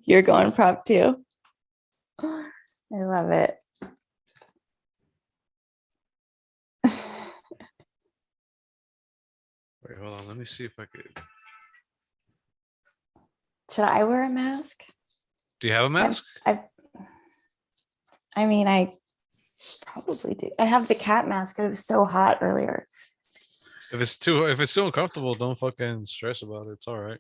You're going prop too. I love it. Wait, hold on. Let me see if I could. Should I wear a mask? Do you have a mask? I probably do. I have the cat mask. It was so hot earlier. If it's too uncomfortable, don't fucking stress about it. It's all right.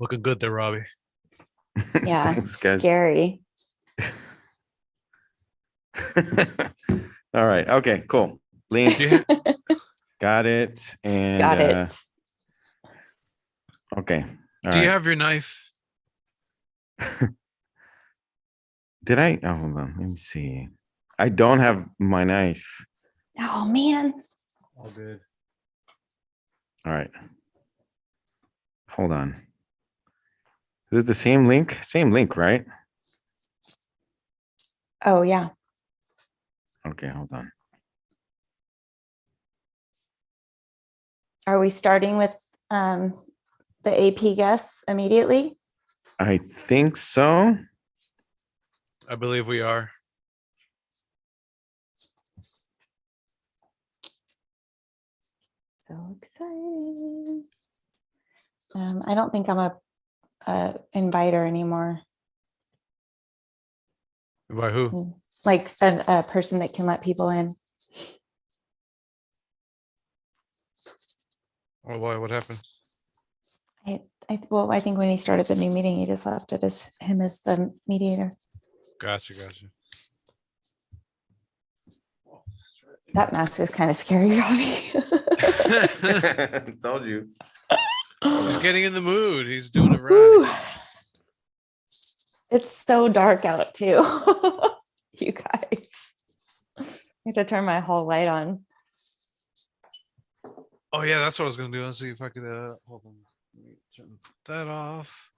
Looking good there, Robbie. Yeah, Thanks, guys. scary. All right. Okay, cool. Lean. Got it. And Got it. Okay. All Do you right. have your knife? Did I? Oh, hold on. Let me see. I don't have my knife. Oh man. All good. All right. Hold on. Is it the same link? Same link, right? Oh yeah. Okay, hold on. Are we starting with the AP guests immediately? I think so. I believe we are. So exciting. I don't think I'm a inviter anymore. By who? Like a person that can let people in. Oh, why? What happened? I think when he started the new meeting, he just left it as him as the mediator. Gotcha. That mask is kind of scary, Robbie. Told you. He's getting in the mood. He's doing it Whew. right. It's so dark out too. You guys. I have to turn my whole light on. Oh yeah, that's what I was gonna do. Let's see if I could hold on. Let me turn that off.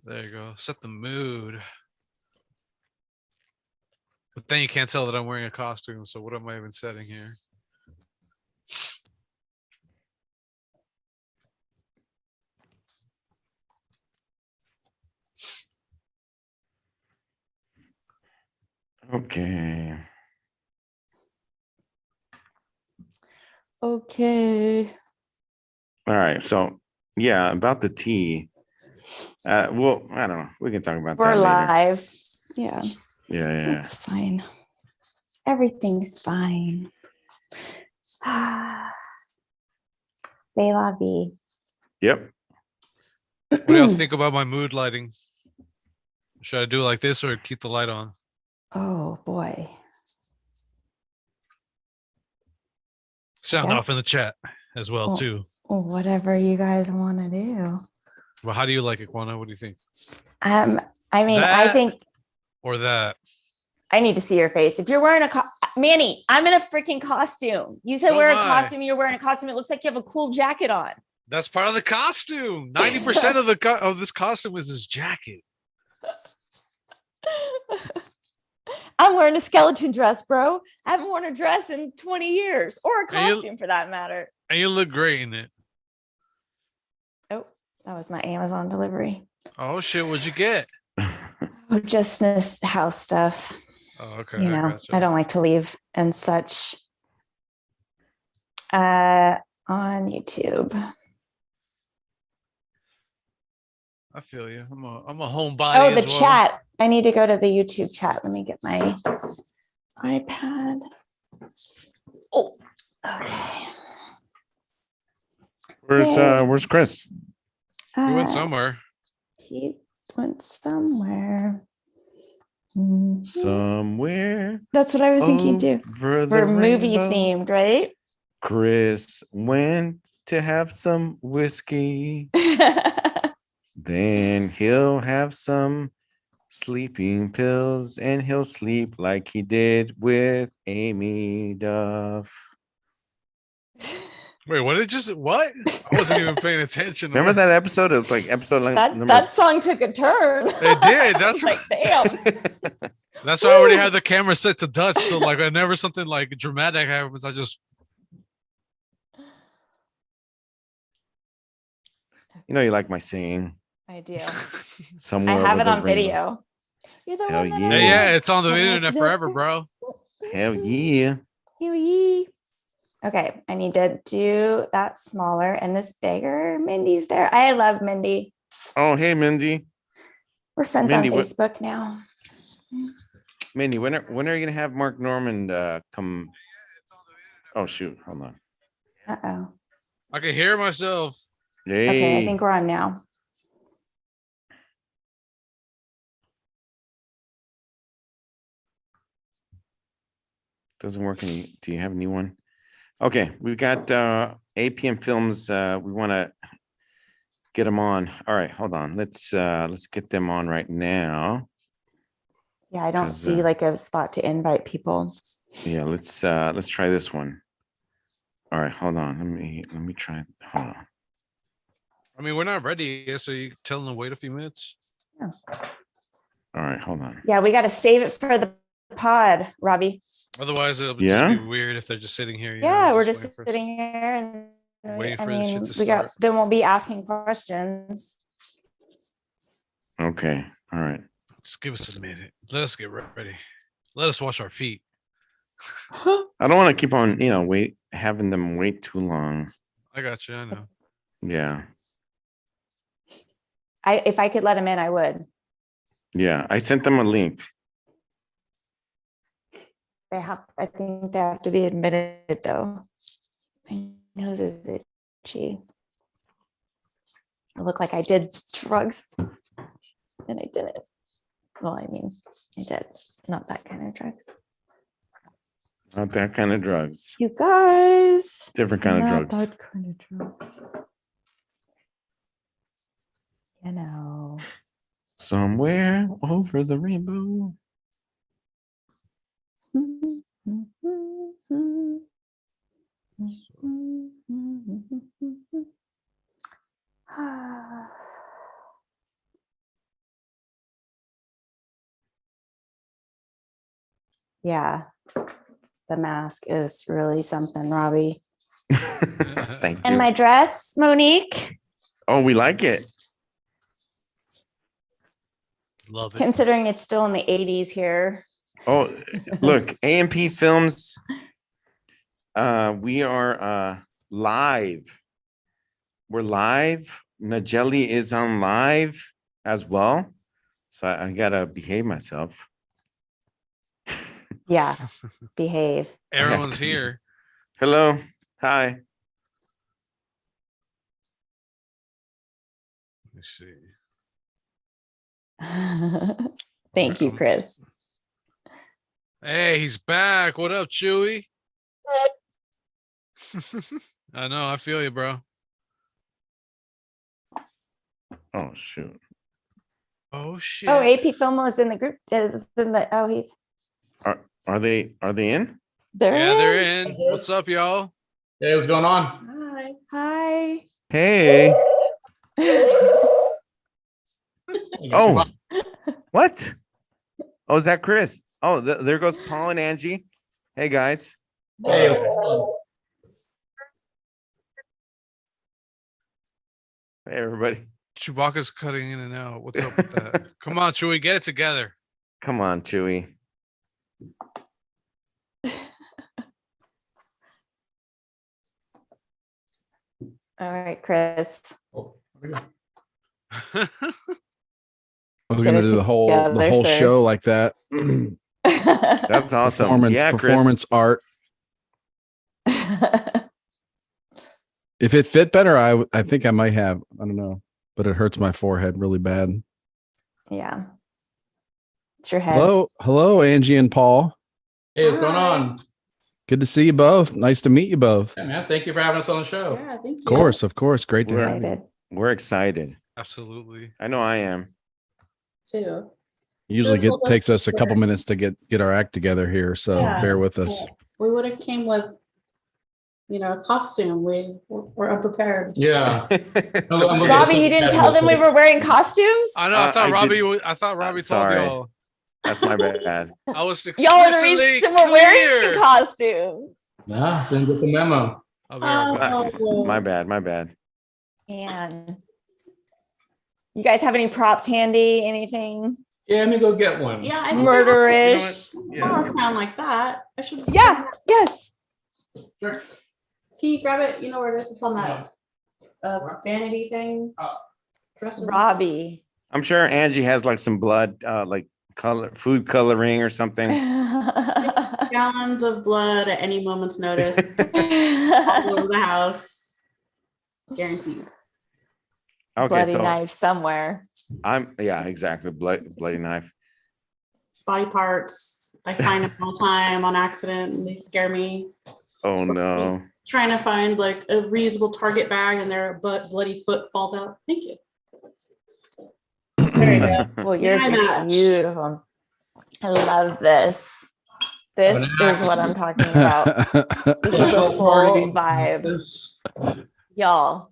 There you go. Set the mood. But then you can't tell that I'm wearing a costume, so what am I even setting here? Okay. Okay. All right. So yeah, about the tea. Well, I don't know. We can talk about We're that later. live. Yeah, Yeah. that's fine. Everything's fine. C'est la vie. Yep. What do y'all think about my mood lighting? Should I do it like this or keep the light on? Oh boy. Sound off in the guess- chat as well, too. Whatever you guys want to do. Well, how do you like it, Quana? What do you think? I mean, I That- think Or that? I need to see your face. If you're wearing Manny, I'm in a freaking costume. You said So wear a am I. costume. You're wearing a costume. It looks like you have a cool jacket on. That's part of the costume. 90% of this costume is his jacket. I'm wearing a skeleton dress, bro. I haven't worn a dress in 20 years, or a And you- costume for that matter. And you look great in it. Oh, that was my Amazon delivery. Oh shit, what'd you get? Oh, just this house stuff. Oh, okay. You know, gotcha. I don't like to leave and such. On YouTube. I feel you. I'm a homebody. Oh, the as well. chat. I need to go to the YouTube chat. Let me get my iPad. Oh, okay. Where's Chris? We went somewhere. He went somewhere. Somewhere. That's what I was thinking too. over the We're movie rainbow. themed, right? Chris went to have some whiskey. Then he'll have some sleeping pills and he'll sleep like he did with Amy Duff. Wait, what? I wasn't even paying attention. Remember that episode? It was like episode that song took a turn. It did. That's like, damn. That's why I already had the camera set to Dutch. So like whenever something like dramatic happens, I just You know you like my singing. I do. Somewhere I have over it the on rainbow. video. You're the Hell one that yeah. I Hey, yeah, love. it's on the internet forever, bro. Hell yeah. Yee. Okay, I need to do that smaller and this bigger. Mindy's there. I love Mindy. Oh, hey, Mindy. We're friends Mindy, on what- Facebook now. Mindy, when are you gonna have Mark Normand come? Oh shoot, hold on. Uh-oh. I can hear myself. Hey, Okay, I think we're on now. doesn't work any. Do you have a new one? Okay, we've got APM Films. We want to get them on. All right, hold on. Let's get them on right now. Yeah, I don't 'Cause, see like a spot to invite people. Yeah, let's try this one. All right, hold on. Let me try. Hold on. I mean, we're not ready yet, so you tell them to wait a few minutes. All right, hold on. Yeah, we got to save it for the pod, Robbie. Otherwise, it'll just Yeah? be weird if they're just sitting here. you know, Yeah, we're just waiting for- sitting here and waiting I for the shit mean, to we got start. they won't be asking questions. Okay. All right. Just give us a minute. Let us get ready. Let us wash our feet. I don't want to keep on, having them wait too long. I got you. I know. Yeah. If I could let him in, I would. Yeah. I sent them a link. I think they have to be admitted though. My nose is itchy. I look like I did drugs and I didn't. Well, I mean, I did. Not that kind of drugs. Not that kind of drugs. You guys. Different kind of not drugs. that kind of drugs. You know. Somewhere over the rainbow. Yeah, the mask is really something, Robbie. Thank And you. my dress, Monique, Oh, we like it. Love it. considering it's still in the 80s here. Oh, look, AMP Films. We are live. We're live. Najeli is on live as well. So I gotta behave myself. Yeah, behave. Everyone's to- here. Hello. Hi. Let me see. Thank you, Chris. Hey, he's back. What up, Chewy? I know. I feel you, bro. Oh shoot. Oh shit. Oh, AP Film is in the group. Is in the he's Are they in? there. Yeah, they're in. What's up, y'all? Hey, what's going on? Hi. Hi. Hey. Oh, what? Oh, is that Chris? Oh, there goes Paul and Angie. Hey guys. Hey, what's going on? Hey everybody. Chewbacca's cutting in and out. What's up with that? Come on, Chewy, get it together. Come on, Chewy. All right, Chris. Oh, I was Get gonna it do the whole together, sir. show like that. That's awesome. Performance, Yeah, Chris. performance art. If it fit better, I think I might have. I don't know, but it hurts my forehead really bad. Yeah. It's your head. Hello, Angie and Paul. Hey, what's going on? Good to see you both. Nice to meet you both. Yeah, man. Thank you for having us on the show. Yeah, thank you. Of course. Great to have you. Excited. We're excited. Absolutely. I know I am. Too. Usually Should've told us takes us a couple before. minutes to get our act together here, so Yeah. bear with us. Yeah. We would have came with, a costume. We're unprepared. Yeah. Robbie, you didn't tell them we were wearing costumes? I know. I thought I Robbie. didn't- I thought Robbie told sorry. y'all. That's my bad. I was Y'all are the explicitly reason we're wearing clear. costumes. Nah, didn't get the memo. I'll be right back. Oh, My bad. My bad. And You guys have any props handy? Anything Yeah, let me go get one. Yeah, I think murderish? power crown like that. I should. Yeah. Yes. Sure. Can you grab it? You know where it is? It's on that vanity thing. Oh. Dresser. Robbie. I'm sure Angie has like some blood, like food coloring or something. Gallons of blood at any moment's notice. All over the house. Guaranteed. Okay, Bloody so knife somewhere. yeah, exactly. Bloody knife. It's body parts. I find them all the time on accident and they scare me. Oh no. Trying to find like a reusable Target bag and their bloody foot falls out. Thank you. There you go. Well, yours Yeah, is match. beautiful. I love this. This Have an is axe. what I'm talking about. This is a Bachelor full party. vibe. Y'all,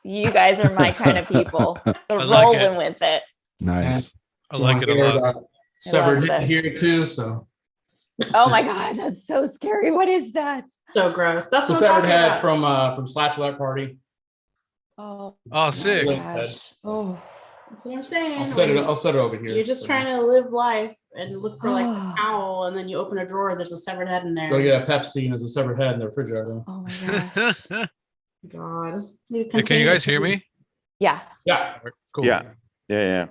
you guys are my kind of people. They're I like it. rolling with it. Nice. I like it a lot. Severed love head this. here too, so. Oh my God, that's so scary. What is that? So gross. That's It's a what I'm severed talking head about. from Slashlight Party. Oh, Oh, sick. Really gosh. Oh. That's what I'm saying. I'll set it over here. You're just trying to live life and look for like a towel, and then you open a drawer and there's a severed head in there. Go get a Pepsi and there's a severed head in the refrigerator. Oh my gosh. God. Hey, can you guys hear me? Yeah. Yeah. Cool. Yeah. Yeah.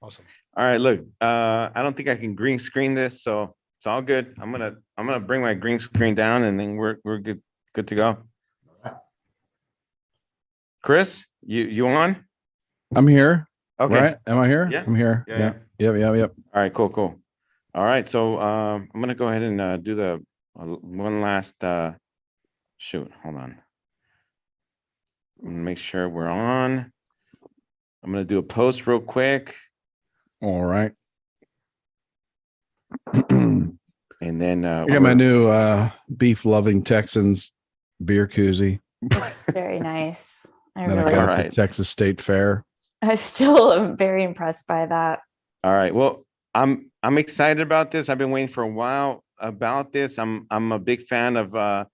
Awesome. All right, look, I don't think I can green screen this, so it's all good. I'm gonna bring my green screen down and then we're good to go. Chris, you on? I'm here. Okay. Right? Am I here? Yeah. I'm here. Yeah, Yep. All right, cool. All right, so I'm gonna go ahead and do the one last shoot. Hold on. I'm gonna make sure we're on. I'm gonna do a post real quick. All right. And then I got my new beef loving Texans beer koozie. It's very nice. I Then I really, got Alright. the Texas State Fair. I still am very impressed by that. all right. Well, I'm excited about this. I've been waiting for a while about this. I'm a big fan of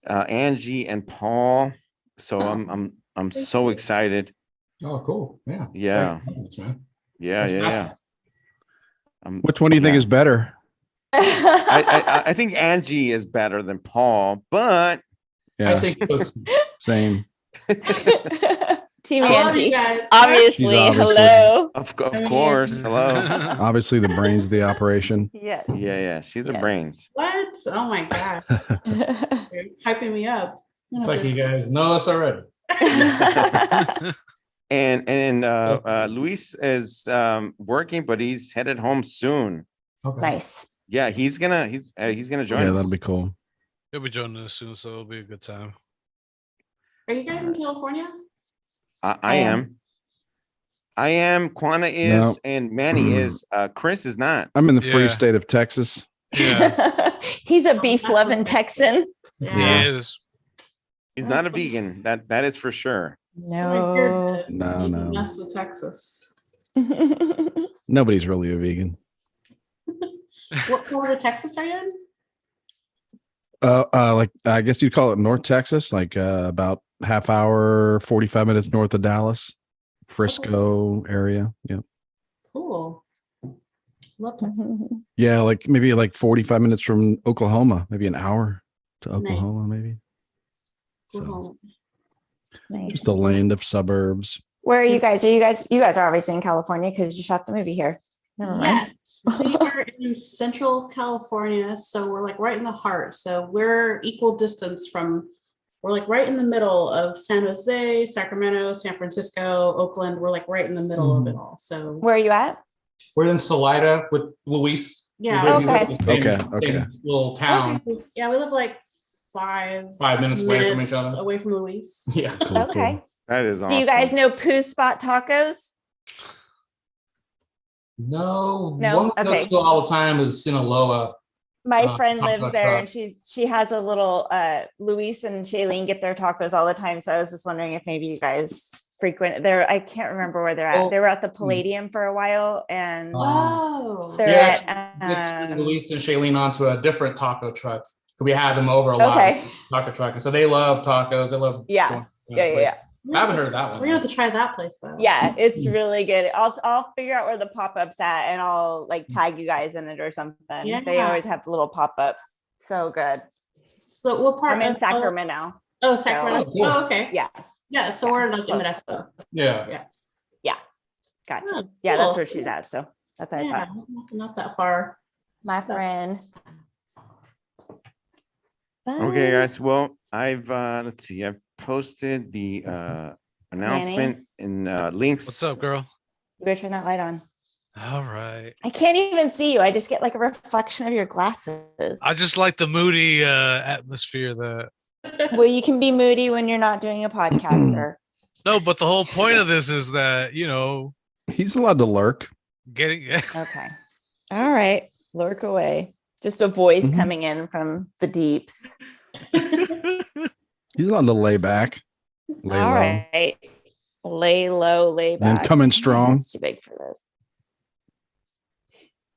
Angie and Paul. So I'm so excited. Oh, cool. Yeah. Yeah. Thanks, man. Yeah. That's Yeah. awesome. Which one do you think Yeah. is better? I think Angie is better than Paul, but Yeah, I think it's same. Team I love you Angie. guys. Obviously, She's obviously- hello. of course. Hello. Obviously, the brains of the operation. Yes. Yeah. She's the Yes. brains. What? Oh my God. You're hyping me up. it's like you guys know us already. And Luis is working, but he's headed home soon. Okay. Nice. Yeah, he's gonna join Yeah, us. that'll be cool. He'll be joining us soon, so it'll be a good time. Are you guys in California? I am. I am. Quana is, No. and Manny is. Chris is not. I'm in the free Yeah. state of Texas. Yeah, He's a beef loving Texan. he Yeah. is. He's not a vegan. That is for sure. No. No, no. Mess with Texas. Nobody's really a vegan. What part of Texas are you in? Like I guess you'd call it North Texas, like about half hour, 45 minutes north of Dallas, Frisco area. Yeah. Cool. Love Texas. Yeah, like maybe like 45 minutes from Oklahoma, maybe an hour to Oklahoma, maybe. So Cool. Nice. just the land of suburbs. Where are you guys? You guys are obviously in California because you shot the movie here. Never mind. Yes, we are in Central California, so we're like right in the heart. So we're equal distance from, we're like right in the middle of San Jose, Sacramento, San Francisco, Oakland. We're like right in the middle of it all. So Where are you at? We're in Salida with Luis. yeah, We live Okay. in the same- Okay. same Little town, yeah, we live like 5 5 minutes away from minutes each other. away from Luis. Yeah. Cool, Okay. That is awesome. Do you guys know Pooh Spot Tacos? No, No? one that Okay. goes all the time is Sinaloa. My friend taco lives there and truck. she has a little Luis and Shailene get their tacos all the time. So I was just wondering if maybe you guys frequent there. I can't remember where they're at. Oh. They were at the Palladium for a while and Oh, they're Yeah, at It's Luis and Shailene onto a different taco truck. We had them over a lot. okay. Taco truck. And so they love tacos. They love. Yeah. Yeah. I haven't heard that one. We're gonna have to try that place though. Yeah, it's really good. I'll figure out where the pop-up's at and I'll like tag you guys in it or something. They Yeah. always have little pop-ups. So good. So what part? I'm in of- Sacramento. Oh, Sacramento. Oh, cool. Oh, okay. Yeah. Yeah. So we're like in Modesto. Yeah. Gotcha. Oh, Yeah, that's cool. where she's at. So that's what I Yeah, thought. not that far. My friend. Okay, Bye. guys. Well, I've let's see, I've posted the announcement and links. What's up, girl? You better turn that light on. All right. I can't even see you. I just get like a reflection of your glasses. I just like the moody atmosphere that Well, you can be moody when you're not doing a podcast, sir. no, but the whole point of this is that, He's allowed to lurk. getting Okay. All right. Lurk away. Just a voice Mhm. coming in from the deeps. He's allowed to lay back. Lay All low. right. Lay low, lay And back. come in strong. It's too big for this.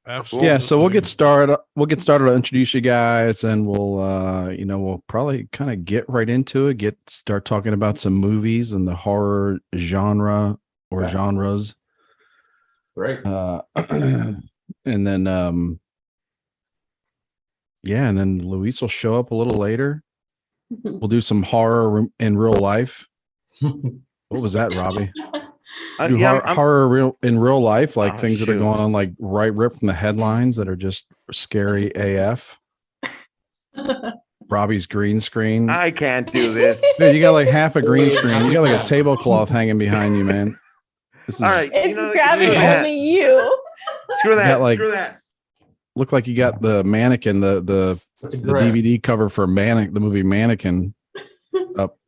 Absolutely. Yeah, so we'll get started. We'll get started. I'll introduce you guys, and we'll probably kind of get right into it. Start talking about some movies and the horror genre or Right. genres. Great. And then and then Luis will show up a little later. We'll do some horror in real life. What was that, Robbie? Do Yeah, horror in real life, like Oh, things that are shoot. going on, like right ripped from the headlines that are just scary AF. Robbie's green screen. I can't do this. Dude, you got like half a green screen. You got like a tablecloth hanging behind you, man. This is All right. It's screw grabbing that. only you. Screw that. got, like- Screw that. look like you got the mannequin, the That's a the great. DVD cover for the movie Mannequin up.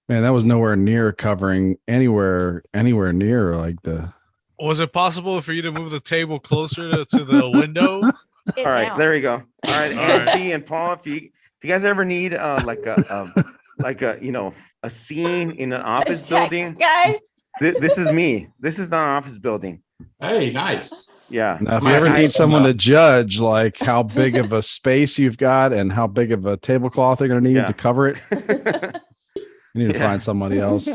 Man, that was nowhere near covering anywhere near like the. Was it possible for you to move the table closer to the window? All right, there you go. All right, All right. Angie and Paul, if you guys ever need like a scene in an office building, Guy. this is me. This is not an office building. Hey, nice. Yeah. Now, if you My ever God. need someone to judge like how big of a space you've got and how big of a tablecloth they're going to need Yeah. to cover it, you need to Yeah. find somebody else.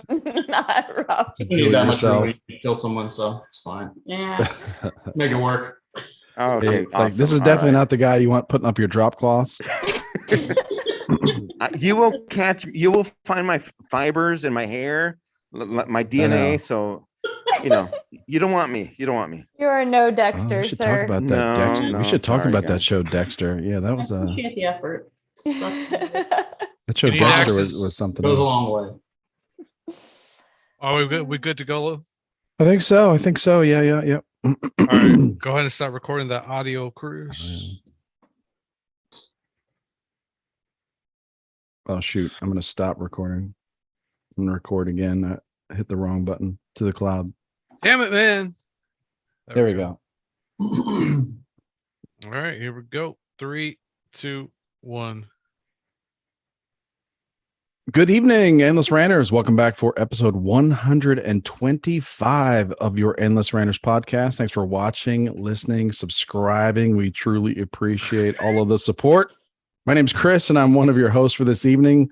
Not Rob. to You do need it that much yourself. room to kill someone, so it's fine. Yeah. Make it work. Okay. It's like, this is definitely not the guy you want putting up your drop cloths. You will find my fibers in my hair, my DNA. So, you don't want me. You don't want me. You are no Oh, Dexter, we should sir. talk about that, No, Dexter. no, We should talk sorry, about that guys. show, Dexter. Yeah, that was I appreciate the effort. that show. You need Dexter access- was something Goes a else. long way. Are we good? We good to go, Lou? I think so. Yeah. All right. Go ahead and start recording that audio cruise. Oh shoot! I'm gonna stop recording. I'm gonna record again. I hit the wrong button to the cloud. Damn it, man. There we go. All right, here we go. 3, 2, 1. Good evening, Endless Ranters. Welcome back for episode 125 of your Endless Ranters podcast. Thanks for watching, listening, subscribing. We truly appreciate all of the support. My name's Chris, and I'm one of your hosts for this evening.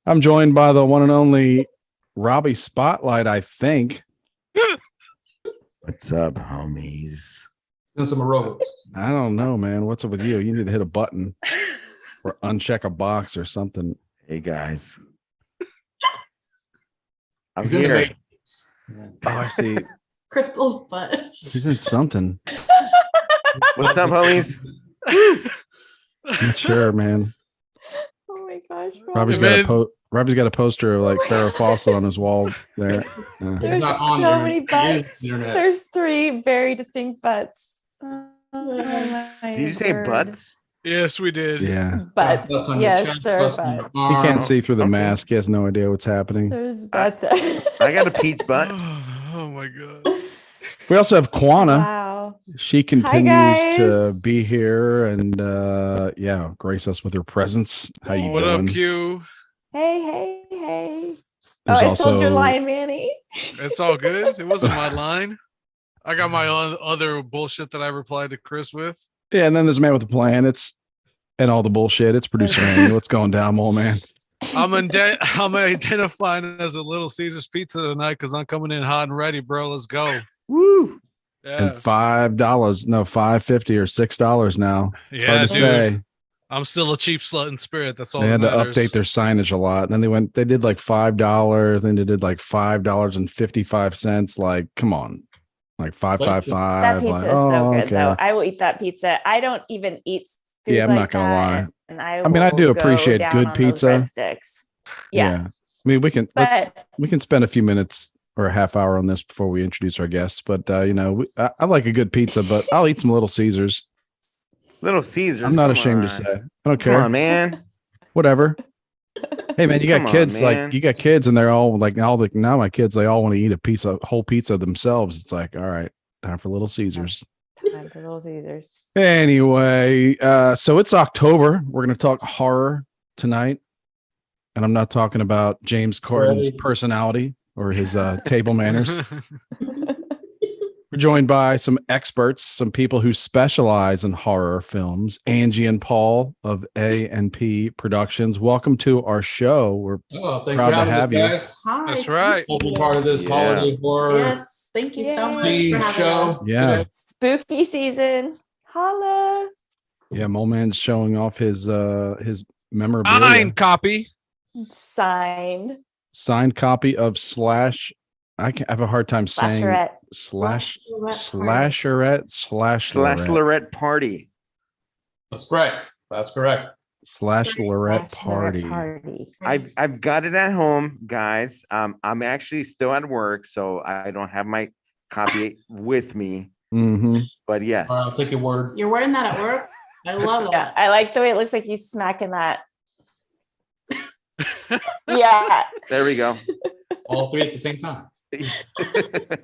I'm joined by the one and only Robbie Spotlight, I think. What's up, homies? And some aerobics. I don't know, man. What's up with you? You need to hit a button or uncheck a box or something. Hey guys. I'm He's in the here. matrix. Yeah. Oh, I see. Crystal's butt. He's in something. What's up, homies? Not sure, man. Oh my gosh. Robbie's Man. Robbie's got a poster of like Farrah Fawcett on his wall there. There's not so on your- many it is butts. the internet. There's 3 very distinct butts. Oh, Did you say my word. butts? Yes, we did. Yeah. Butts. Butts on your Yes, chest, sir. butts on your Butts. He arm. can't see through the Okay. mask. He has no idea what's happening. There's butts. I got a peach butt. Oh my god. We also have Quana. Wow. She continues to guys. be here and grace us with her presence. How you Yay. What up, doing? Q? Hey. Oh, There's I stole your also- line, Manny. It's all good. It wasn't my line. I got my other bullshit that I replied to Chris with. Yeah, and then there's Man with the Planets and all the bullshit. It's producer Andy. What's going down, mole man? I'm identifying as a Little Caesars pizza tonight because I'm coming in hot and ready, bro. Let's go. Woo. And Yeah, $5, no, $5.50 or $6 now. It's yeah, hard to dude. say. I'm still a cheap slut in spirit. That's all They that had to matters. update their signage a lot. And then they did like $5, then they did like $5.55. Like, come on. Like That 555. pizza Like, is so good okay. though. I will eat that pizza. I don't even eat food Yeah, I'm like not gonna that, lie. and I I mean, I will do go appreciate down good on those pizza. breadsticks. Yeah, I mean, we can but spend a few minutes or a half hour on this before we introduce our guests. But I like a good pizza, but I'll eat some Little Caesars. Little Caesars. I'm not come ashamed to on. say. I don't Come care. on, man. Whatever. Hey man, you got Come on, kids, like man. you got kids, and they're all like now my kids, they all want to eat whole pizza themselves. It's like, all right, time for Little Caesars. time for Little Caesars. Anyway, so it's October. We're going to talk horror tonight, and I'm not talking about James Corden's Right. personality or his table manners. We're joined by some experts, some people who specialize in horror films. Angie and Paul of A&P Productions. Welcome to our show. We're Oh, thanks Proud for to having have you. us, guys. Hi. That's right. I'll be part of this Yeah. holiday horror Yes, thank you so much Yay. for having show. us. Yeah. today. Spooky season. Holla. yeah, Mole Man's showing off his memorabilia. Fine copy. Signed. Signed copy of Slash. I have a hard time saying Slasherette. Slasherette Slash Lorette Lorette Party. That's correct. That's correct. Slash Lorette Bachelorette Party. I've got it at home, guys. I'm actually still at work, so I don't have my copy with me. Mm-hmm. But yes, All right, I'll take your word. You're wearing that at work? I love Yeah, that. I like the way it looks like he's smacking that. Yeah. there we go. All three at the same time. I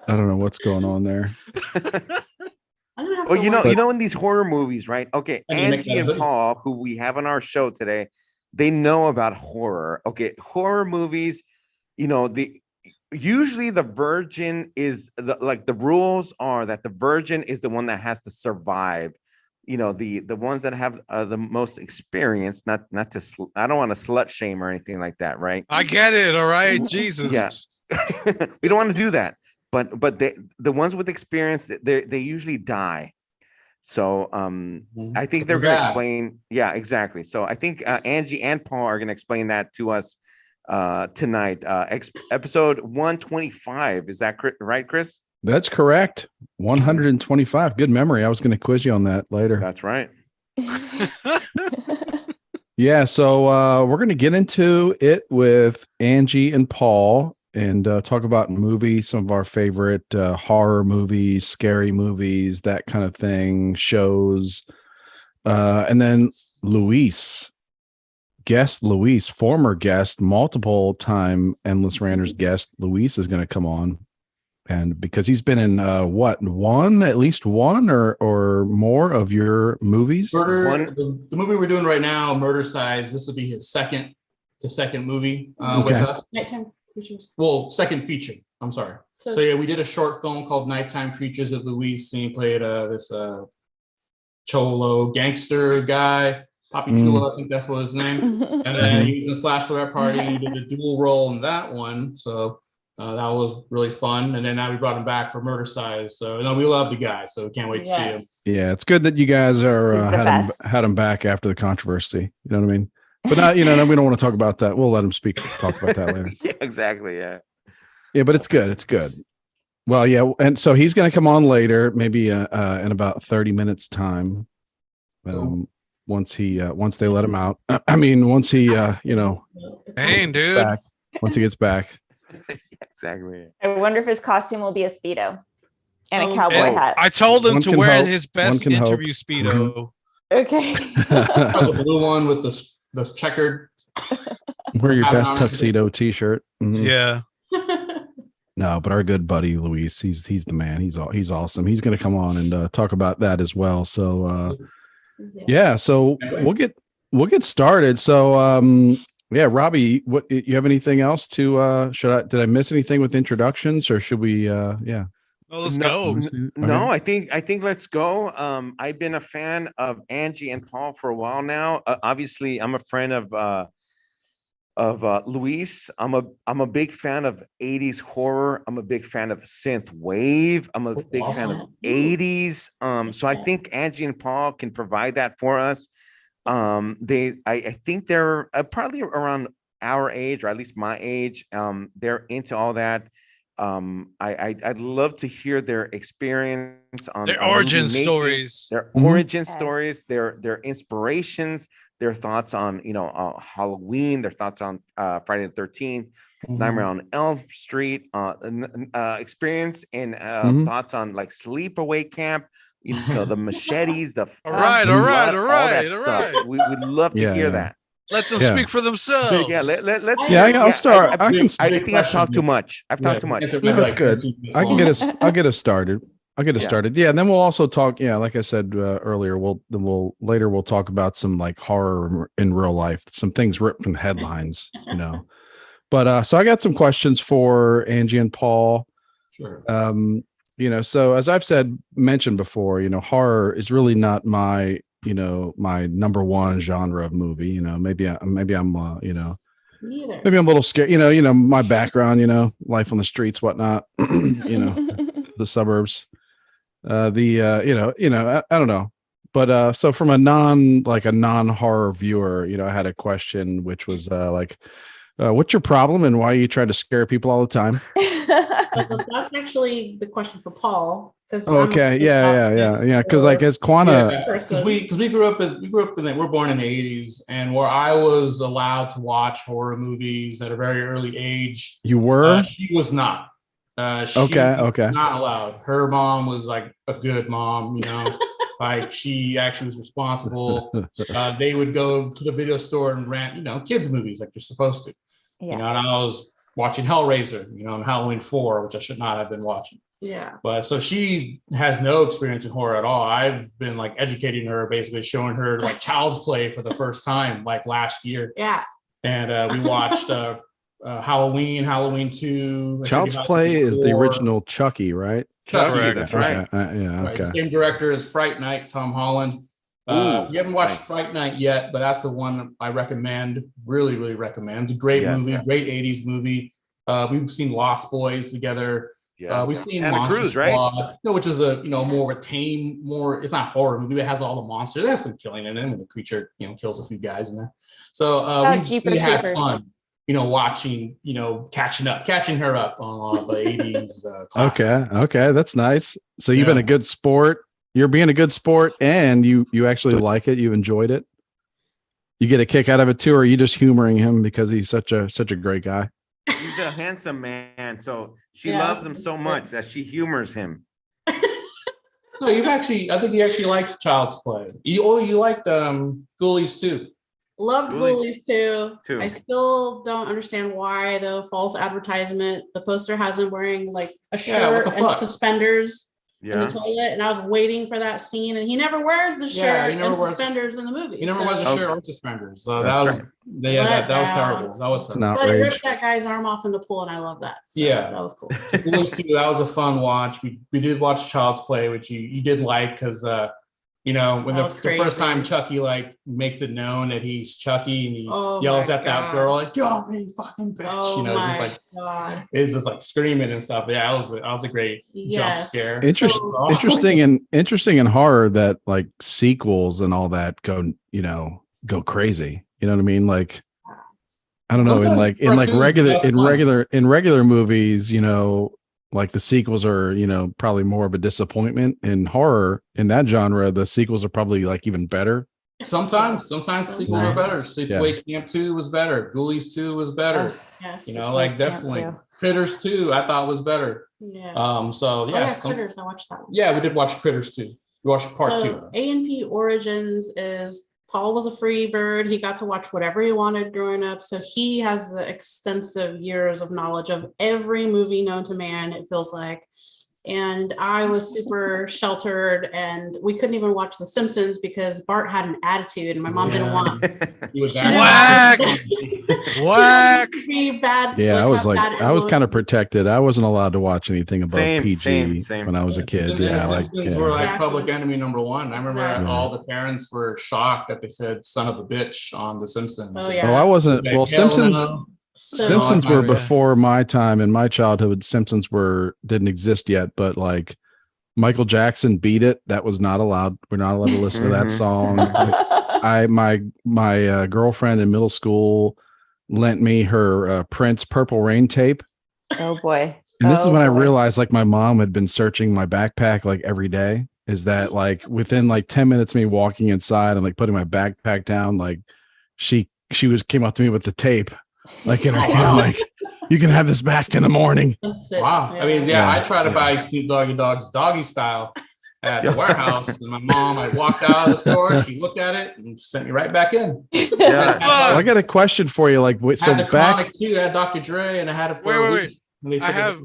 don't know what's going on there. I'm gonna have Well, to you know, work- in these horror movies, right? Okay, And you make Angie that a and hoodie. Paul, who we have on our show today, they know about horror. Okay, horror movies, usually the virgin is the rules are that the virgin is the one that has to survive. The ones that have the most experience, not to I don't want to slut shame or anything like that, right? I get it. All right. Jesus. Yeah. We don't want to do that. But the ones with experience, they usually die. So I think they're going to Bad. explain. Yeah, exactly. So I think Angie and Paul are going to explain that to us tonight. Episode 125. Is that right, Chris? That's correct. 125. Good memory. I was going to quiz you on that later. That's right. Yeah. So we're going to get into it with Angie and Paul and talk about movies, some of our favorite horror movies, scary movies, that kind of thing, shows. And then Luis, former guest, multiple time Endless Ranters guest, Luis is going to come on. And because he's been in at least one or more of your movies. Murder. The movie we're doing right now, Murder Size. This will be his second movie with Okay. us. Nighttime creatures. Well, second feature. I'm sorry. So, So yeah, we did a short film called Nighttime Creatures with Luis, and he played this cholo gangster guy, Papi Chulo, I think that's what his name. And then he was in Slash Lorette Party. He did a dual role in that one, so that was really fun. And then now we brought him back for Murder Size. So we love the guy, so we can't wait to see him. Yes. Yeah, it's good that you guys are He's the best. had him back after the controversy. You know what I mean? But not, we don't want to talk about that. We'll let him talk about that later. Yeah, exactly. Yeah. Yeah, but it's good. It's good. Well, yeah, and so he's going to come on later, maybe in about 30 minutes time. Once they let him out. I mean, once he Dang, dude. back. Once he gets back. Exactly. I wonder if his costume will be a Speedo and a Oh, cowboy And hat. I told him One to can wear hope. his One best can hope. interview Speedo. Okay. The blue one with the checkered. Wear your I don't best know. tuxedo t-shirt. Mhm. Yeah. No, but our good buddy Luis, he's the man. He's awesome. He's going to come on and talk about that as well. So yeah, so we'll get started. So yeah, Robbie, what you have anything else to did I miss anything with introductions, or should we yeah. Well, let's No, go. No, I think let's go. I've been a fan of Angie and Paul for a while now. Obviously, I'm a friend of Luis. I'm a big fan of 80s horror. I'm a big fan of synth wave. I'm a big fan of Awesome. 80s. So I think Angie and Paul can provide that for us. I think they're probably around our age, or at least my age. They're into all that. I'd love to hear their experience on Their on origin movie making, stories. their Mhm. origin Yes. stories, their inspirations, their thoughts on Halloween, their thoughts on Friday the 13th, Nightmare on Elm Street, experience and Mhm. thoughts on like sleepaway camp. The machetes, All right, all right, all all that right, all stuff. right. We'd love to Yeah, hear yeah. that. Let them Yeah. speak for themselves. Yeah, let's Yeah, hear. I'll start. I can. I think I've talked too much. I've talked too much. No, that's good. I can get us. I'll get us started. I'll get us Yeah. started. Yeah, and then we'll also talk. Yeah, like I said earlier, we'll talk about some like horror in real life, some things ripped from headlines. But so I got some questions for Angie and Paul. Sure. So as I've mentioned before, horror is really not my my number one genre of movie. Maybe I'm Neither. maybe I'm a little scared. My background, life on the streets, whatnot. The suburbs. I don't know. But so from a non-horror viewer, I had a question which was what's your problem and why are you trying to scare people all the time? So that's actually the question for Paul. Oh, okay. Yeah. Because I guess Quana. Because we grew up we're born in the 80s, and where I was allowed to watch horror movies at a very early age. You were? She was not. She Okay. was not allowed. Her mom was like a good mom, like she actually was responsible. They would go to the video store and rent, kids movies like you're supposed to. Yeah. And I was watching Hellraiser, on Halloween 4, which I should not have been watching. Yeah. But so she has no experience in horror at all. I've been like educating her, basically showing her like Child's Play for the first time, like last year. Yeah. And we watched Halloween 2. Child's Play is the original Chucky, right? Chucky, Correct. that's right. Yeah. Right. Okay. The same director as Fright Night, Tom Holland. Ooh, We haven't watched nice. Fright Night yet, but that's the one I recommend. Really, really recommend. It's a great Yes. movie, great 80s movie. We've seen Lost Boys together. Yeah. We've seen Santa Monster Cruz, right? Squad, which is a more of a tame, it's not horror movie. It has all the monsters. It has some killing in it when the creature kills a few guys in there. So we Jeepers had Creepers. fun, watching, catching her up on all the 80s. Classics. Okay, that's nice. So you've been Yeah. a good sport. You're being a good sport, and you actually like it. You enjoyed it. You get a kick out of it too, or are you just humoring him because he's such a great guy? He's a handsome man, so she Yeah. loves him so much that she humors him. No, I think you actually liked Child's Play. You liked Ghoulies too. Loved Ghoulies Ghoulies too. too. I still don't understand why the false advertisement. The poster has him wearing like a Yeah, what shirt the and fuck? suspenders in Yeah. the toilet, and I was waiting for that scene, and he never wears the Yeah, he shirt never and wears the suspenders in the movie. He never so- wears a Okay. shirt or suspenders. So That's that was right. that was Let terrible. That was It's terrible. an But he outrage. ripped that guy's arm off in the pool, and I love that. So Yeah. that was cool. Ghoulies 2, that was a fun watch. We did watch Child's Play, which you did like because when That the was first time crazy. Chucky like makes it known that he's Chucky and he Oh yells my at that God. girl like "Get off me, fucking bitch!" Oh it's just my like God. it's just like screaming and stuff. Yeah, that was a great jump Yes. scare. So- Interesting in horror that like sequels and all that go crazy. You know what I mean? Like I don't know, in regular movies, like the sequels are, probably more of a disappointment. In horror, in that genre, the sequels are probably like even better. Sometimes the sequels are better. Sleepaway Camp 2 was better. Ghoulies 2 was better. Yes. Like definitely. too. Critters 2 I thought was better. Yes. So yeah, Critters. I watched that one. yeah, we did watch Critters 2. We watched part 2. A&P Origins is Paul was a free bird. He got to watch whatever he wanted growing up. So he has the extensive years of knowledge of every movie known to man, it feels like. And I was super sheltered, and we couldn't even watch The Simpsons because Bart had an attitude, and my mom didn't want. He was She didn't Whack! want Whack! to be bad. Yeah, I was have like, bad I was kind of influence. protected. I wasn't allowed to watch anything above Same, PG same. when I was a kid. And Yeah, the like Simpsons were like Exactly. public enemy number one. I remember Exactly. all the parents were shocked that they said "son of a bitch" on The Simpsons. Oh, oh, yeah. I wasn't. Like, Well, hell Simpsons. no. So Simpsons Oh, were yeah. before my time. In my childhood, Simpsons didn't exist yet. But like Michael Jackson beat it. That was not allowed. We're not allowed to listen to that Mhm. song. My girlfriend in middle school lent me her Prince Purple Rain tape. Oh boy. And this is Oh, when I boy. realized like my mom had been searching my backpack like every day. Is that like within like 10 minutes of me walking inside and like putting my backpack down, like she came up to me with the tape, like in her hand, Wow. like you can have this back in the morning. that's it. Wow. I mean, Yeah. I tried to buy Snoop Doggy Dogg's Doggy Style at the warehouse, and my mom, I walked out of the store, she looked at it and sent me right back in. Yeah. Well, I got a question for you. Like, so Had the back, Chronic too. I had Dr. Dre, and I had it for Wait, a wait, week. And they I took it. have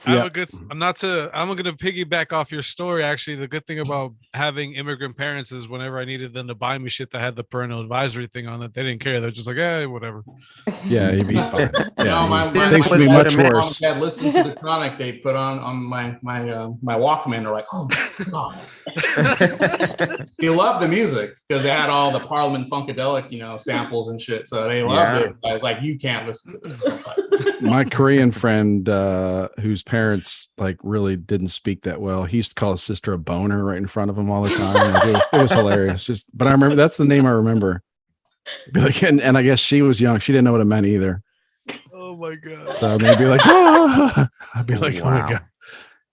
Yeah. a good. I'm gonna piggyback off your story. Actually, the good thing about having immigrant parents is whenever I needed them to buy me shit that had the parental advisory thing on it, they didn't care. They're just like, hey, whatever. yeah, you'd be fine. No, Yeah, Things could be would much let 'em worse. Dad listened to the Chronic they put on my Walkman. They're like, oh my god. They loved the music because they had all the Parliament Funkadelic, samples and shit. So they loved Yeah. it. I was like, you can't listen to this. My Korean friend, whose parents like really didn't speak that well, he used to call his sister a boner right in front of him all the time. Like, it was hilarious. But I remember that's the name I remember. Be like, and I guess she was young. She didn't know what it meant either. Oh my god. So they'd be like, oh. I'd be like, oh Wow. my god,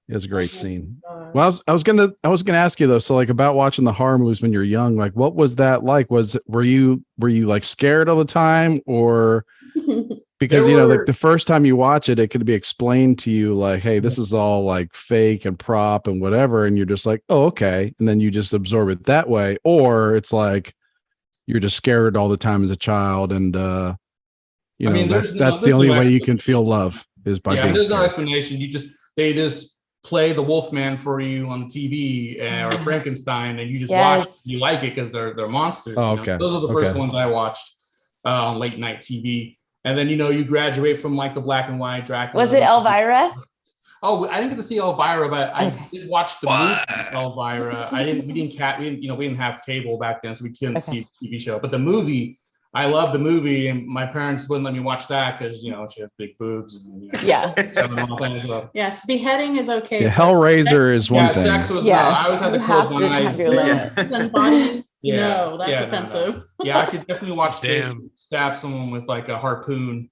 it was a great scene. Well, I was gonna ask you though. So like about watching the horror movies when you're young, like what was that like? Were you like scared all the time, or because There like were- the first time you watch it, it could be explained to you like, hey, this is all like fake and prop and whatever, and you're just like, oh, okay, and then you just absorb it that way, or it's like you're just scared all the time as a child, and there's that's the no only way you explanation. can feel love is by being There's no scared. explanation. They just play the Wolfman for you on TV or Frankenstein, and you just watch. Yes. You like it because they're monsters. Oh, you know? okay. Those are the first Okay. ones I watched on late night TV. And then you graduate from like the black and white Dracula. Was it Elvira? Oh, I didn't get to see Elvira, but I Okay. did watch the What? movie Elvira. We didn't have cable back then, so we couldn't Okay. see the TV show. But the movie, I loved the movie, and my parents wouldn't let me watch that because she has big boobs and Yeah. and all things. So. Yes, beheading is okay. Yeah, but Hellraiser is one Yeah, thing. sex was Yeah. no. I always had to You close have my to eyes. have your limits. boobs and body, Yeah. no, that's Yeah, no, no. offensive. Yeah, I could definitely watch Damn. Jason stab someone with like a harpoon,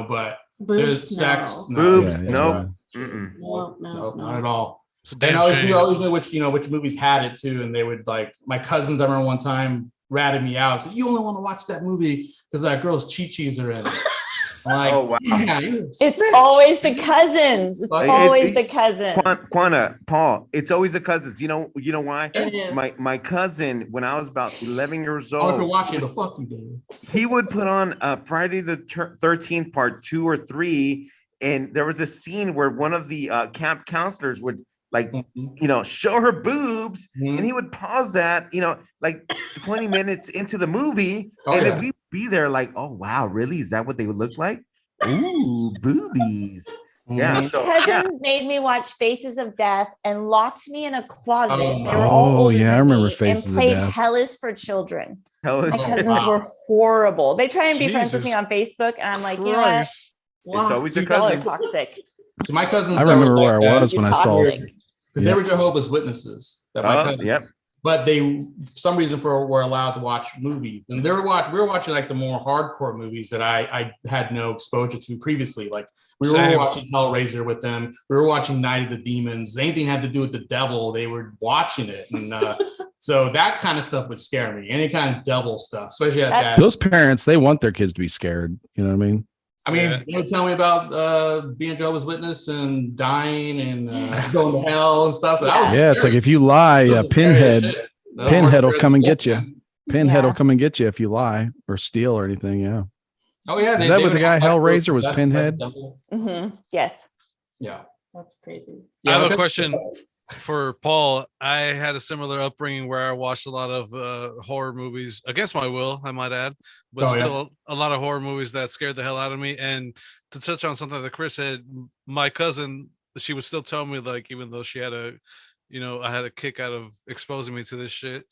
but Boobs, there's sex. no. No. Boobs, Yeah, nope. yeah. Mm-mm. No, No, no, not at no. all. It's a And damn I always shame. knew which movies had it too, and they would like my cousins. I remember one time ratted me out. Said, "You only want to watch that movie because that girl's chi-chis are in it." I'm like, Oh, wow. yeah, you It's snitch. always the cousins. It's It- always the cousin. Quanta, Paul, it's always the cousins. You know why? It is. My cousin, when I was about 11 years I want to old, watch it. The fuck you, David. he would put on Friday the 13th part 2 or 3, and there was a scene where one of the camp counselors would like show her boobs, Mhm. and he would pause that like 20 minutes into the movie, Oh, and yeah. then we'd be there like, oh wow, really? Is that what they would look like? Ooh, boobies. Yeah, Mhm. so yeah. Cousins made me watch Faces of Death and locked me in a closet. Oh, They were all oh, older yeah, I than remember me Faces and of played Death. Hell is for Children. Hell is- My Oh, cousins wow. were horrible. They try and be friends with me Jesus on Facebook, and I'm like, you know what? Christ. It's always the Y'all are cousins. toxic. So my cousins. I remember where I was when I saw Toxic. it. because they were Jehovah's Witnesses. That my cousins. Yep. But they, for some reason, were allowed to watch movies, and we were watching like the more hardcore movies that I had no exposure to previously. Like we were Same. watching Hellraiser with them. We were watching Night of the Demons. Anything had to do with the devil, they were watching it, and so that kind of stuff would scare me. Any kind of devil stuff, especially at That's- that. Those parents, they want their kids to be scared. You know what I mean? I mean, Yeah. you would tell me about being Jehovah's Witness and dying and going to hell and stuff. So that was Yeah, it's like scary. if you lie, Those are scary as Pinhead shit. Those Pinhead were will come and scary get you. as Pinhead Yeah. will come and get you if you lie or steal or anything. Yeah. Oh yeah, Is that what would the guy act like Hellraiser was that's Pinhead? devil. Mhm. Yes. Yeah, That's crazy. I have a because- question for Paul. I had a similar upbringing where I watched a lot of horror movies against my will, I might add, but Oh, yeah. still a lot of horror movies that scared the hell out of me. And to touch on something that Chris said, my cousin, she would still tell me, like, even though she had I had a kick out of exposing me to this shit.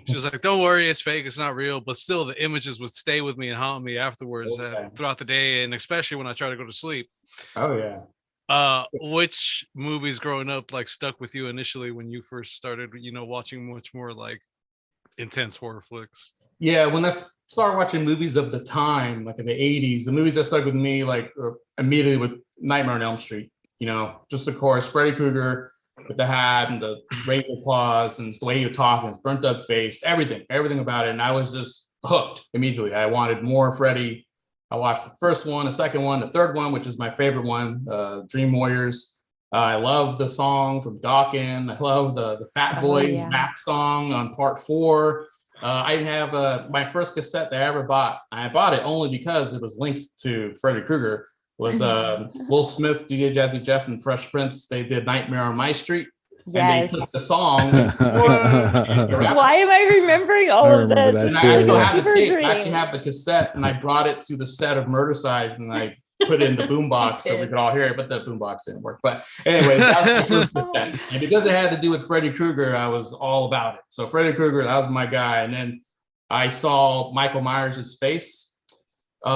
She was like, "Don't worry, it's fake, it's not real." But still, the images would stay with me and haunt me afterwards, Okay. throughout the day, and especially when I try to go to sleep. Oh yeah. Which movies growing up like stuck with you initially when you first started, watching much more like intense horror flicks? Yeah, when I started watching movies of the time, like in the 80s, the movies that stuck with me, like immediately with Nightmare on Elm Street, just of course, Freddy Krueger with the hat and the razor claws and the way he would talk and his burnt up face, everything about it. And I was just hooked immediately. I wanted more Freddy. I watched the first one, the second one, the third one, which is my favorite one, Dream Warriors. I love the song from Dawkins. I love the Fat Boys rap song on part 4. I even have my first cassette that I ever bought. I bought it only because it was linked to Freddy Krueger. Was Will Smith, DJ Jazzy Jeff, and Fresh Prince. They did Nightmare on My Street. Yes. And they took the song. Why am I remembering all of remember this? that And It's too, I still yeah. have the fever tape. I dream. actually have the cassette, and I brought it to the set of Murder Size, and I put it in the boombox so we could all hear it. But the boombox didn't work. But anyways, that was my first cassette. And because it had to do with Freddy Krueger, I was all about it. So Freddy Krueger, that was my guy. And then I saw Michael Myers' face. It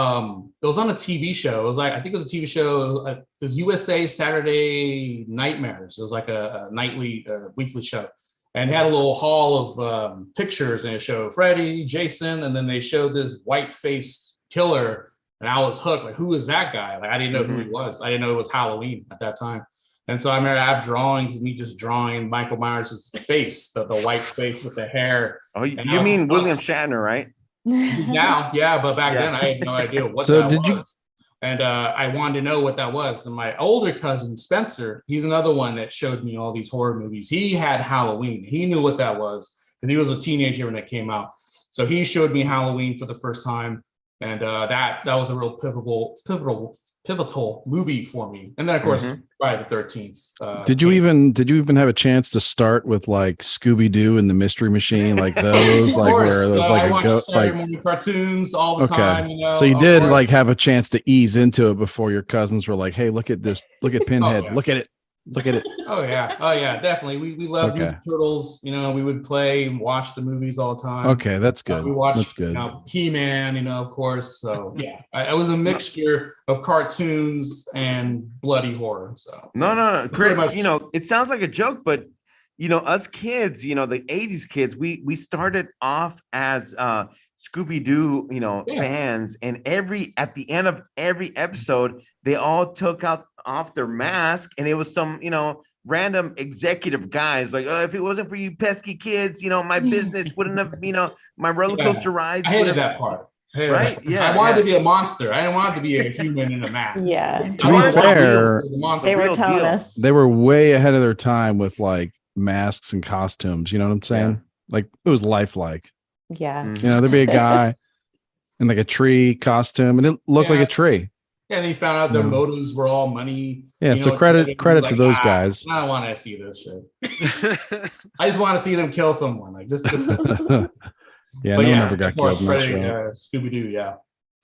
was on a TV show. It was like, I think it was a TV show. It was USA Saturday Nightmares. It was like a nightly, weekly show. And it had a little hall of pictures, and it showed Freddy, Jason, and then they showed this white-faced killer. And I was hooked. Like, who is that guy? Like, I didn't know who he was. I didn't know it was Halloween at that time. And so I remember I have drawings of me just drawing Michael Myers' face, the white face with the hair. Oh, And I you was mean hooked. William Shatner, right? Now, yeah, but back Yeah. then I had no idea what So that did you- was. And I wanted to know what that was. And my older cousin, Spencer, he's another one that showed me all these horror movies. He had Halloween. He knew what that was because he was a teenager when it came out. So he showed me Halloween for the first time. And that was a real pivotal movie for me. And then, of course, Friday the 13th. Did you even have a chance to start with like Scooby-Doo and the Mystery Machine, like those, Of like course. where there's I like a watched go, Saturday like morning cartoons all the okay. time. So you of did course. like have a chance to ease into it before your cousins were like, "Hey, look at this, look at Pinhead, yeah. look at it." Oh yeah, definitely. We loved Okay. Ninja Turtles. We would play and watch the movies all the time. Okay, that's good. We watched, That's good. He-Man, of course. So yeah, it was a mixture of cartoons and bloody horror. So No. Pretty Chris, much. it sounds like a joke, but us kids, the 80s kids, we started off as Scooby-Doo, fans, and at the end of every episode, they all took off their mask, and it was some, random executive guys like, if it wasn't for you pesky kids, my business wouldn't have, my roller coaster rides. I hated wouldn't have- that part. I hated Right? that. Yeah, I wanted yeah. to be a monster. I didn't want to be a human in a mask. Yeah. To I be wanted to fair, be the monster. They were real telling deal. us. They were way ahead of their time with like masks and costumes. You know what I'm saying? Yeah. Like it was lifelike. Yeah. Mhm. There'd be a guy in like a tree costume, and it looked like Yeah. a tree. Yeah, and he found out their No. motives were all money. Yeah, so credit to those guys. I don't want to see this shit. I just want to see them kill someone. Like just Yeah, but no yeah, one ever got of course, killed in that Freddy, show. Scooby-Doo, yeah.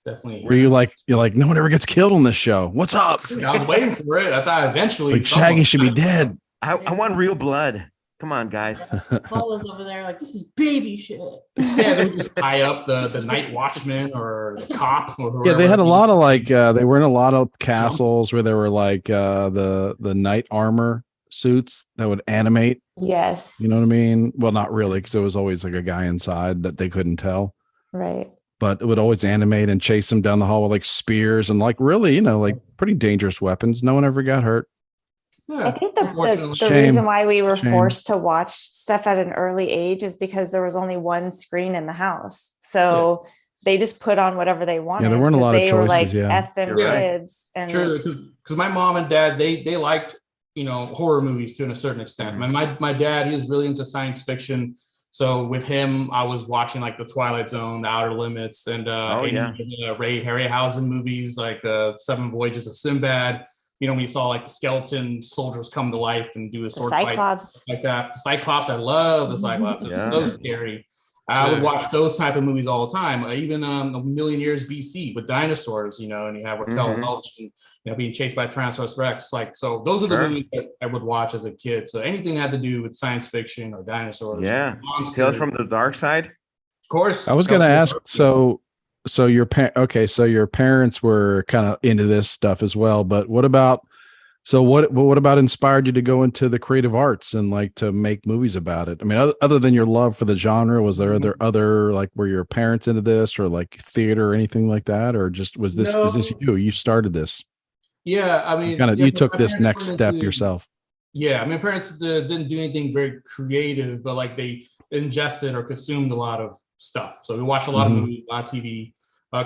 Definitely. Were you're like, no one ever gets killed on this show? What's up? I was waiting for it. I thought eventually Like Shaggy should be dead. I want real blood. Come on, guys. Paul was over there like, this is baby shit. Yeah, they would just tie up the night watchman or the cop or whoever. Yeah, they had a lot of like they were in a lot of castles where there were like the knight armor suits that would animate. Yes. You know what I mean? Well, not really, because there was always like a guy inside that they couldn't tell. Right. But it would always animate and chase them down the hall with like spears and like really, like pretty dangerous weapons. No one ever got hurt. Yeah, I think the unfortunately. Shame. reason why we were Shame. forced to watch stuff at an early age is because there was only one screen in the house. So they just put on whatever they wanted. there weren't a 'cause lot of they were like, choices, yeah. F them You're right. kids. And True, because my mom and dad they liked horror movies to a certain extent. My dad, he was really into science fiction. So with him, I was watching like the Twilight Zone, the Outer Limits, and Oh, yeah. Ray Harryhausen movies like Seven Voyages of Sinbad. when you saw like the skeleton soldiers come to life and do a sword fight Cyclops. like that. The Cyclops, I love the Cyclops. It's so Yeah. scary. I would watch those type of movies all the time. Even a million years BC with dinosaurs, and you have Raquel Welch, being chased by Tyrannosaurus Rex. Like, so those are the movies that I would watch as a kid. So anything that had to do with science fiction or dinosaurs, Yeah. monsters, Tales from the Dark Side. of course. I was going to ask, so your parents were kind of into this stuff as well, but what about inspired you to go into the creative arts and like to make movies about it? I mean, other than your love for the genre, was there other like, were your parents into this or like theater or anything like that? Or just is this you started this? Yeah. I mean, You took this next step yourself. Yeah. I mean, parents didn't do anything very creative, but like they ingested or consumed a lot of stuff. So we watched a lot of movies, a lot of TV,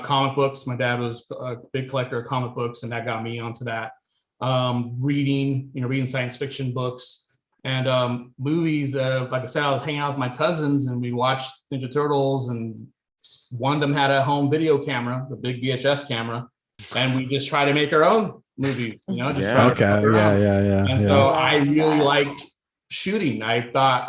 comic books. My dad was a big collector of comic books, and that got me onto that. Reading science fiction books and movies. Like I said, I was hanging out with my cousins and we watched Ninja Turtles, and one of them had a home video camera, the big VHS camera, and we just try to make our own movies, try to fuck around. And so I really liked shooting. I thought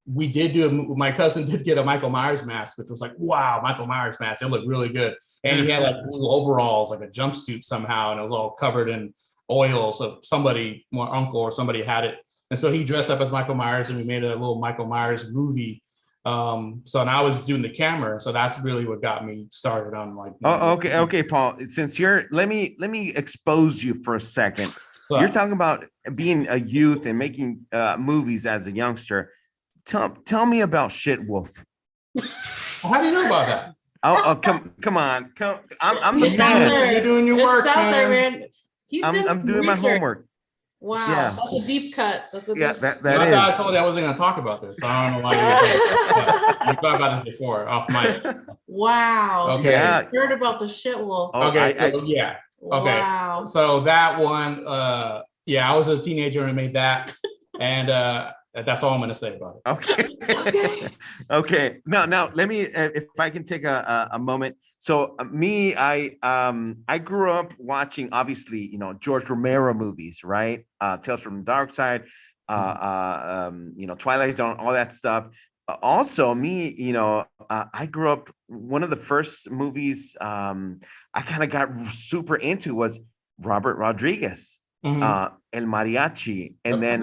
my cousin did get a Michael Myers mask, which was like, wow, Michael Myers mask. It looked really good. And he had like blue overalls, like a jumpsuit somehow, and it was all covered in oil. So my uncle or somebody had it. And so he dressed up as Michael Myers and we made a little Michael Myers movie. So now I was doing the camera. So that's really what got me started on like. Okay, Paul, since let me expose you for a second. You're talking about being a youth and making movies as a youngster. Tell me about Shit Wolf. How do you know about that? Oh, come on. I'm the fan. You're doing your work, man. I'm doing my homework. Wow, that's a deep cut. That's a deep that I is. I told you I wasn't going to talk about this. I don't know why we talked about this before off mic. Wow. Okay. I heard about the Shit Wolf. Okay. Okay. Wow. So that one, I was a teenager and I made that, and that's all I'm going to say about it. Okay. Okay. Now let me, if I can take a moment. So I grew up watching, obviously, George Romero movies, right? Tales from the Dark Side, Twilight Zone, all that stuff. Also, I grew up, one of the first movies I kind of got super into was Robert Rodriguez. El Mariachi, and then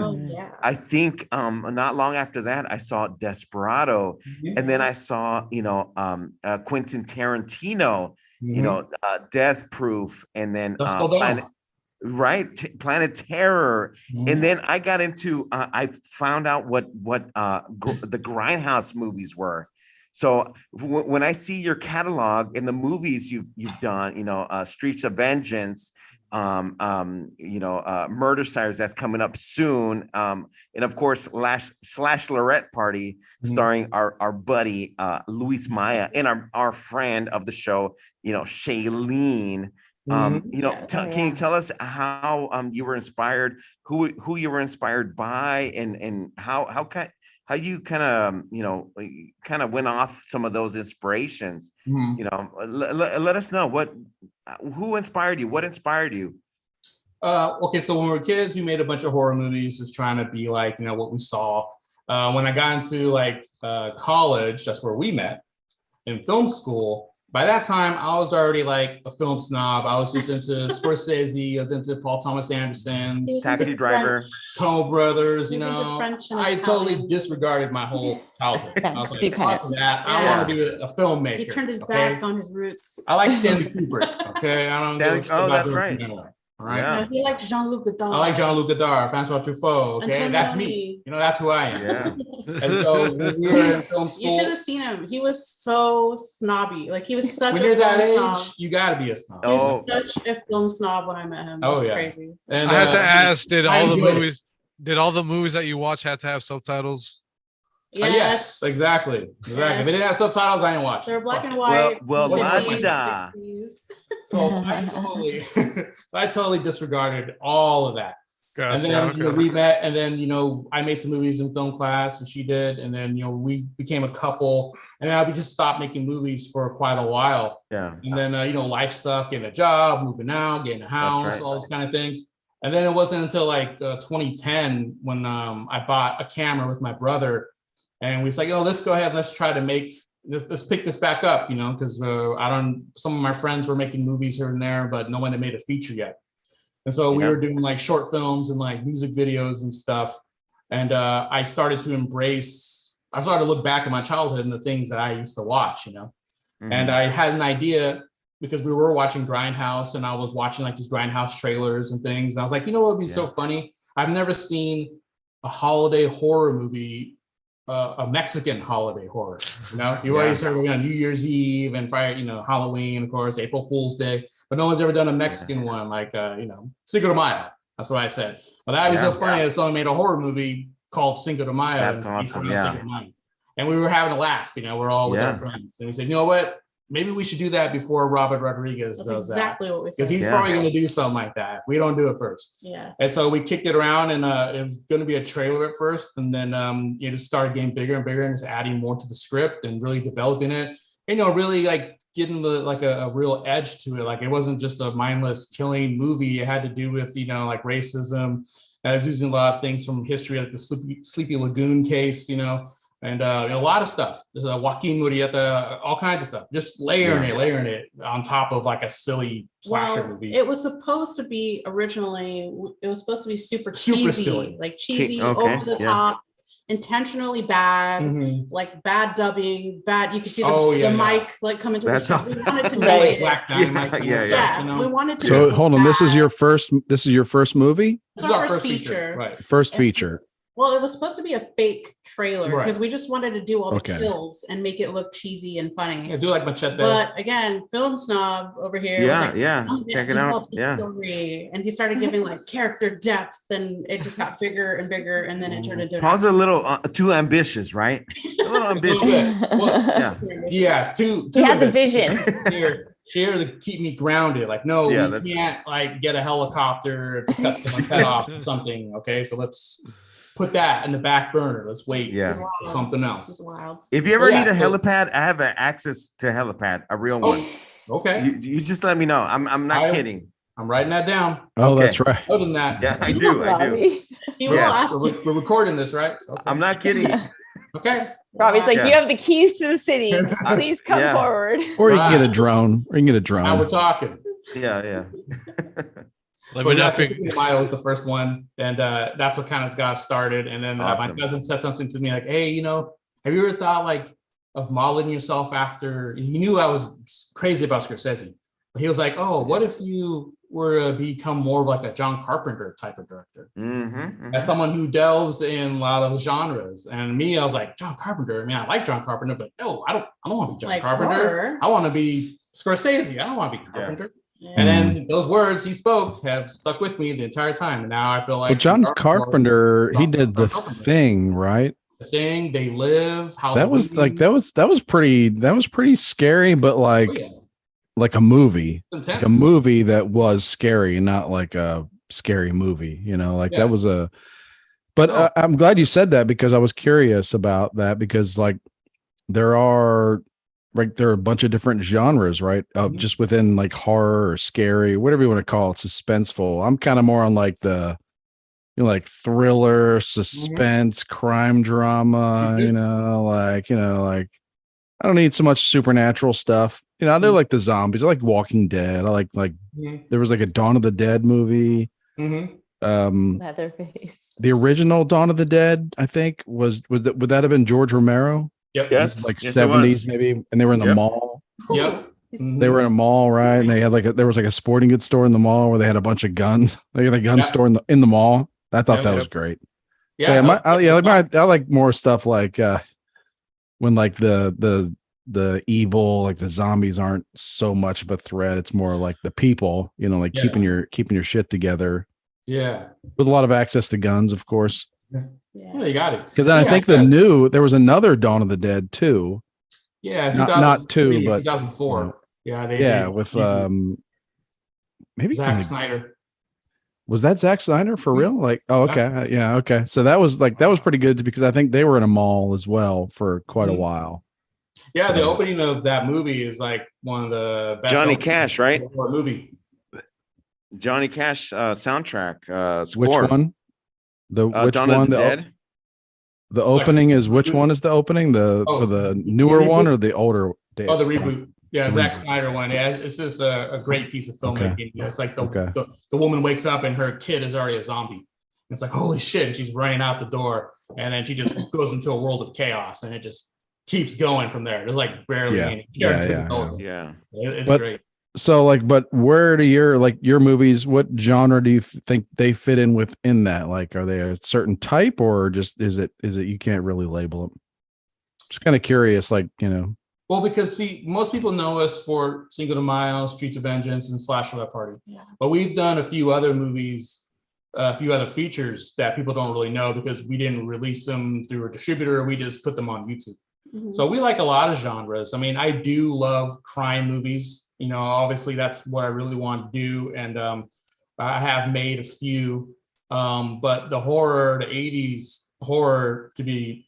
I think not long after that I saw Desperado, and then I saw Quentin Tarantino, Death Proof, and then Planet Terror, and then I got into I found out what the Grindhouse movies were. So when I see your catalog and the movies you've done, Streets of Vengeance, Murder Sires, that's coming up soon, and of course Slash Lorette Party, starring our buddy Luis Maya and our friend of the show, Shailene. Can you tell us how you were inspired, who you were inspired by, and how you kind of went off some of those inspirations? Let us know who inspired you, what inspired you. Okay, so when we were kids, we made a bunch of horror movies just trying to be like what we saw. When I got into college, that's where we met, in film school. By that time, I was already like a film snob. I was just into Scorsese. I was into Paul Thomas Anderson, Taxi Driver, Coen Brothers. I totally disregarded my whole childhood. I was like, fuck that. I want to be a filmmaker. He turned his back on his roots. I like Stanley Kubrick. Okay, I don't know. That's right. All right. Yeah. He liked Jean-Luc Godard. I like Jean-Luc Godard, Francois Truffaut. Okay, that's me. That's who I am. Yeah. And so when we were in film school, you should have seen him. He was so snobby. Like he was such when a you're that age, snob. You got to be a snob. He was such a film snob when I met him. That's crazy. And I had to ask, did all the movies that you watch have to have subtitles? Yes, exactly. Yes. If it didn't have subtitles, I didn't watch. They're black and white. Well, So I totally disregarded all of that. Gotcha, and then we met, and then I made some movies in film class, and she did, and then we became a couple, and then we just stopped making movies for quite a while. Yeah. And then life stuff, getting a job, moving out, getting a house, all those kind of things. And then it wasn't until like 2010 when I bought a camera with my brother, and we was like, oh, let's go ahead, let's try to let's pick this back up, you know, because some of my friends were making movies here and there, but no one had made a feature yet. And so we were doing like short films and like music videos and stuff. And I started to look back at my childhood and the things that I used to watch, you know. And I had an idea because we were watching Grindhouse, and I was watching like these Grindhouse trailers and things. And I was like, you know what would be so funny? I've never seen a holiday horror movie, a Mexican holiday horror. You know, you always heard on New Year's Eve and Friday, you know, Halloween, of course, April Fool's Day, but no one's ever done a Mexican one like, you know, Cinco de Mayo. That's what I said. Well, that'd be so funny if someone made a horror movie called Cinco de Mayo. That's awesome. Yeah. And we were having a laugh, you know, we're all with our friends. And we said, you know what? Maybe we should do that before Robert Rodriguez does exactly what we said. because he's probably going to do something like that if we don't do it first. Yeah. And so we kicked it around, and it was going to be a trailer at first, and then it just started getting bigger and bigger, and just adding more to the script and really developing it. And, you know, really like getting a real edge to it. Like it wasn't just a mindless killing movie. It had to do with, you know, like racism. I was using a lot of things from history, like the Sleepy Lagoon case, you know. And a lot of stuff. There's a Joaquin Murrieta, all kinds of stuff. Just layering it on top of like a silly slasher movie. It was supposed to be super cheesy, silly. like cheesy, over the top, intentionally bad, like bad dubbing, bad. You could see the mic like coming to the show. Awesome. We wanted to know it. Black Dynamite. Yeah. You know? We wanted to. So hold on, this is your first movie? This is our first feature. Right. First feature. Well, it was supposed to be a fake trailer because we just wanted to do all the Okay. kills and make it look cheesy and funny. Yeah, do like Machete. But again, film snob over here was like, check it out. Yeah. Story. And he started giving like character depth, and it just got bigger and bigger, and then it turned into Paul's a little too ambitious, right? A little ambitious. Too He has a vision. Here to keep me grounded. Like, no, we can't like get a helicopter to cut someone's head off or something. Okay, so let's put that in the back burner. Let's wait for something else. It's wild. If you ever need a helipad, I have access to helipad, a real one. Okay. You just let me know. I'm not kidding. I'm writing that down. Oh, that's right. Other than that, Yeah, I do. He will ask you. we're recording this, right? Okay. I'm not kidding. Okay. Robbie's like, you have the keys to the city. Please come forward. Or you can get a drone. Now we're talking. Yeah. Mile was the first one, and that's what kind of got started. And then my cousin said something to me like, "Hey, you know, have you ever thought like of modeling yourself after?" He knew I was crazy about Scorsese, but he was like, "Oh, what if you were to become more of like a John Carpenter type of director, as someone who delves in a lot of genres?" And me, I was like, "John Carpenter. I mean, I like John Carpenter, but no, I don't want to be John Like Carpenter. horror. I want to be Scorsese. I don't want to be Carpenter." Yeah. And then those words he spoke have stuck with me the entire time. And now I feel like John Carpenter, he did The Thing, right? The Thing, They Live, how that was pretty scary, but like a movie. Intense. Like a movie that was scary and not like a scary movie, you know, like that was I'm glad you said that, because I was curious about that, because like there are a bunch of different genres, right? Just within like horror or scary, whatever you want to call it, suspenseful. I'm kind of more on like the, you know, like thriller, suspense, crime drama, you know, like I don't need so much supernatural stuff. You know, I do like the zombies. I like Walking Dead. I like there was like a Dawn of the Dead movie. Leatherface. The original Dawn of the Dead, I think, would that have been George Romero? Yep. Yes. Like 70s maybe, and they were in the mall. Yep. They were in a mall, right? And they had there was like a sporting goods store in the mall where they had a bunch of guns. They had a gun store in the mall. I thought that was great. Yeah. I like more stuff like when like the evil, like the zombies aren't so much of a threat. It's more like the people, you know, like keeping your shit together. Yeah. With a lot of access to guns, of course. Yeah, you got it. Because I think there was another Dawn of the Dead too. Yeah, not two, but 2004. Yeah, with maybe Zack Snyder. Was that Zack Snyder for real? Like, oh, okay, yeah, okay. So that was pretty good, because I think they were in a mall as well for quite a while. Yeah, the opening of that movie is like one of the best. Johnny Cash, right? Movie. Johnny Cash soundtrack Which score. one? The which Dawn of one? the The, Dead. the Second opening is which reboot. one is the opening? The Oh, for the the newer one reboot? or the older? Oh, the reboot. Yeah, The Zack reboot. Snyder one. Yeah, it's just a great piece of Okay. filmmaking. You know, it's like Okay. the woman wakes up and her kid is already a zombie. It's like, holy shit. And she's running out the door. And then she just goes into a world of chaos and it just keeps going from there. There's like barely Yeah. any. Yeah. It's But- great. So like, but where do your movies? What genre do you think they fit in within that? Like, are they a certain type, or just is it you can't really label them? Just kind of curious, like Well, because see, most people know us for Cinco de Mayo, Streets of Vengeance, and Slash That Party. Yeah. But we've done a few other movies, a few other features that people don't really know because we didn't release them through a distributor. We just put them on YouTube. Mhm. So we like a lot of genres. I mean, I do love crime movies. You know, obviously that's what I really want to do. And I have made a few, but the horror, the 80s horror to be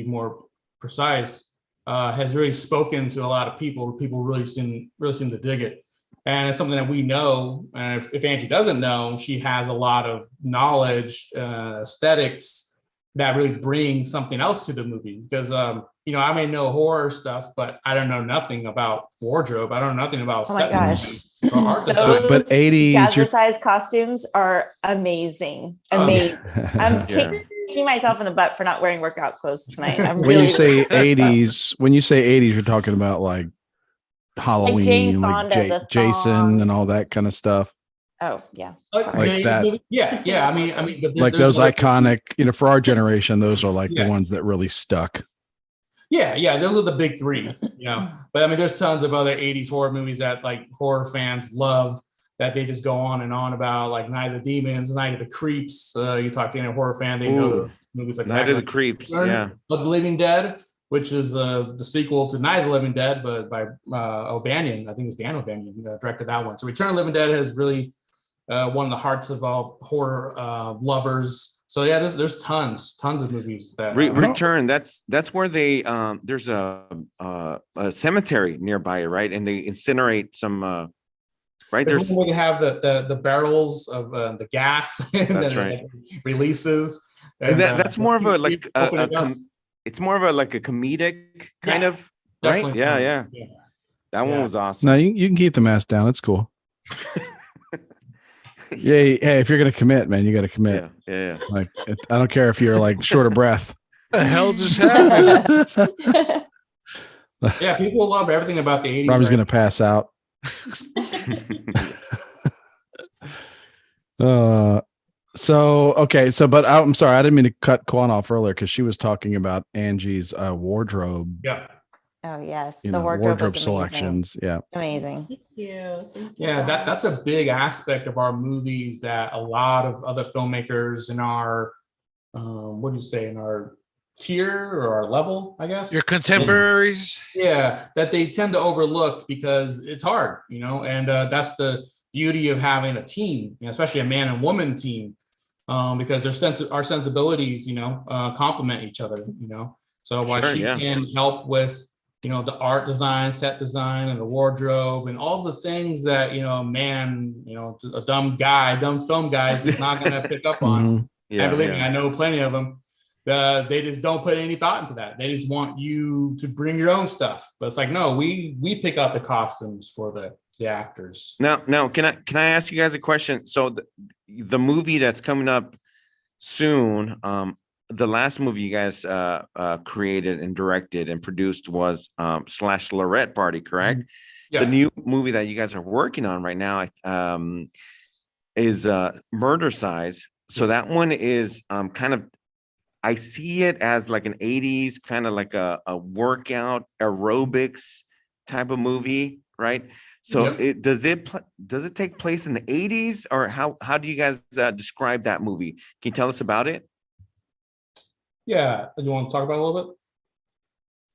more precise, has really spoken to a lot of people. People really seem to dig it. And it's something that we know. And if Angie doesn't know, she has a lot of knowledge, aesthetics that really bring something else to the movie. Because, I may know horror stuff, but I don't know nothing about wardrobe. I don't know nothing about Oh my set gosh. or art Those design. but 80s, you're jazzercise costumes are amazing. Oh, Amazing. I'm Yeah. kicking myself in the butt for not wearing workout clothes tonight. I'm when really you say really- 80s, when you say 80s, you're talking about like Halloween, Jane like Fonda, the Jason thong. and all that kind of stuff. Oh yeah. Like that. Yeah. I mean, but Like there's those iconic, for our generation, those are like Yeah. the ones that really stuck. Yeah, those are the big three, But I mean, there's tons of other 80s horror movies that like horror fans love that they just go on and on about, like Night of the Demons, Night of the Creeps. You talk to any horror fan, they know Ooh. those movies like Night that. of the Creeps. Return Yeah. of the Living Dead, which is the sequel to Night of the Living Dead, but by O'Banion. I think it's Dan O'Banion directed that one. So Return of the Living Dead has really won the hearts of all horror lovers. So yeah, there's tons of movies that Return. That's where they there's a cemetery nearby, right? And they incinerate some right There's there's one where they have the barrels of the gas and That's then right. it releases. and that's more of a like open it up. it's more of a like a comedic kind Yeah, of right. Definitely Yeah. fun. That one Yeah. was awesome. No, you can keep the mask down. It's cool. Yeah. Hey, if you're gonna commit, man, you got to commit. Yeah. Like, I don't care if you're like short of breath. The hell just happened? Yeah, people love everything about the 80s. Robbie's right? gonna pass out. But I'm sorry, I didn't mean to cut Kwan off earlier because she was talking about Angie's wardrobe, Yeah. Oh yes. you The know, wardrobe was amazing. selections. Yeah. Amazing. Thank you. Thank you Yeah, so much. that's a big aspect of our movies that a lot of other filmmakers in our what do you say, in our tier or our level, I guess. Your contemporaries. Yeah, that they tend to overlook because it's hard, and that's the beauty of having a team, especially a man and woman team, because our sensibilities, complement each other, So while Sure, she yeah. can help with, the art design, set design, and the wardrobe, and all the things that a man, a dumb film guy is just not going to pick up on. Mhm. And believe me, I know plenty of them. They just don't put any thought into that. They just want you to bring your own stuff. But it's like, no, we pick out the costumes for the actors. Now, can I ask you guys a question? So the movie that's coming up soon, the last movie you guys created and directed and produced was Slash Lorette Party, correct? Yeah. The new movie that you guys are working on right now is Murder Size. So that one is kind of, I see it as like an 80s kind of like a workout aerobics type of movie, right? So Yep. does it take place in the 80s, or how do you guys describe that movie? Can you tell us about it? Yeah. Do you want to talk about it a little bit?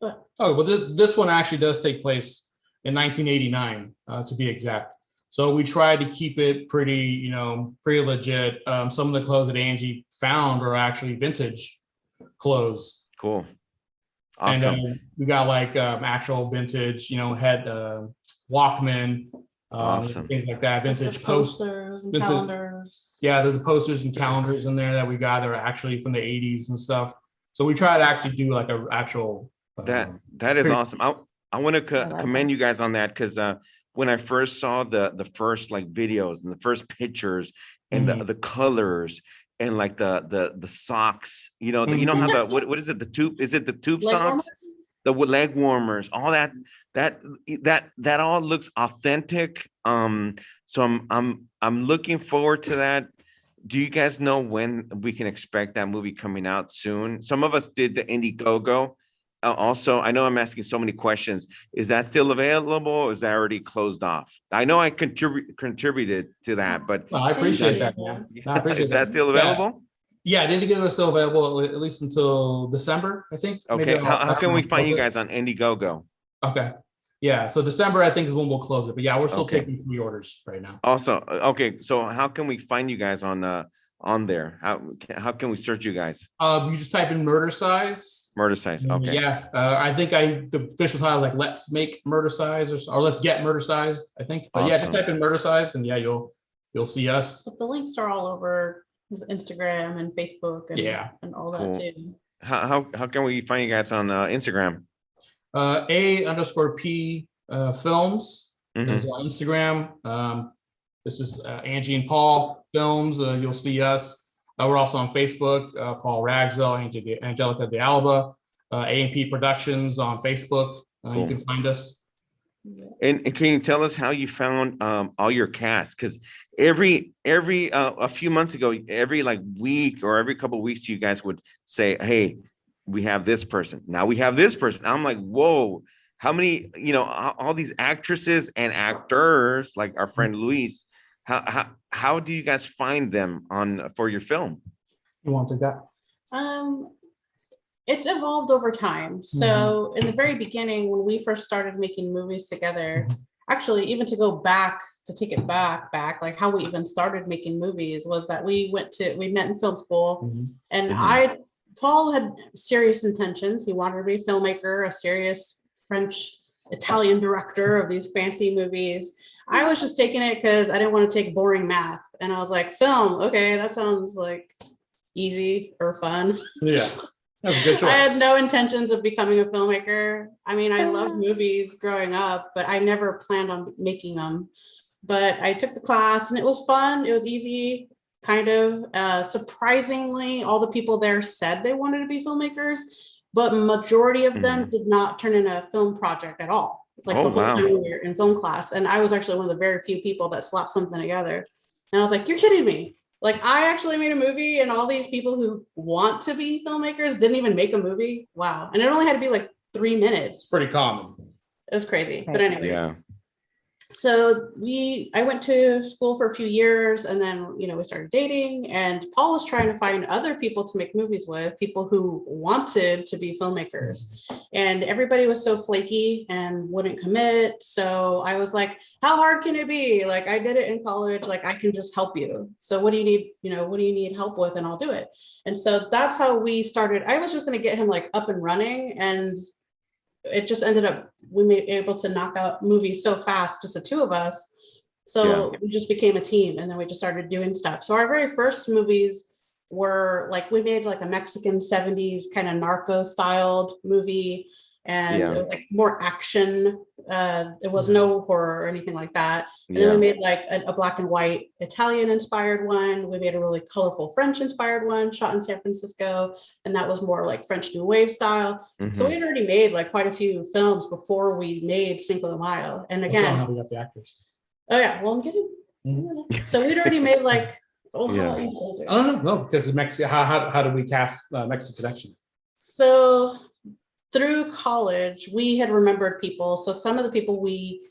But Oh, well, this one actually does take place in 1989, to be exact. So we tried to keep it pretty legit. Some of the clothes that Angie found are actually vintage clothes. Cool. Awesome. And we got like actual vintage, head Walkman Awesome. Things like that, Like the vintage post. posters and vintage- calendars. Yeah, there's the posters and calendars in there that we got that are actually from the 80s and stuff. So we try to actually do like a actual. That is pretty- awesome. I want to love commend that. you guys on that because when I first saw the first like videos and the first pictures and the colors and like the socks, you know how the what is it, the tube, is it the tube Leg socks, warmers? the leg warmers, all that all looks authentic. So I'm looking forward to that. Do you guys know when we can expect that movie coming out soon? Some of us did the Indiegogo. Also, I know I'm asking so many questions. Is that still available or is that already closed off? I know I contributed to that, but No, I appreciate Thank that, you. man. No, I appreciate is that still available? Yeah, Indiegogo is still available at least until December, I think. Maybe Okay, how can we find you close it. guys on Indiegogo? Okay. Yeah, so December, I think, is when we'll close it. But yeah, we're still Okay. taking pre-orders right now. Also, okay, so how can we find you guys on there? How can we search you guys? You just type in murder size. Murder Size. Okay. Yeah, I think the official title is like "Let's Make Murder Size" or "Let's Get Murder Sized," I think. But yeah, just Awesome. type in "Murder Sized" and yeah, you'll see us. But the links are all over his Instagram and Facebook and, Yeah. and all that Cool. too. How can we find you guys on Instagram? A_P films Mhm. is on Instagram. This is Angie and Paul Films. You'll see us. We're also on Facebook. Paul Ragsdale, Angelica de Alba, A&P Productions on Facebook. You Cool. can find us. And can you tell us how you found all your cast? Because every a few months ago, every like week or every couple of weeks, you guys would say, "Hey, we have this person. Now we have this person." I'm like, "Whoa, how many? All these actresses and actors, like our friend Luis. How do you guys find them for your film?" You want to take that? It's evolved over time. So in the very beginning, when we first started making movies together, actually, even to go back, to take it back, like how we even started making movies was that we met in film school, and Paul had serious intentions. He wanted to be a filmmaker, a serious Italian director of these fancy movies. I was just taking it because I didn't want to take boring math. And I was like, film, okay, that sounds like easy or fun. Yeah, that's a good choice. I had no intentions of becoming a filmmaker. I mean, I loved movies growing up, but I never planned on making them. But I took the class and it was fun. It was easy, kind of. Surprisingly, all the people there said they wanted to be filmmakers, but majority of them did not turn in a film project at all. Like the whole time we were in film class. And I was actually one of the very few people that slapped something together. And I was like, you're kidding me. Like, I actually made a movie and all these people who want to be filmmakers didn't even make a movie. Wow. And it only had to be like 3 minutes. Pretty common. It was crazy. But anyways. Yeah. So I went to school for a few years and then, we started dating, and Paul was trying to find other people to make movies with, people who wanted to be filmmakers, and everybody was so flaky and wouldn't commit. So I was like, how hard can it be? Like, I did it in college, like I can just help you. So what do you need? What do you need help with? And I'll do it. And so that's how we started. I was just going to get him like up and running, and it just ended up, we were able to knock out movies so fast, just the two of us. So we just became a team, and then we just started doing stuff. So our very first movies were like, we made like a Mexican 70s kind of narco styled movie. And it was like more action. There was no horror or anything like that. And then we made like a black and white Italian inspired one. We made a really colorful French inspired one shot in San Francisco. And that was more like French New Wave style. So we had already made like quite a few films before we made Cinco de Mayo. And again, That's not how we got the actors. oh yeah, well, I'm getting, so we'd already made like, I don't know, because Mexico, how did we cast Mexican Connection? So through college, we had remembered people. So some of the people we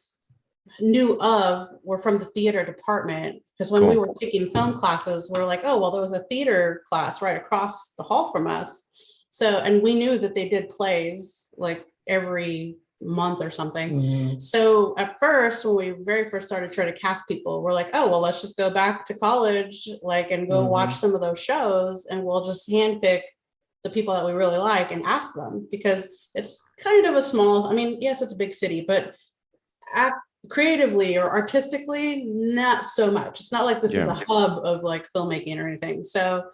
knew of were from the theater department, because when we were taking film classes, we were like, oh, well, there was a theater class right across the hall from us. So, and we knew that they did plays like every month or something. So at first, when we very first started trying to cast people, we're like, oh, well, let's just go back to college, like, and go watch some of those shows, and we'll just handpick the people that we really like and ask them, because it's kind of a small, I mean, yes, it's a big city, but creatively or artistically, not so much. It's not like this is Yeah. a hub of like filmmaking or anything. So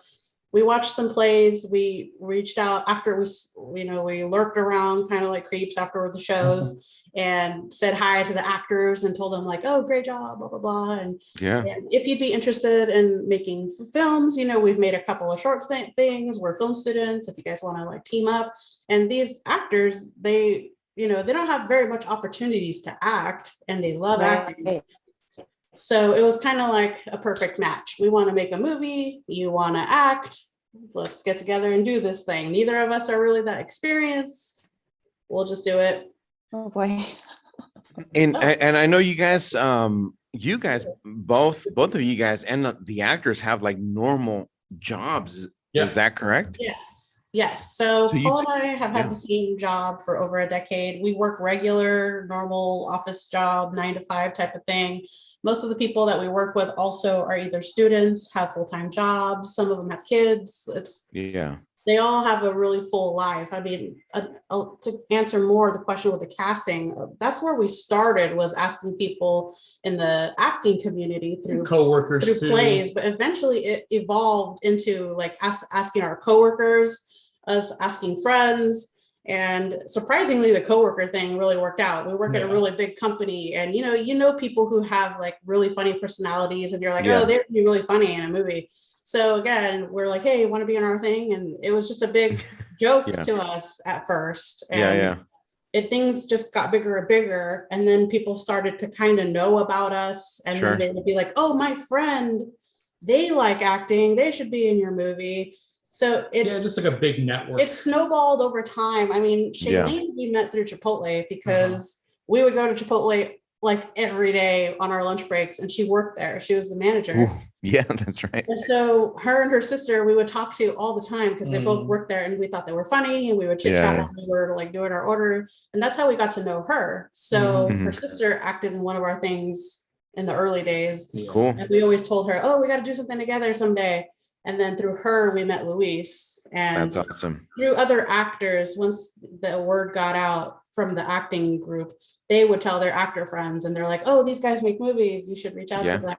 we watched some plays. We reached out after we lurked around kind of like creeps after the shows and said hi to the actors and told them like, oh, great job, blah, blah, blah. And if you'd be interested in making films, we've made a couple of short things. We're film students. If you guys want to like team up. And these actors, they don't have very much opportunities to act, and they love acting. So it was kind of like a perfect match. We want to make a movie. You want to act. Let's get together and do this thing. Neither of us are really that experienced. We'll just do it. Oh boy. And I know you guys, both of you guys and the actors have like normal jobs. Yeah. Is that correct? Yes. So So you- Paul and I have had the same job for over a decade. We work regular, normal office job, 9 to 5 type of thing. Most of the people that we work with also are either students, have full-time jobs. Some of them have kids. They all have a really full life. I mean, to answer more of the question with the casting, that's where we started, was asking people in the acting community through coworkers, through plays, but eventually it evolved into like asking our coworkers, us asking friends. And surprisingly, the coworker thing really worked out. We work at a really big company, and people who have like really funny personalities, and you're like, oh, they'd be really funny in a movie. So again, we're like, hey, want to be in our thing? And it was just a big joke to us at first. And things just got bigger and bigger. And then people started to kind of know about us. And then they would be like, oh, my friend, they like acting. They should be in your movie. So it's just like a big network. It snowballed over time. I mean, Shailene, we met through Chipotle because we would go to Chipotle like every day on our lunch breaks, and she worked there. She was the manager. Ooh, yeah, that's right. And so her and her sister, we would talk to all the time because they both worked there, and we thought they were funny, and we would chit chat when we were like doing our order. And that's how we got to know her. So her sister acted in one of our things in the early days. Cool. And we always told her, oh, we got to do something together someday. And then through her, we met Luis. And that's awesome. Through other actors, once the word got out from the acting group, they would tell their actor friends, and they're like, oh, these guys make movies. You should reach out to them.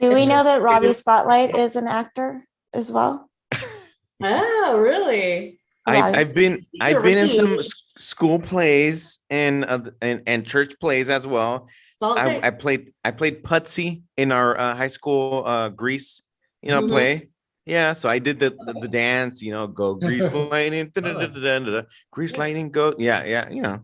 Do we know that Robbie Spotlight is an actor as well? Oh, really? I've been in some school plays and church plays as well. I played Putsy in our high school Grease, play. Yeah, so I did the dance, go grease lightning, grease lightning, go. Yeah.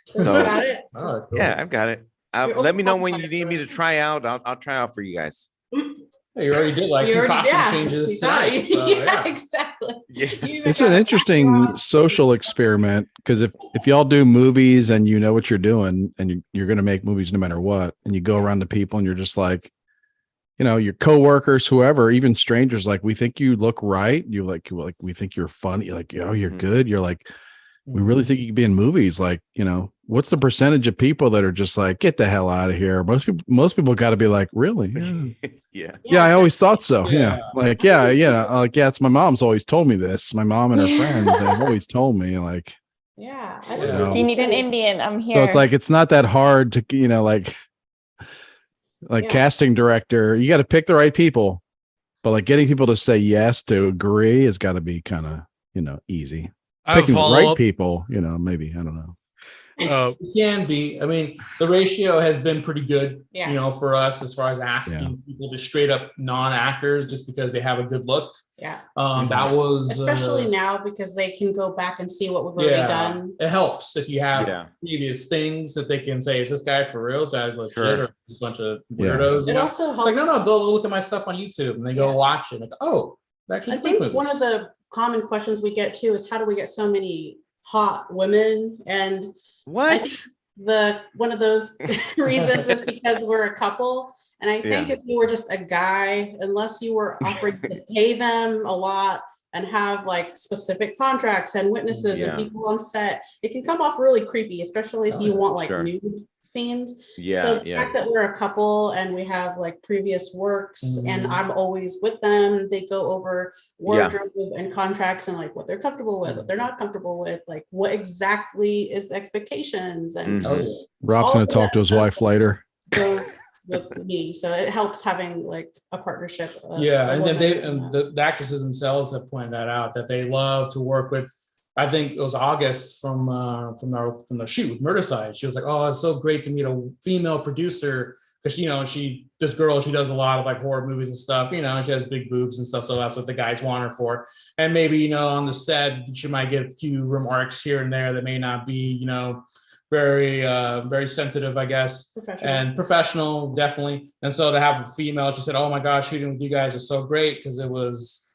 So got it? Cool. Yeah, I've got it. Let me know when you need me to try out. I'll try out for you guys. You already did like two costume changes tonight. So, exactly. Yeah. It's an interesting social experiment, because if y'all do movies and you know what you're doing, and you're going to make movies no matter what, and you go around to people and you're just like, your coworkers, whoever, even strangers, like, we think you look right. You like we think you're funny. You're like, oh, you're good. You're like, we really think you could be in movies. Like, what's the percentage of people that are just like, get the hell out of here? Most people got to be like, really? Yeah. Yeah, I always thought so. Yeah. Like, it's my mom's always told me this. My mom and her friends, they've always told me, like, I don't know. If you need an Indian, I'm here. So it's like, it's not that hard to, like casting director, you got to pick the right people, but like getting people to say yes, to agree, has got to be kind of, easy. Picking the right people, maybe, I don't know. It can be. I mean, the ratio has been pretty good, for us, as far as asking people to straight up non-actors just because they have a good look. Yeah. That was especially now, because they can go back and see what we've already done. It helps if you have previous things that they can say, is this guy for real? Is that legit, or a bunch of weirdos? It also helps. It's like, no, go look at my stuff on YouTube, and they go watch it. Like, oh, actually, I think one of the common questions we get too is, how do we get so many hot women? And what? One of those reasons is because we're a couple. And I think if you were just a guy, unless you were offering to pay them a lot, and have like specific contracts and witnesses Yeah. and people on set, it can come off really creepy, especially if Oh, you yeah. want like Sure. nude scenes. Yeah, So the yeah. fact that we're a couple and we have like previous works and Mhm. I'm always with them, they go over wardrobe and contracts and like what they're comfortable with, what they're not comfortable with, like what exactly is the expectations and Mhm. Oh, yeah. Rob's all going of to talk that to his stuff wife later. goes with me. So it helps having like a partnership. Yeah, and then they woman and that. the actresses themselves have pointed that out, that they love to work with. I think it was August from the shoot with Murder Side. She was like, "Oh, it's so great to meet a female producer because she does a lot of like horror movies and stuff. She has big boobs and stuff, so that's what the guys want her for. And maybe on the set she might get a few remarks here and there that may not be very very sensitive, I guess, Professional. and professional, definitely. And so to have a female, she said, "Oh my gosh, shooting with you guys is so great because it was,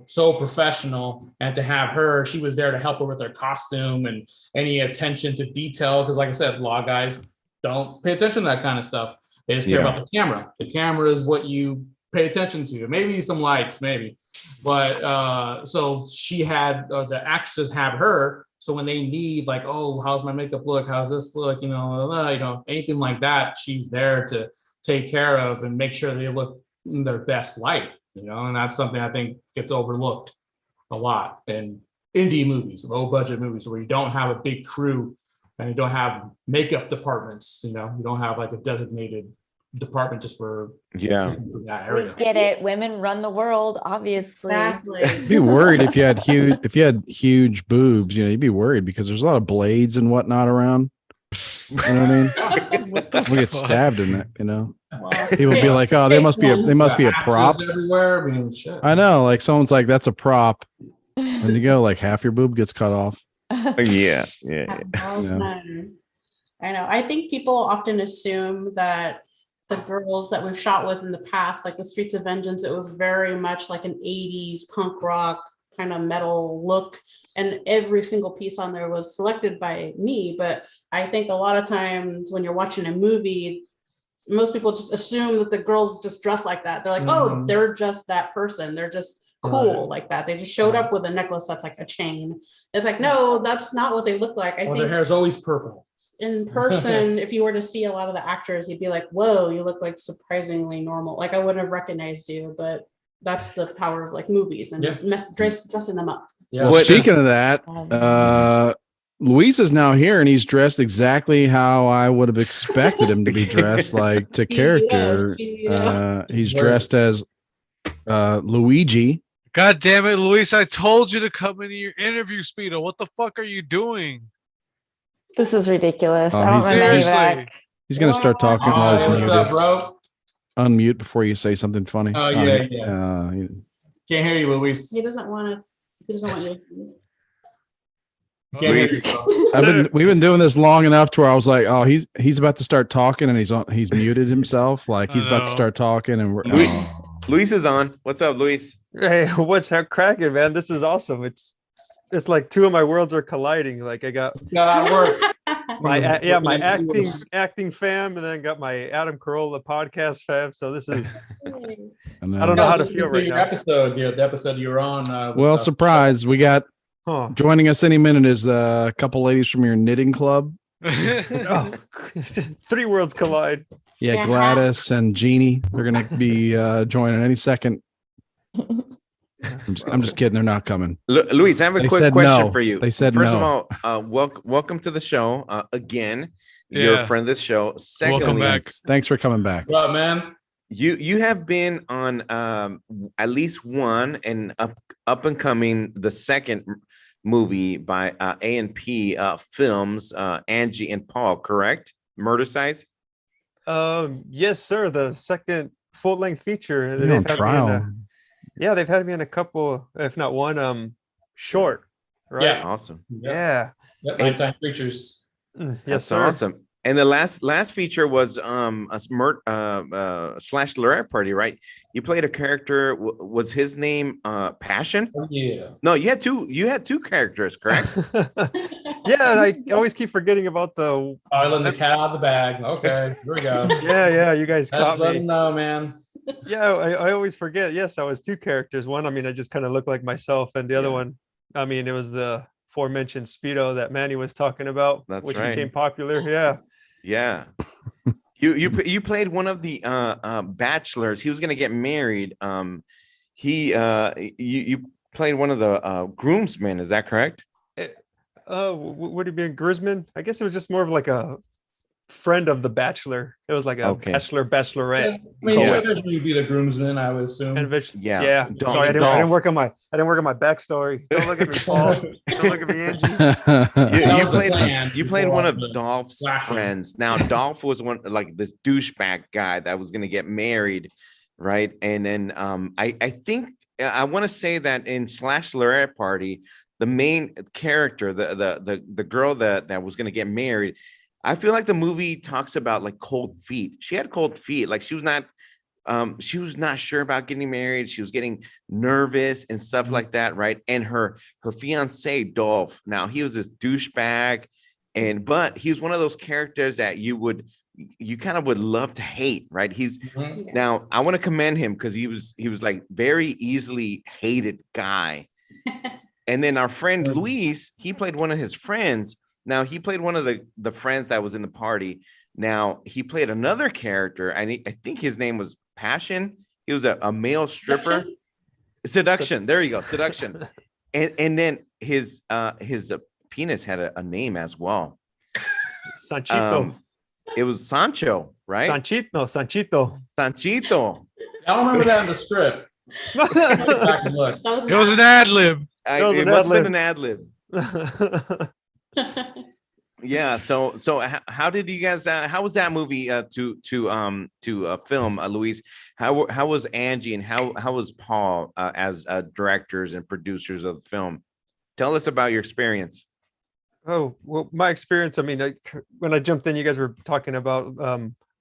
so professional." And to have her, she was there to help her with her costume and any attention to detail. Because like I said, law guys don't pay attention to that kind of stuff. They just care Yeah. about the camera. The camera is what you pay attention to. Maybe some lights, maybe. But so she had the actresses have her. So when they need like, oh, how's my makeup look? How's this look? Anything like that, she's there to take care of and make sure they look in their best light. And that's something I think gets overlooked a lot in indie movies, low budget movies, where you don't have a big crew and you don't have makeup departments. You don't have like a designated department just for Yeah. that We area. get it. Women run the world, obviously. Exactly. Be worried if you had huge boobs, you'd be worried because there's a lot of blades and whatnot around. You know what I mean? What the We get fuck? stabbed in it, Well, People be like, "Oh, they must be a prop." Axes everywhere. I mean, shit. I know, like someone's like, "That's a prop," and you go, like half your boob gets cut off. Yeah. I know. I think people often assume that the girls that we've shot with in the past, like the Streets of Vengeance, it was very much like an 80s punk rock kind of metal look. And every single piece on there was selected by me. But I think a lot of times when you're watching a movie, most people just assume that the girls just dress like that. They're like, oh, Mhm. they're just that person. They're just cool Right. like that. They just showed up with a necklace that's like a chain. It's like, no, that's not what they look like. I Well, think their hair is always purple. in person, if you were to see a lot of the actors, you'd be like, whoa, you look like surprisingly normal. Like I wouldn't have recognized you, but that's the power of like movies and Yeah. dressing them up. Yeah. Well, What- speaking of that, Luis is now here and he's dressed exactly how I would have expected him to be dressed, like to character. He's dressed as Luigi. God damn it, Luis! I told you to come into your interview, Speedo. What the fuck are you doing? This is ridiculous. Oh, I don't he's- remember any Seriously. back. He's gonna start talking while he's What's muted. up, bro? Unmute before you say something funny. Oh, yeah, yeah. Can't hear you, Luis. He doesn't want you to. Can't hear Luis. you, bro. We've been doing this long enough to where I was like, oh, he's about to start talking and he's muted himself. Like he's about to know. start talking and we're Luis- oh. Luis is on. What's up, Luis? Hey, what's cracking, man? This is awesome. It's like two of my worlds are colliding. Like I got Got out of work. my Working in sewers. acting fam, and then got my Adam Carolla podcast fam. So this is And I don't know how to This feel could be right your now. episode, the episode you were on. Well, surprise. We got Huh. joining us any minute is a couple ladies from your knitting club. Oh, three worlds collide. Yeah, Yeah. Gladys and Jeannie. They're gonna be joining any second. I'm just kidding. They're not coming. Luis, I have a They quick said question no. for you. They said First no. of all, welcome to the show again. You're Yeah. a friend of the show. Secondly, Welcome back. Thanks for coming back. What, man? you have been on at least one and up and coming the second movie by A&P Films, Angie and Paul, correct? Murder Size. Yes, sir. The second full length feature. You're They've on had me in trial. yeah, they've had me in a couple, if not one, short. Right. Yeah. Awesome. Yeah. Yep, Nighttime Creatures. Yes, That's sir. awesome. And the last feature was slash Lorette Party, right? You played a character. Was his name Passion? Oh, yeah. No, you had two characters, correct? Yeah, and I always keep forgetting about the. Oh, I let the cat out of the bag. Okay, here we go. Yeah, you guys Just caught let me. him know, man. Yeah, I always forget. Yes, I was two characters. One, I mean, I just kind of looked like myself, and the other Yeah. one, I mean, it was the aforementioned Speedo that Manny was talking about, That's which right. became popular. Yeah. Yeah. You played one of the bachelors. He was gonna get married. You played one of the groomsmen. Is that correct? Would it be a groomsman? I guess it was just more of like a friend of the bachelor. It was like a Okay. bachelorette. Yeah, I mean, Yeah. eventually you'd be the groomsman, I would assume. And Yeah. yeah. Dolph- Sorry, I didn't Dolph. work on my backstory. Don't look at me, Paul. Don't look at me, Angie. That You was the played plan you played before one all of the Dolph's flashing. friends. Now Dolph was one like this douchebag guy that was gonna get married, right? And then I think I want to say that in Slash Lorette Party, the main character, the girl that was gonna get married, I feel like the movie talks about like cold feet. She had cold feet, like she was not sure about getting married. She was getting nervous and stuff Mhm. like that, right? And her fiance Dolph, now he was this douchebag, but he was one of those characters that you kind of would love to hate, right? He's Mhm. now Yes. I want to commend him because he was like very easily hated guy. And then our friend Good. Luis, he played one of his friends. Now he played one of the friends that was in the party. Now he played another character. I think his name was Passion. He was a male stripper. Seduction. There you go. Seduction. And then his penis had a name as well. Sanchito. It was Sancho, right? Sanchito. Sanchito. I don't remember that in the script. Back and look. That was It was an ad lib. That was It an must have ad-lib. been an ad lib. Yeah. So how did you guys? How was that movie to film, Luis? How was Angie and how was Paul as directors and producers of the film? Tell us about your experience. Oh, well, my experience, I mean, when I jumped in, you guys were talking about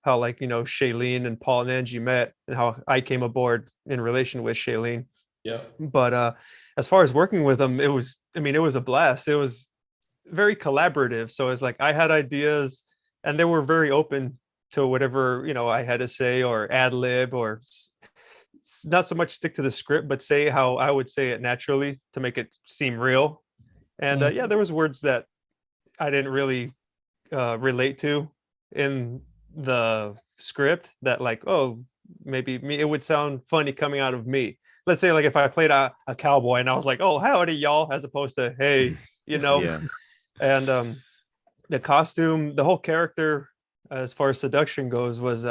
how, like, Shailene and Paul and Angie met and how I came aboard in relation with Shailene. Yeah. But as far as working with them, it was a blast. It was very collaborative. So it's like I had ideas and they were very open to whatever, I had to say or ad lib or not so much stick to the script, but say how I would say it naturally to make it seem real. And yeah, there was words that I didn't really relate to in the script that, like, oh, maybe it would sound funny coming out of me. Let's say, like, if I played a cowboy and I was like, oh, howdy y'all, as opposed to hey, Yeah. and the costume, the whole character, as far as seduction goes, was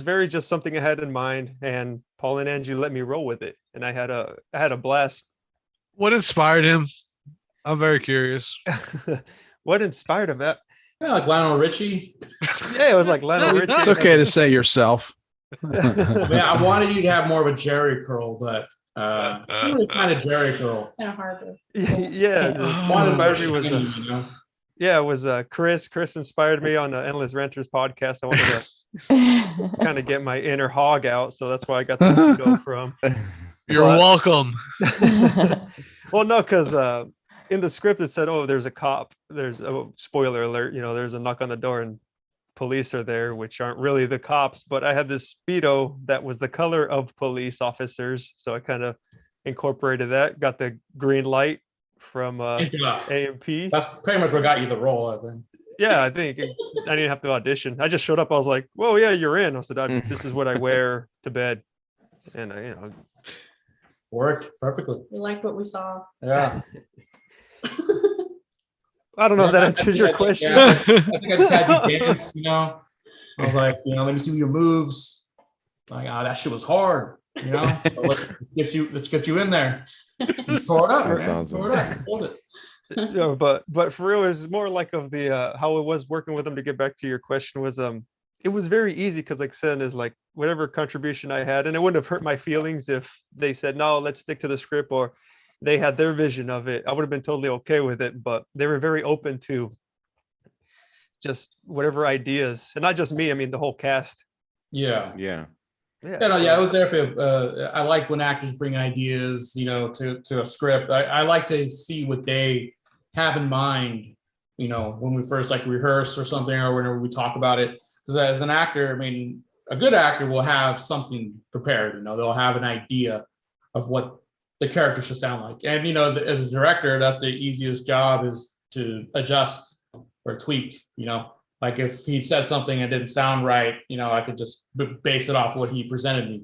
very just something I had in mind, and Paul and Angie let me roll with it, and I had a blast. What inspired him? I'm very curious. What inspired him? Yeah, like Lionel Richie. Yeah, it was like Lionel Richie. It's okay to say yourself. I mean, I wanted you to have more of a Jerry curl, but really kind of Jerry curl. Kind of hard to. Yeah, Wanted inspired to me was skinny, yeah, it was Chris. Chris inspired me on the Endless Ranters podcast. I wanted to kind of get my inner hog out, so that's where I got the Speedo from. You're But- welcome. Well, no, because in the script it said, oh, there's a cop. There's a spoiler alert. There's a knock on the door and police are there, which aren't really the cops. But I had this Speedo that was the color of police officers, so I kind of incorporated that. Got the green light from AMP. That's pretty much what got you the role, I think. Yeah, I think I didn't have to audition. I just showed up. I was like, "Whoa, yeah, you're in." I said, "This is what I wear to bed," and Worked perfectly. We liked what we saw. Yeah. I don't know if that answers your Yeah, question. I think I just had you dance, I was like, let me see your moves. Like, that shit was hard, So let's get you in there. You tore it up, That's man. awesome. Tore it up. Hold it. No, but for real, it was more like of the how it was working with them. To get back to your question, was it was very easy because, like I said, is like whatever contribution I had, and it wouldn't have hurt my feelings if they said no, let's stick to the script, or they had their vision of it. I would have been totally okay with it, but they were very open to just whatever ideas, and not just me. I mean, the whole cast. Yeah. Yeah. I was there for. I like when actors bring ideas, to a script. I like to see what they have in mind, when we first like rehearse or something, or whenever we talk about it. Because as an actor, I mean, a good actor will have something prepared. You know, they'll have an idea of what the character should sound like. And you know, as a director, that's the easiest job, is to adjust or tweak. You know, like if he said something and didn't sound right, you know, I could just base it off what he presented me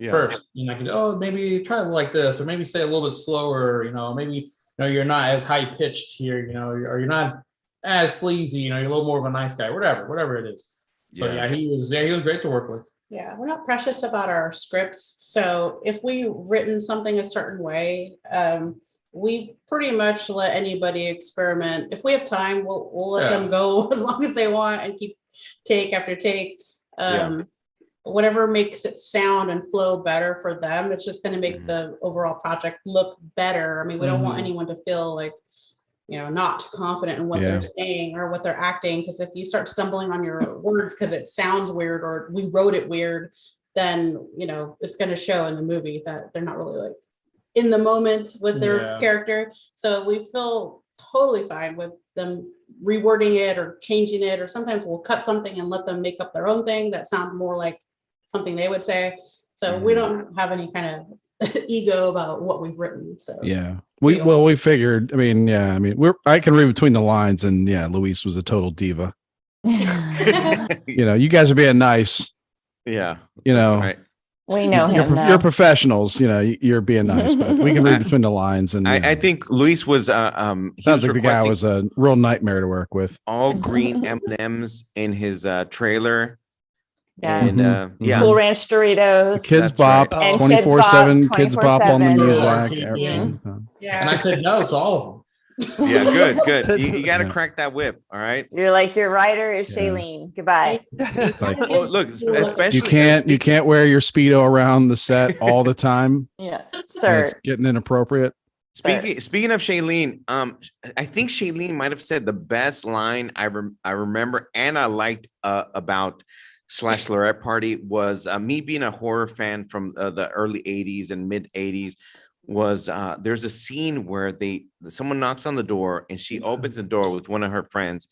first. And I could, oh, maybe try it like this, or maybe say a little bit slower. You know, maybe, you know, you're not as high pitched here. You know, or you're not as sleazy. You know, you're a little more of a nice guy. Whatever it is. So yeah, he was great to work with. Yeah, we're not precious about our scripts. So if we written something a certain way, we pretty much let anybody experiment. If we have time, we'll let them go as long as they want and keep take after take. Whatever makes it sound and flow better for them, it's just going to make the overall project look better. I mean, we don't want anyone to feel like, you know, not confident in what they're saying or what they're acting. Because if you start stumbling on your words because it sounds weird or we wrote it weird, then, you know, it's going to show in the movie that they're not really like in the moment with their character. So we feel totally fine with them rewording it or changing it, or sometimes we'll cut something and let them make up their own thing that sound more like something they would say. So we don't have any kind of ego about what we've written. So we figured, I can read between the lines, and Luis was a total diva. You know, you guys are being nice. Yeah. You know, right. We know him. You're professionals, you know, you're being nice, but we can read between the lines. And I think Luis was sounds like the guy was a real nightmare to work with. All green M&Ms in his trailer. Yeah. And Cool Ranch Doritos. The Kids Bop, right. 24/7 Kids Bop on the 24/7. music. And I said no to all of them. Yeah, good. You got to crack that whip. All right. You're like, your writer is Shailene. Goodbye. It's like, look, especially you can't wear your Speedo around the set all the time. Yeah, sir. It's getting inappropriate. Speaking of Shailene, I think Shailene might have said the best line I remember and I liked about / Lorette Party was me being a horror fan from the early 80s and mid 80s. Was there's a scene where someone knocks on the door and she opens the door with one of her friends,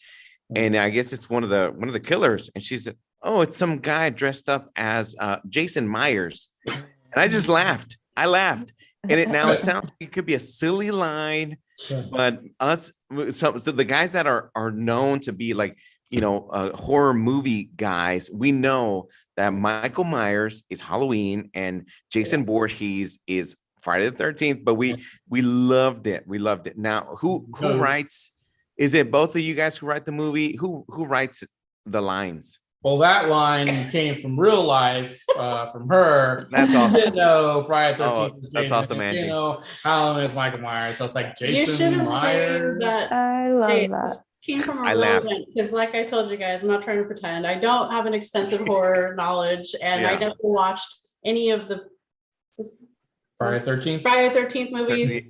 and I guess it's one of the killers, and she said, "Oh, it's some guy dressed up as Jason Myers," and I just laughed. And it sounds like it could be a silly line, but so the guys that are known to be like, you know, horror movie guys, we know that Michael Myers is Halloween and Jason Voorhees is Friday the 13th, but we loved it. We loved it. Now, who writes? Is it both of you guys who write the movie? Who writes the lines? Well, that line came from real life, from her. That's awesome. She didn't know Friday the 13th. That's awesome, Angie. You know, Halloween is Michael Myers. So it's like Jason You should have said Myers. that. I love that. Came from a I real laughed. event, because like I told you guys, I'm not trying to pretend. I don't have an extensive horror knowledge, and I never watched any of the Friday 13th. Friday 13th movies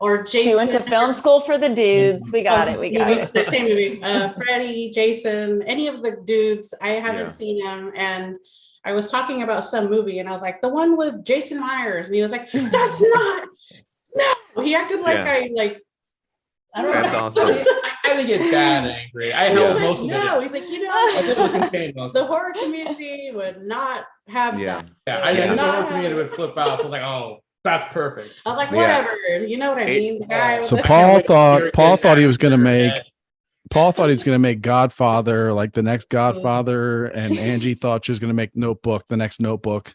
or Jason. She went to film school for the dudes. We got it. We got it. The same movie. Freddy, Jason, any of the dudes. I haven't seen them, and I was talking about some movie, and I was like, the one with Jason Myers, and he was like, "That's not." No, he acted like I don't know. That's awesome. I didn't get that angry. I held most of it. No, he's like, you know, I didn't contain most the of it. horror community would not have that. Yeah, I didn't. The horror community would flip out. So I was like, oh, that's perfect. I was like, whatever. You know what I mean? The guy So with Paul thought he was going to make Godfather like the next Godfather, and Angie thought she was going to make Notebook the next Notebook,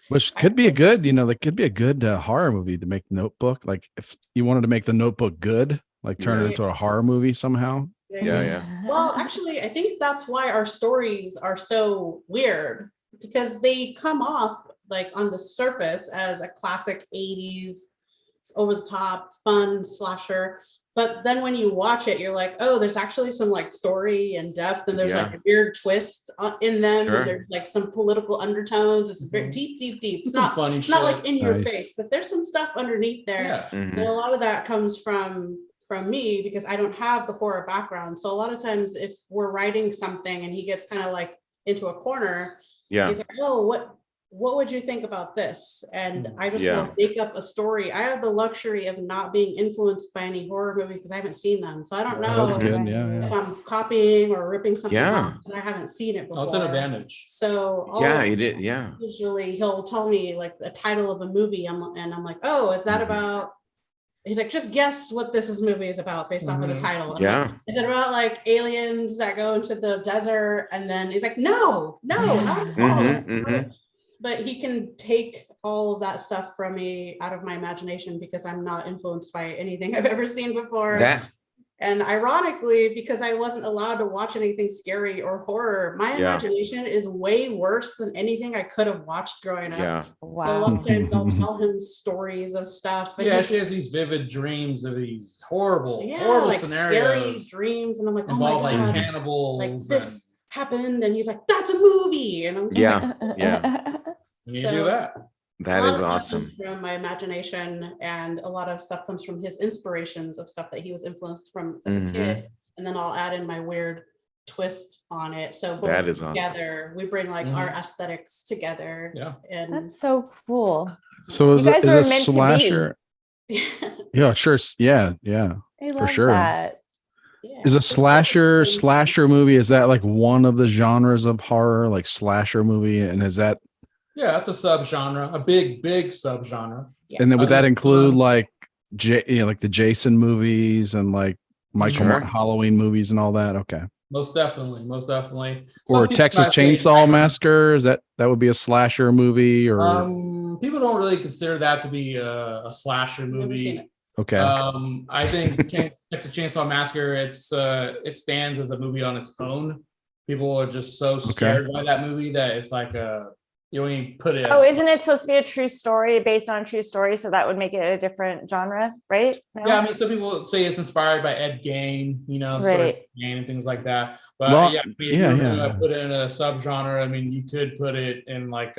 which could be a good, horror movie to make Notebook. Like if you wanted to make the Notebook good, like turn it into a horror movie somehow. Yeah. Well, actually, I think that's why our stories are so weird, because they come off like on the surface as a classic 80s over the top fun slasher. But then when you watch it, you're like, oh, there's actually some like story and depth, and there's like a weird twist in them. Sure. And there's like some political undertones. It's very deep. It's Some not funny it's not shit. like in your face, but there's some stuff underneath there. Yeah. And a lot of that comes from me, because I don't have the horror background. So a lot of times if we're writing something and he gets kind of like into a corner, he's like, oh, what would you think about this? And I just Yeah. will make up a story. I have the luxury of not being influenced by any horror movies because I haven't seen them. So I don't Oh, that's know good. Yeah, if yeah. I'm copying or ripping something Yeah. off and I haven't seen it Oh, before. it's an advantage. So Yeah, you did. Yeah. usually he'll tell me like the title of a movie. And I'm like, oh, is that Mhm. about? He's like, just guess what this movie is about based off of the Mhm. title. And I'm like, Yeah. is it about like aliens that go into the desert? And then he's like, no, not at all. Mhm, mhm. But he can take all of that stuff from me out of my imagination because I'm not influenced by anything I've ever seen before. That. And ironically, because I wasn't allowed to watch anything scary or horror, my Yeah. imagination is way worse than anything I could have watched growing up. Yeah. So a Wow. lot of times I'll tell him stories of stuff. And Yeah, he's- she has these vivid dreams of these horrible like scenarios scary dreams. And I'm like, oh my involve like God, cannibals. like and this happened. And he's like, that's a movie. And I'm just like, Yeah. you so- do that. That a lot is of that awesome. comes from my imagination, and a lot of stuff comes from his inspirations of stuff that he was influenced from as Mhm. a kid. And then I'll add in my weird twist on it. So both That is awesome. together, we bring like our Mhm. aesthetics together. Yeah. And That's so cool. So is You it guys is were a meant to be. slasher? Yeah, sure. Yeah, yeah. I love sure. that. yeah. Is a slasher movie? Is that like one of the genres of horror, like slasher movie? And is that Yeah, that's a subgenre, a big subgenre. and then would that Other include fun. like like the Jason movies and like Michael Sure. Halloween movies and all that? Okay. Most definitely, most definitely. Or Some people Texas might say Chainsaw Nightmare- Massacre? Is that would be a slasher movie or People don't really consider that to be a slasher Never seen movie. it. okay? I think Texas Chainsaw Massacre, it stands as a movie on its own. People are just so scared by that movie that it's like you don't even put it. Oh, as- isn't it supposed to be a true story based on a true story? So that would make it a different genre, right? No? Yeah, I mean, some people say it's inspired by Ed Gein, sort of Right. Gein and things like that. But Well, yeah, I mean, if yeah, you're yeah. gonna put it in a subgenre, I mean, you could put it in like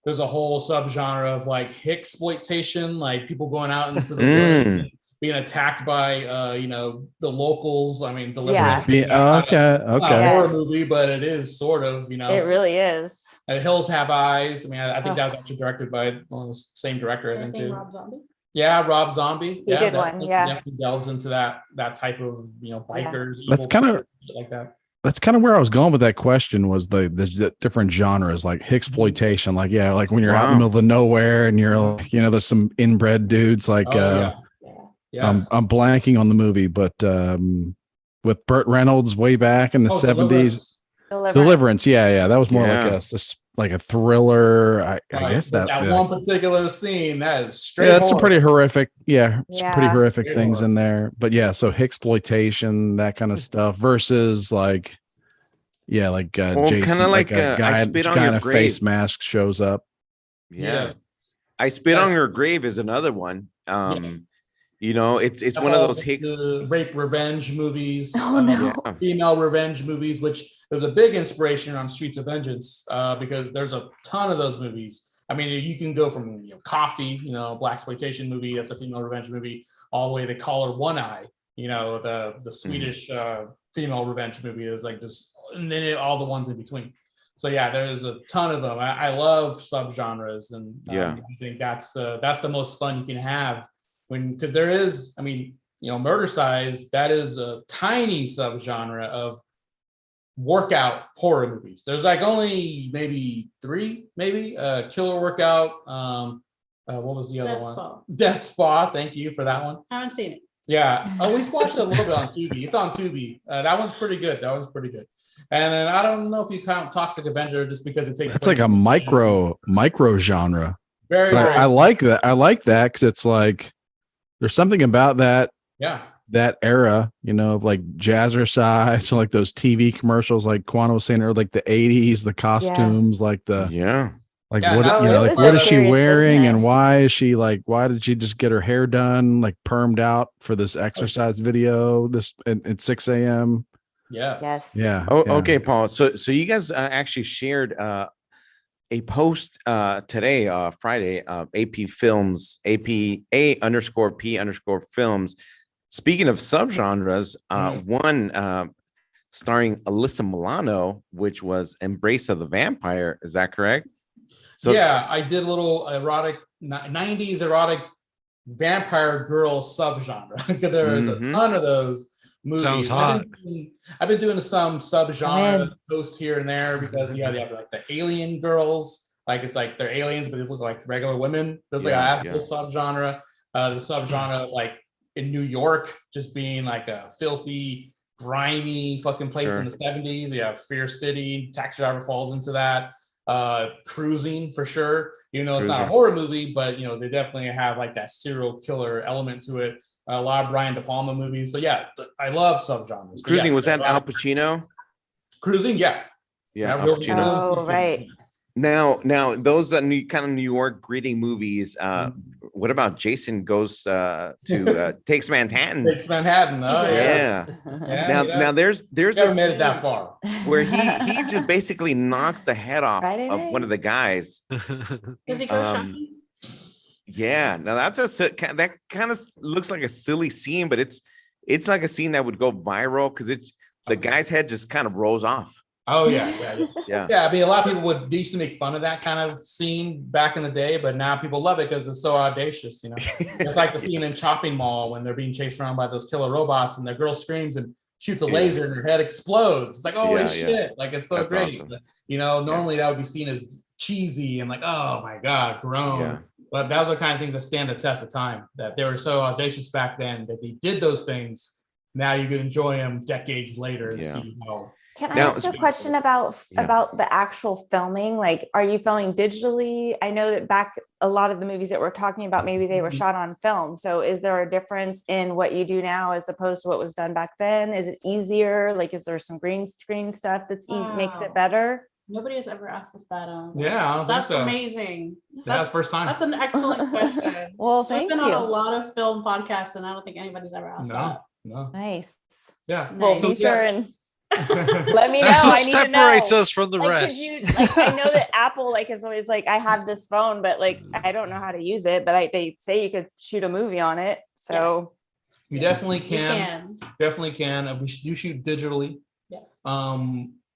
there's a whole subgenre of like Hicksploitation, like people going out into the woods and being attacked by the locals. I mean, Deliverance. Yeah, It's not okay. a horror Yes. movie, but it is sort of, It really is. Hills Have Eyes. I mean, I think Ugh. that was actually directed by the same director, I think, Anything too. Rob Zombie? Yeah, Rob Zombie. He yeah, did that one, yeah. definitely delves into that type of bikers. That's evil kinda- bikers, shit like that. That's kind of where I was going with that question was the different genres like Hicksploitation, like like when you're out in the Wow. middle of nowhere and you're like, there's some inbred dudes like Oh, yeah. Yes. I'm blanking on the movie, but with Burt Reynolds way back in the Oh, 70s. Deliverance. Deliverance, yeah. That was more like Yeah. a thriller. I Right, guess but that's that one particular scene that is straight. yeah, that's some horror. pretty horrific. Yeah, some pretty Yeah. horrific Straight things horror. in there. But yeah, so Hicksploitation, that kind of stuff versus like, like Well, Jason, kinda like, a I guy, Spit on guy Your in a face Grave. mask shows up. Yeah. Yeah. I Spit on Yes. Your Grave is another one. It's That one of falls those Hicks. into rape revenge movies. Oh, no. Yeah. Female revenge movies, which there's a big inspiration on Streets of Vengeance because there's a ton of those movies. I mean, you can go from Coffee, black exploitation movie, that's a female revenge movie, all the way to Collar One Eye, the Swedish female revenge movie is like this, and then all the ones in between. So yeah, there's a ton of them. I love subgenres, and Yeah. I think that's the most fun you can have because there is, I mean, Murder Size, that is a tiny subgenre of workout horror movies. There's like only maybe 3, Killer Workout. What was the other Death one? Spa. Death Spa. Thank you for that one. Haven't seen it. Yeah. Oh, we watched it a little bit on Tubi. It's on Tubi. That one's pretty good. And then I don't know if you count Toxic Avenger just because it takes. That's like a micro genre. Very, But very. I like that. I like that because it's like there's something about that era, of like jazzercise, so like those TV commercials, like Quantum was saying, or like the 80s, the costumes, like the Yeah. like Yeah, what that's- it like was what a is she serious wearing and business. why is she like why did she just get her hair done like permed out for this exercise video this at 6 a.m. Yes. Yes. Yeah. Oh, yeah. okay, Paul. So you guys actually shared a post today, Friday, AP Films, AP_P_Films. Speaking of subgenres, one starring Alyssa Milano, which was Embrace of the Vampire. Is that correct? So yeah, I did a little erotic 90s erotic vampire girl subgenre. There's a Mhm. ton of those movies. Sounds hot. I've been doing some subgenre in. posts here and there because they have like the alien girls, like it's like they're aliens, but they look like regular women. There's like Yeah, a whole subgenre. The subgenre like in New York, just being like a filthy, grimy fucking place in the 70s. You have Fear City, Taxi Driver falls into that. Cruising for sure. You know, it's not a Cruising. horror movie, but you know, they definitely have like that serial killer element to it. A lot of Brian De Palma movies. So yeah, I love subgenres. But Cruising, yes, was that there are- Al Pacino? Cruising? Yeah. Yeah, Al real- Pacino. Oh, right. Now those kind of New York gritty movies. What about Jason goes takes Manhattan? Takes Manhattan. Oh does. Yeah. Yeah. Now there's Never a made it that scene far. where he just basically knocks the head off Friday of one of the guys. Does he go Um, shopping? Yeah, now that's that kind of looks like a silly scene, but it's like a scene that would go viral because it's the guy's head just kind of rolls off. Oh yeah. Yeah. Yeah, I mean, a lot of people used to make fun of that kind of scene back in the day, but now people love it because it's so audacious. You know, it's like the scene in Chopping Mall when they're being chased around by those killer robots, and the girl screams and shoots a laser, and her head explodes. It's like, holy shit! Like it's so That's great. awesome. But, you know, normally that would be seen as cheesy and like, oh my god, grown. Yeah. But those are the kind of things that stand the test of time. That they were so audacious back then that they did those things. Now you can enjoy them decades later and see how. Can I Now, ask a question about the actual filming? Like, are you filming digitally? I know that back a lot of the movies that we're talking about, maybe they were shot on film. So is there a difference in what you do now as opposed to what was done back then? Is it easier? Like, is there some green screen stuff that's easy, makes it better? Nobody has ever asked us that. Yeah, I don't think That's so. amazing. That's first time. That's an excellent question. Well, We've thank been on a you. lot of film podcasts, and I don't think anybody's ever asked that. No. Nice. Yeah. Well, Nice. be sure and let me know. That's what I need to know. separates us from the Like, could rest. you, like, I know that Apple like is always like, I have this phone, but like I don't know how to use it. But they say you could shoot a movie on it. So You definitely You can. Definitely can. We do shoot digitally. Yes.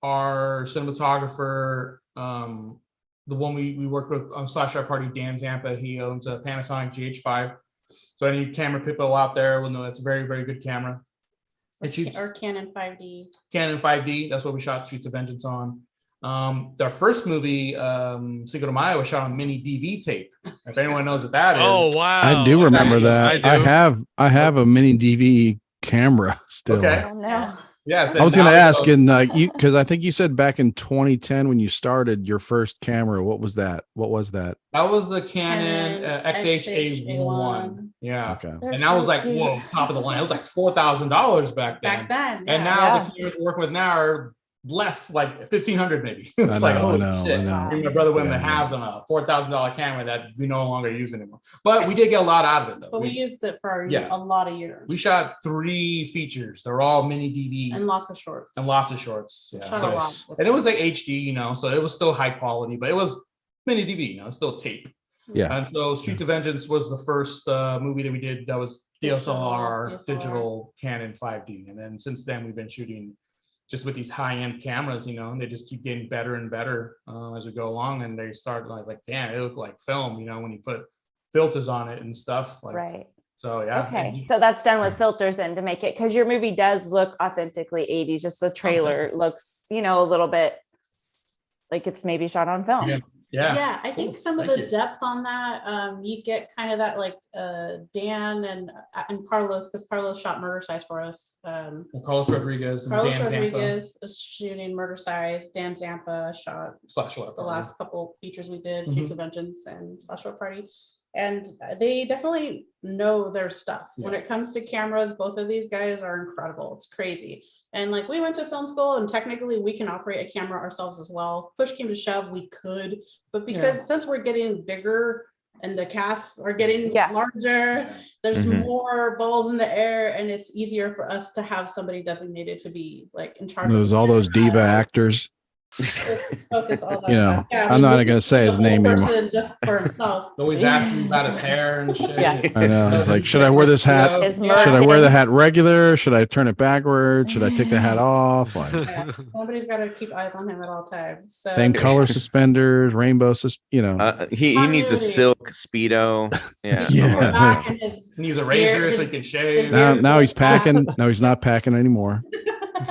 Our cinematographer, the one we work with on Slash Art Party, Dan Zampa, he owns a Panasonic GH5. So any camera people out there will know that's a very, very good camera. It shoots Or Canon 5D. Canon 5D. That's what we shot Streets of Vengeance on. Their first movie, Cinco de Mayo, was shot on mini DV tape. If anyone knows what that is. Oh wow! I do remember actually- that. I do. I have a mini DV camera still. Okay. I don't know. Yes. I was going to now- ask, and because I think you said back in 2010 when you started your first camera, what was that? What was that? That was the Canon Canon XH-A1. Yeah. Okay. They're And that was so like, cute. whoa, top of the line. It was like $4,000 back then. Back then. And yeah. now Yeah. the cameras we're working with now are less, like 1,500 maybe. I It's like, know, holy I shit. know. Me and my brother went in the Yeah. halves on a $4,000 camera that we no longer use anymore. But we did get a lot out of it though. But we used it for Yeah. a lot of years. We shot 3 features. They're all mini DV and lots of shorts. and lots of shorts. Yeah. Shot a So- lot with and it them. was like HD, you know, so it was still high quality, but it was mini DV, you know, it's still tape. Yeah. And so Streets of Vengeance was the first movie that we did that was DSLR, DSLR. digital Canon 5D. And then since then we've been shooting just with these high-end cameras, you know, and they just keep getting better and better as we go along. And they start like, damn, it look like film, you know, when you put filters on it and stuff. Like, Right. So yeah. Okay. So that's done with filters and to make it, because your movie does look authentically 80s. Just the trailer looks, you know, a little bit like it's maybe shot on film. Yeah. I think Cool. some of Thank the you. depth on that, you get kind of that like Dan and Carlos, because Carlos shot Murder Size for us. And Carlos Rodriguez and Carlos Dan Zampa. Rodriguez is shooting Murder Size. Dan Zampa shot Slash Lab the Party. last couple features we did, Mm-hmm. Streets of Vengeance and Slash Row Party. And they definitely know their stuff. When Yeah. it comes to cameras, both of these guys are incredible. It's crazy. And like we went to film school and technically we can operate a camera ourselves as well. Push came to shove, we could, but because since we're getting bigger and the casts are getting Yeah. larger, there's Mhm. more balls in the air and it's easier for us to have somebody designated to be like in charge. of Those the all those camera. diva actors. Focus all that You know, stuff. Yeah, I I'm mean, not Luke gonna is say a his whole name anymore. person just for himself. Always asking about his hair and shit. Yeah. I know. It's Doesn't like, should I wear this hat? His Should I wear the marketing. hat regular? Should I turn it backwards? Should I take the hat off? Like Yeah, somebody's got to keep eyes on him at all times. So same color suspenders, rainbow, you know. He needs a Continuity. silk speedo. Yeah. He should Yeah. go back in his He needs a razor his- so he can shave. Now he's packing. No, he's not packing anymore.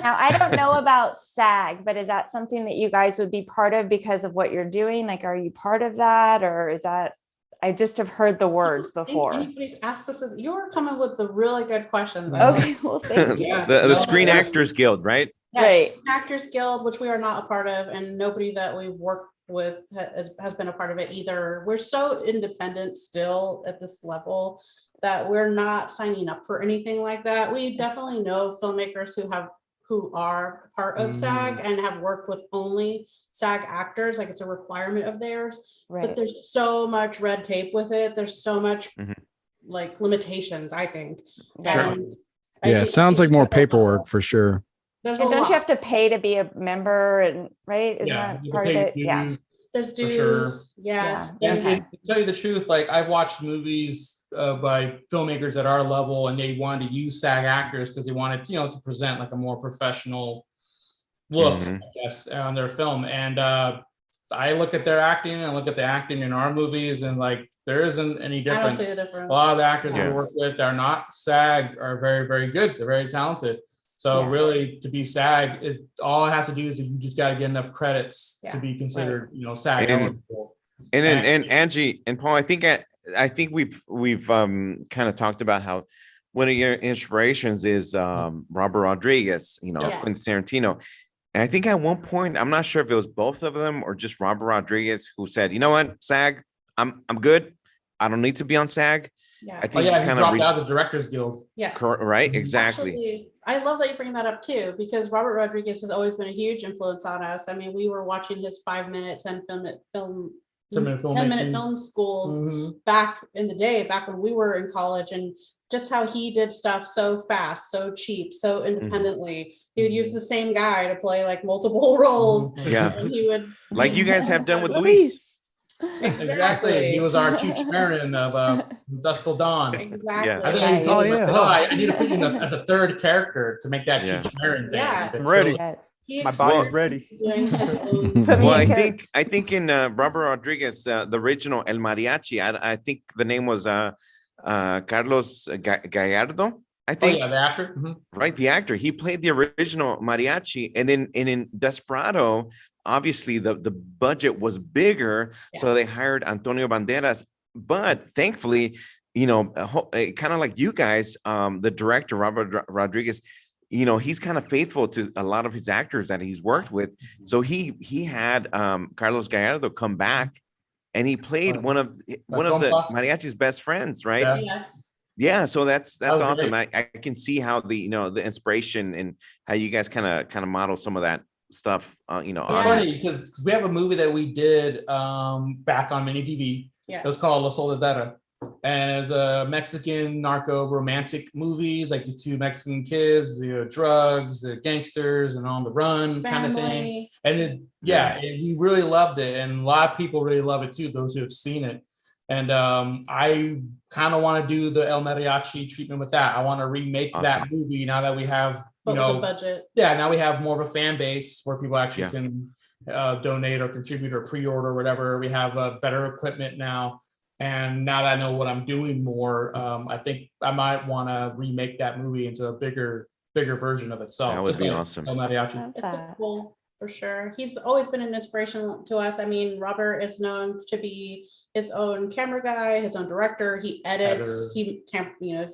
Now, I don't know about SAG, but is that something that you guys would be part of because of what you're doing? Like, are you part of that? Or is that, I just have heard the words I don't think before. anybody's asked us this. You're coming with the really good questions. Okay, well, thank you. Yeah. The Screen Actors Guild, right? Yes, Right. Actors Guild, which we are not a part of, and nobody that we've worked with has been a part of it either. We're so independent still at this level that we're not signing up for anything like that. We definitely know filmmakers who are part of SAG and have worked with only SAG actors, like it's a requirement of theirs. But Right. there's so much red tape with it. There's so much Mhm. like limitations, I think. Sure. And I Yeah, think- it sounds like more paperwork for sure. There's a And don't lot. you have to pay to be a member and, right? Isn't Yeah, that you part of pay it? Yeah. dues. There's For dues. sure. Yes. Yeah. And Okay. to tell you the truth, like I've watched movies by filmmakers at our level, and they wanted to use SAG actors because they wanted, to present like a more professional look, Mhm. I guess, on their film. And I look at their acting and I look at the acting in our movies, and like there isn't any I don't difference. see a difference. A lot of the actors Yeah. we work with that are not SAG are very, very good. They're very talented. So Yeah. really, to be SAG, all it has to do is that you just got to get enough credits to Yeah. be considered, SAG And- eligible. And then and Angie and Paul, I think we've kind of talked about how one of your inspirations is Robert Rodriguez, Yeah. Quentin Tarantino. And I think at one point, I'm not sure if it was both of them or just Robert Rodriguez who said, you know what, SAG, I'm good. I don't need to be on SAG. Yeah. I Oh think yeah, you he kind dropped of out of the Directors Guild. Yes. right, exactly. Actually, I love that you bring that up too, because Robert Rodriguez has always been a huge influence on us. I mean, we were watching his 5-minute, 10-minute 10-minute 10-minute filmmaking. film schools Mhm. back in the day, back when we were in college, and just how he did stuff so fast, so cheap, so independently. He would use the same guy to play like multiple roles. Yeah. And he would Like you guys have done with Luis. Exactly. He was our Cheech Marin of Dusk Till Dawn. Exactly. I think Right. he told Oh, me, yeah. I need to put you as a third character to make that Yeah. Cheech Marin thing. Yeah. That's I'm ready. Yes. He My body's experimented ready. doing his own- Put me Well, in I coach. think in Robert Rodriguez, the original El Mariachi, I think the name was Carlos Gallardo. I Oh think yeah, the actor. Mhm. right, the actor. He played the original mariachi, and then in Desperado, obviously the budget was bigger, so they hired Antonio Banderas. But thankfully, kind of like you guys, the director Robert Rodriguez, he's kind of faithful to a lot of his actors that he's worked with. So he had Carlos Gallardo come back, and he played one of the compa. mariachi's best friends, right? Yeah. Yes. Yeah, so that's was awesome. I can see how the inspiration and how you guys kind of model some of that stuff. It's Yeah. funny because we have a movie that we did back on mini TV. Yes. It was called La Soledad. And it's a Mexican narco romantic movie. It's like these two Mexican kids, drugs, gangsters, and on the run kind of thing. Family. And and we really loved it. And a lot of people really love it too, those who have seen it. And I kind of want to do the El Mariachi treatment with that. I want to remake that movie now that we have, But with a budget. now we have more of a fan base where people actually Yeah. can donate or contribute or pre-order or whatever. We have better equipment now. And now that I know what I'm doing more, I think I might want to remake that movie into a bigger version of itself. That would just be like awesome. El Mariachi. Love It's that. cool for sure. He's always been an inspiration to us. I mean, Robert is known to be his own camera guy, his own director. He edits. He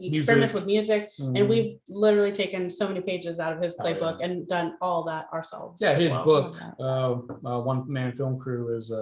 experiments with music, and Mhm. we've literally taken so many pages out of his Oh, yeah. playbook and done all that ourselves. Yeah, as his well. book, One Man Film Crew, is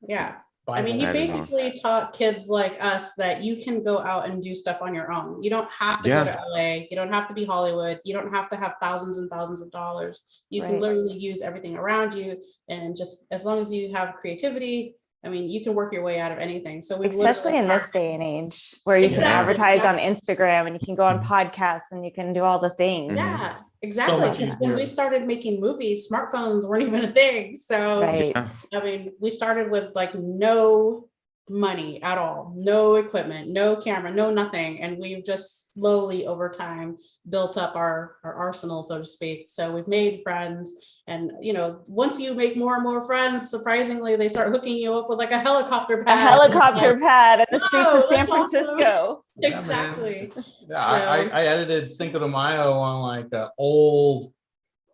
Yeah. I mean, he That is basically taught kids like us that you can go out and do stuff on your own. You don't have to Yeah. go to LA. You don't have to be Hollywood. You don't have to have thousands and thousands of dollars. You can Right. literally use everything around you. And just as long as you have creativity I mean, you can work your way out of anything. So we Especially in this day and age where you can Exactly, advertise on exactly. Instagram and you can go on podcasts and you can do all the things. Yeah, exactly. much Because when we easier. started making movies, smartphones weren't even a thing. So Right. I mean, we started with like no money at all, no equipment, no camera, no nothing. And we've just slowly over time built up our arsenal, so to speak. So we've made friends. And, you know, once you make more and more friends, surprisingly, they start hooking you up with like a helicopter A pad. helicopter pad in the streets Wow, of San that's awesome. Francisco. Yeah, man. Exactly. Yeah, I edited Cinco de Mayo on like an old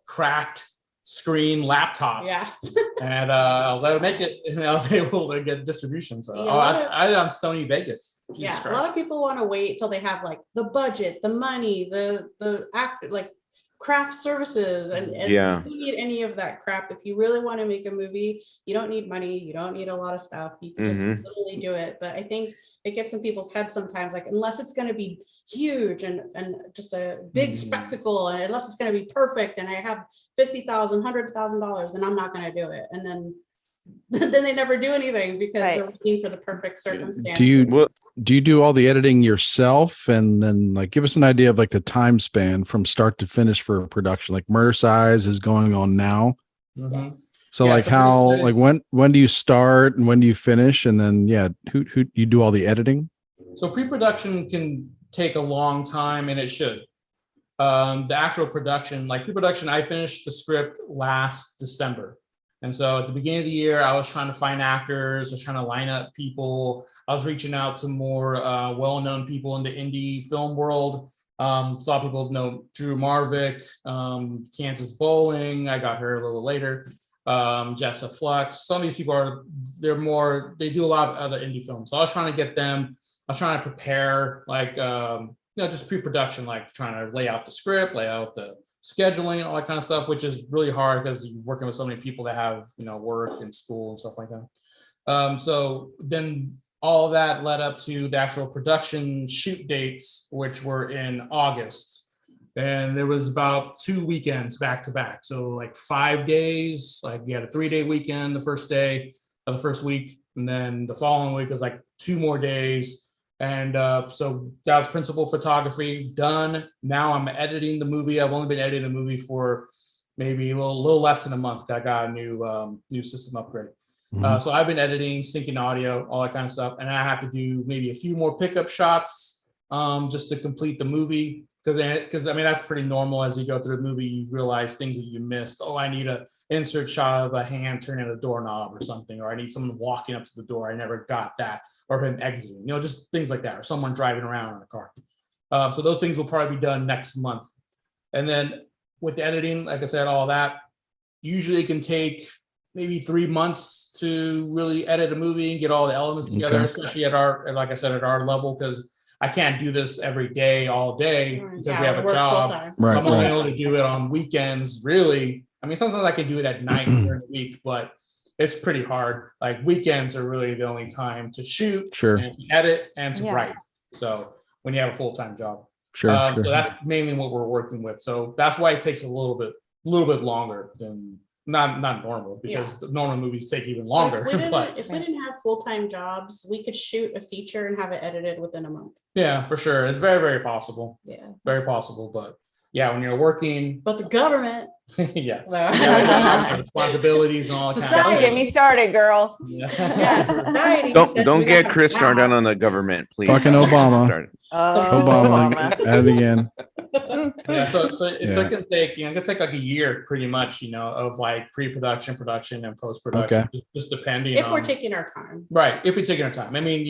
cracked screen laptop. Yeah. And I was able to make it, and I was able to get distribution. So Yeah, a lot of- I did on Sony Vegas. Jesus Yeah, a Christ. lot of people want to wait till they have like the budget, the money, the act, like craft services, and Yeah. you don't need any of that crap. If you really want to make a movie, you don't need money, you don't need a lot of stuff. You can just literally do it. But I think it gets in people's heads sometimes, like unless it's going to be huge and just a big spectacle, and unless it's going to be perfect, and I have $50,000, $100,000, then I'm not going to do it. And then they never do anything because they're waiting for the perfect circumstance. Do you do all the editing yourself? And then like give us an idea of like the time span from start to finish for a production. Like Murder Size is going on now. Yes. So Yeah, like so how Murder Size- like when do you start and when do you finish? And then who you do all the editing? So pre-production can take a long time, and it should. The actual production, like pre-production, I finished the script last December. And so at the beginning of the year, I was trying to find actors, I was trying to line up people. I was reaching out to more well-known people in the indie film world. Saw people know Drew Marvick, Kansas Bowling. I got her a little later. Jessa Flux. Some of these people they do a lot of other indie films. So I was trying to get them. I was trying to prepare like, just pre-production, like trying to lay out the script, lay out the scheduling and all that kind of stuff, which is really hard because you're working with so many people that have, work and school and stuff like that. So then all of that led up to the actual production shoot dates, which were in August. And there was about 2 weekends back to back. So like 5 days, like you had a 3-day weekend the first day of the first week. And then the following week was like 2 more days. And so that was principal photography done. Now I'm editing the movie. I've only been editing the movie for maybe a little less than a month. I got a new system upgrade. So I've been editing, syncing audio, all that kind of stuff. And I have to do maybe a few more pickup shots just to complete the movie. Because I mean, that's pretty normal as you go through the movie, you realize things that you missed. Oh, I need a insert shot of a hand turning a doorknob or something, or I need someone walking up to the door. I never got that, or him exiting, just things like that, or someone driving around in a car. So those things will probably be done next month. And then with the editing, like I said, all that usually can take maybe 3 months to really edit a movie and get all the elements together, especially at like I said, at our level, because I can't do this every day, all day, because we have a job. So I'm only able to do it on weekends, really. I mean, sometimes I can do it at night during the week, but it's pretty hard. Like weekends are really the only time to shoot, and edit, and to write. So when you have a full-time job. So that's mainly what we're working with. So that's why it takes a little bit longer than not normal, because the normal movies take even longer. If we didn't have full-time jobs, we could shoot a feature and have it edited within a month. Yeah, for sure. It's very, very possible. Yeah. Very possible. But yeah, when you're working. But the government. Responsibilities and all that. Society. Don't get me started, girl. Society. Don't get Chris started on the government, please. Fucking Obama. Obama. At it again. So it's like gonna take like a year pretty much, of like pre-production, production, and post-production, just depending if we're taking our time. Right. If we're taking our time. I mean,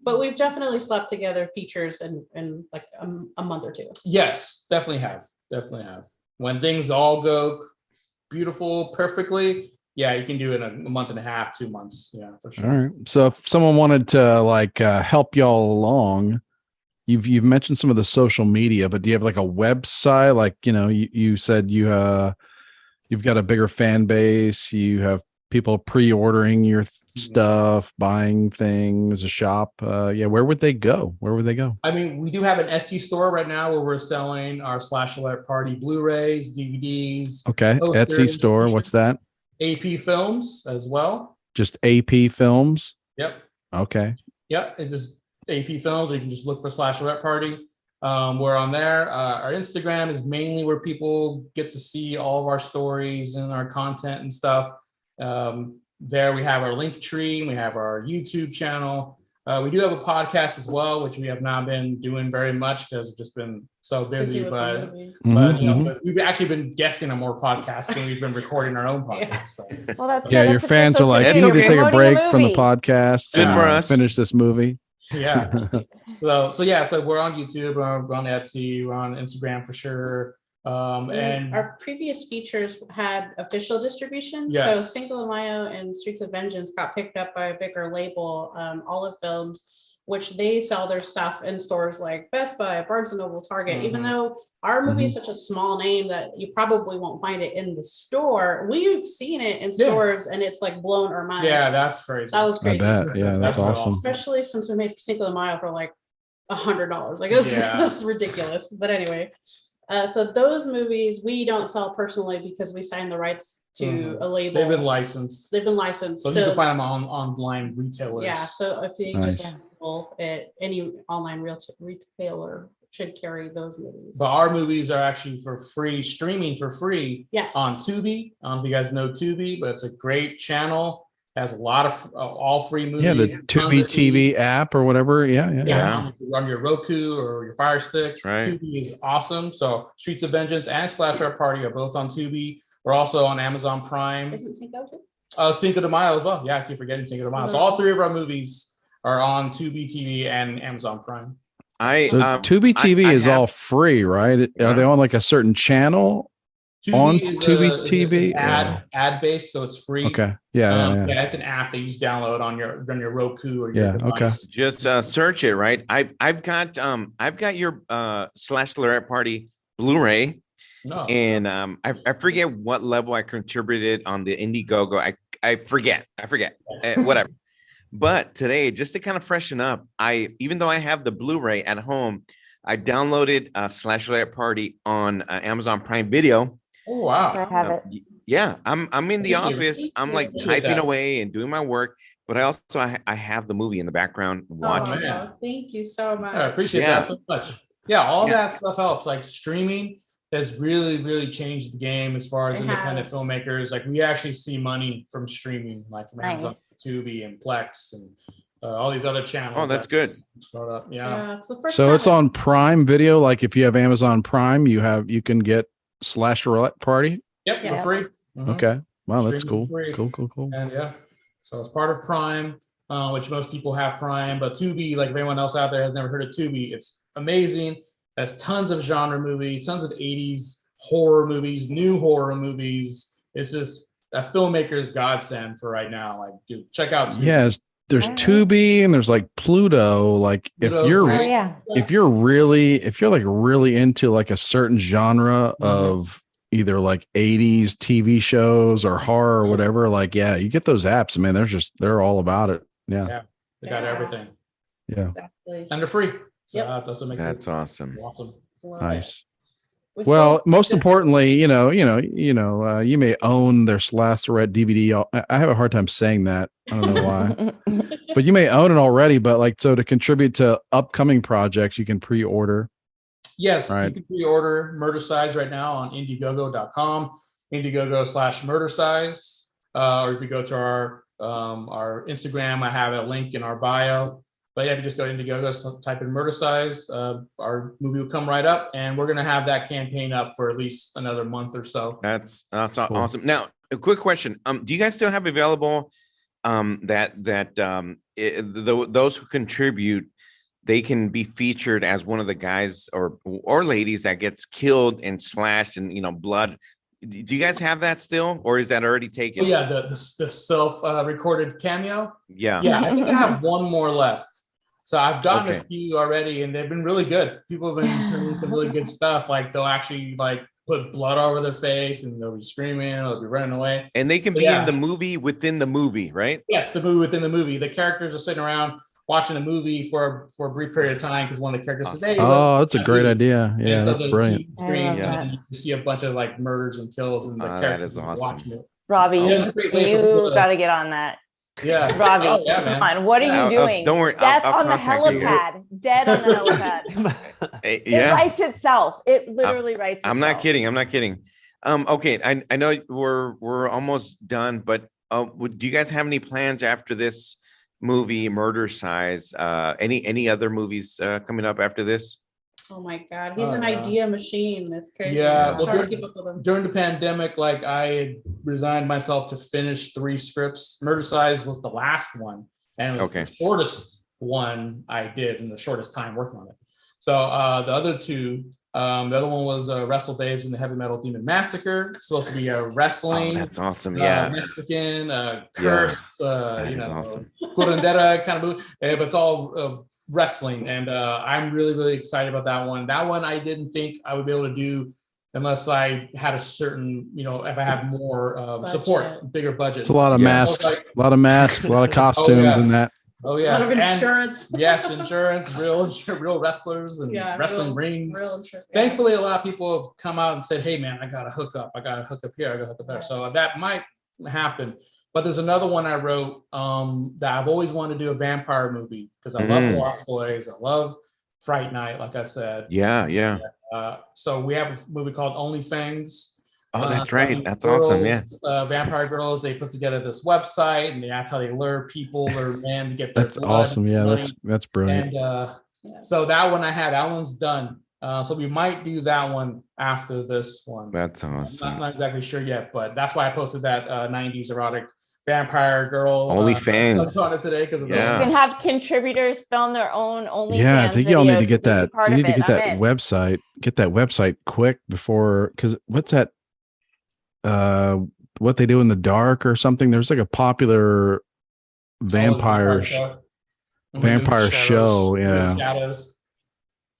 But we've definitely slept together features in like a month or two. Yes, definitely have. When things all go beautiful, perfectly, yeah, you can do it in a month and a half, 2 months. Yeah, for sure. All right. So if someone wanted to help y'all along, you've mentioned some of the social media, but do you have like a website? Like, you said you've got a bigger fan base. You have people pre-ordering your stuff, buying things, a shop. Where would they go? I mean, we do have an Etsy store right now where we're selling our Slash Alert Party Blu-rays, DVDs. Okay. posters, Etsy store. What's that? AP Films as well. Just AP Films. Yep. Okay. Yep. It's just AP Films. Or you can just look for Slasherette Party. We're on there. Our Instagram is mainly where people get to see all of our stories and our content and stuff. There we have our link tree. We have our YouTube channel. We do have a podcast as well, which we have not been doing very much because we've just been so busy. with the But movie. but we've actually been guesting on more podcasts than we've been recording our own podcasts. So. Well, that's Yeah, good. your That's what you're fans are supposed like, to It's you do. need to okay. take a Promoting break from the movie. podcast. Good for us. Finish this movie. Yeah. So we're on YouTube, we're on Etsy, we're on Instagram for sure. And our previous features had official distribution. So Yes. Cinco de Mayo and Streets of Vengeance got picked up by a bigger label, Olive Films, which they sell their stuff in stores like Best Buy, Barnes and Noble, Target. Even though our movie is such a small name that you probably won't find it in the store, we've seen it in stores and it's like blown our mind. yeah, that's crazy. That was I crazy. bet. Yeah, that's That's awesome. Especially since we made Cinco de Mayo for like $100. Like it's Yeah. just ridiculous. But anyway, so those movies we don't sell personally because we signed the rights to a label. They've been licensed. They've been licensed. So you can find them on online retailers. yeah. So if you Nice. just Google it, any online retailer should carry those movies. But our movies are actually for free, streaming for free yes. on Tubi. I don't know if you guys know Tubi, but it's a great channel. Has a lot of all free movies. Yeah, the tons Tubi of TV movies. app or whatever. Yeah. Yeah, on your Roku or your Fire Stick. That's right. Tubi is awesome. So Streets of Vengeance and Slasher Party are both on Tubi. We're also on Amazon Prime. Isn't Cinco too? Cinco de Mayo as well. Yeah, I keep forgetting Cinco de Mayo. So all three of our movies are on Tubi TV and Amazon Prime. So I Tubi TV I is have- all free, right? Are Yeah. they on like a certain channel? On Tubi is TV, ad based, so it's free. Okay. Yeah. Yeah, it's an app that you just download on your Roku or your Yeah, okay. device. just search it, right? I've got your Slasherette Party Blu-ray, No. and I forget what level I contributed on the Indiegogo. I forget. Whatever. But today, just to kind of freshen up, even though I have the Blu-ray at home, I downloaded Slasherette Party on Amazon Prime Video. Oh So wow. I have it. Yeah, I'm in the Thank you. office. I'm like Appreciate typing that. away and doing my work, but I also I have the movie in the background watching. man. Thank you so much. I appreciate Yeah. that so much. Yeah, all Yeah. that stuff helps. Like streaming has really changed the game as far as It independent has. filmmakers. Like we actually see money from streaming, like from Amazon, Nice. Tubi, and Plex, and all these other channels. Oh, that's that good. start up. Yeah. Yeah, it's the first So time it's on Prime Video. Like if you have Amazon Prime, you can get Slasherette Party. Yep, Yes. for free. Mhm. Okay. Wow, that's Streaming cool. for free. Cool. And yeah, so it's part of Prime, which most people have Prime, but Tubi, like if anyone else out there has never heard of Tubi, it's amazing. There's tons of genre movies, tons of 80s horror movies, new horror movies. It's just a filmmaker's godsend for right now. Like, dude, check out Tubi. Yes. There's Alright. Tubi and there's like Pluto. Like Pluto's if you're great. Oh yeah. if you're like really into like a certain genre of either like 80s TV shows or horror or whatever, like yeah, you get those apps. I mean, they're all about it. Yeah. They got Yeah. everything. Yeah. Exactly. And they're free. So Yep. that's what makes That's it awesome. awesome. Love it. Nice. We Well, still- most importantly, you may own their Slasherette DVD. I have a hard time saying that. I don't know why, but you may own it already. But like, so to contribute to upcoming projects, you can pre-order. Yes, you Right. can pre-order Murder Size right now on Indiegogo.com, Indiegogo/Murder Size. Or if you go to our Instagram, I have a link in our bio. But yeah, if you just go to Indiegogo, so type in Murder Size, our movie will come right up, and we're gonna have that campaign up for at least another month or so. That's Cool. awesome. Now, a quick question. Do you guys still have available those who contribute, they can be featured as one of the guys or ladies that gets killed and slashed and blood. Do you guys have that still, or is that already taken? Oh, yeah, the self recorded cameo. Yeah. Yeah, I think I have one more left. So I've gotten Okay. a few already, and they've been really good. People have been turning some really good stuff. Like they'll actually like put blood all over their face, and they'll be screaming, or they'll be running away. And they can be Yeah. in the movie within the movie, right? Yes, the movie within the movie. The characters are sitting around watching a movie for a brief period of time because one of the characters says, "Hey, look," Oh, that's a great idea. and Yeah, so that's the brilliant. TV screen, I love and then you see a bunch of like murders and kills, and the Oh, that characters is are awesome. watching it. Robbie, Yeah, it's a great way for people you to- got to get on that. Yeah. Robbie, Oh, yeah, come man. on. What are Yeah, you doing? don't worry, Death I'll on the contact you guys. helipad. Dead on the helipad. It Yeah, writes itself. It literally writes itself. I'm not kidding. I'm not kidding. Okay, I know we're almost done, but do you guys have any plans after this movie, Murder Size? Any other movies coming up after this? Oh my God, he's Oh, an yeah. idea machine. That's crazy. Yeah, I'm well, trying to keep up with him. during the pandemic, like I had resigned myself to finish 3 scripts. Murder Size was the last one, and it was Okay. the shortest one I did in the shortest time working on it. So the other 2, the other one was Wrestle Babes and the Heavy Metal Demon Massacre. It's supposed to be a Oh, wrestling, that's awesome. Yeah, Mexican, cursed, that you is know, awesome. curandera kind of movie, but it's all wrestling, and I'm really excited about that one. That one I didn't think I would be able to do unless I had a certain, if I had more support, Budget. bigger budget. It's a lot of Yeah. masks, a lot of costumes, and yes. that. Oh A lot yes, of and insurance. yes, insurance, real wrestlers and Yeah, wrestling real- rings. real insurance. Yeah. Thankfully, a lot of people have come out and said, "Hey, man, I got to hook up. I got to hook up here. I got to hook up there." So Yes. that might happen. But there's another one I wrote that I've always wanted to do, a vampire movie, because I love Lost Boys. I love Fright Night, like I said. Yeah. So we have a movie called Only Fangs. Oh, that's right. That's awesome. Yeah. Vampire girls, they put together this website, and that's how they lure people or men to get their That's blood awesome. Yeah, running. that's brilliant. And Yes. so that one that one's done. So we might do that one after this one. That's I'm awesome. not exactly sure yet, but that's why I posted that 90s erotic vampire girl Only Fangs. on it today, because Yeah. You can have contributors film their own OnlyFans Yeah, I think y'all need to get be that. part You need of to get it. that I'm in. website. Get that website quick before, because what's that? What they do in the dark or something? There's like a popular vampire show. vampire Shadows. show. We do in the Yeah. shadows.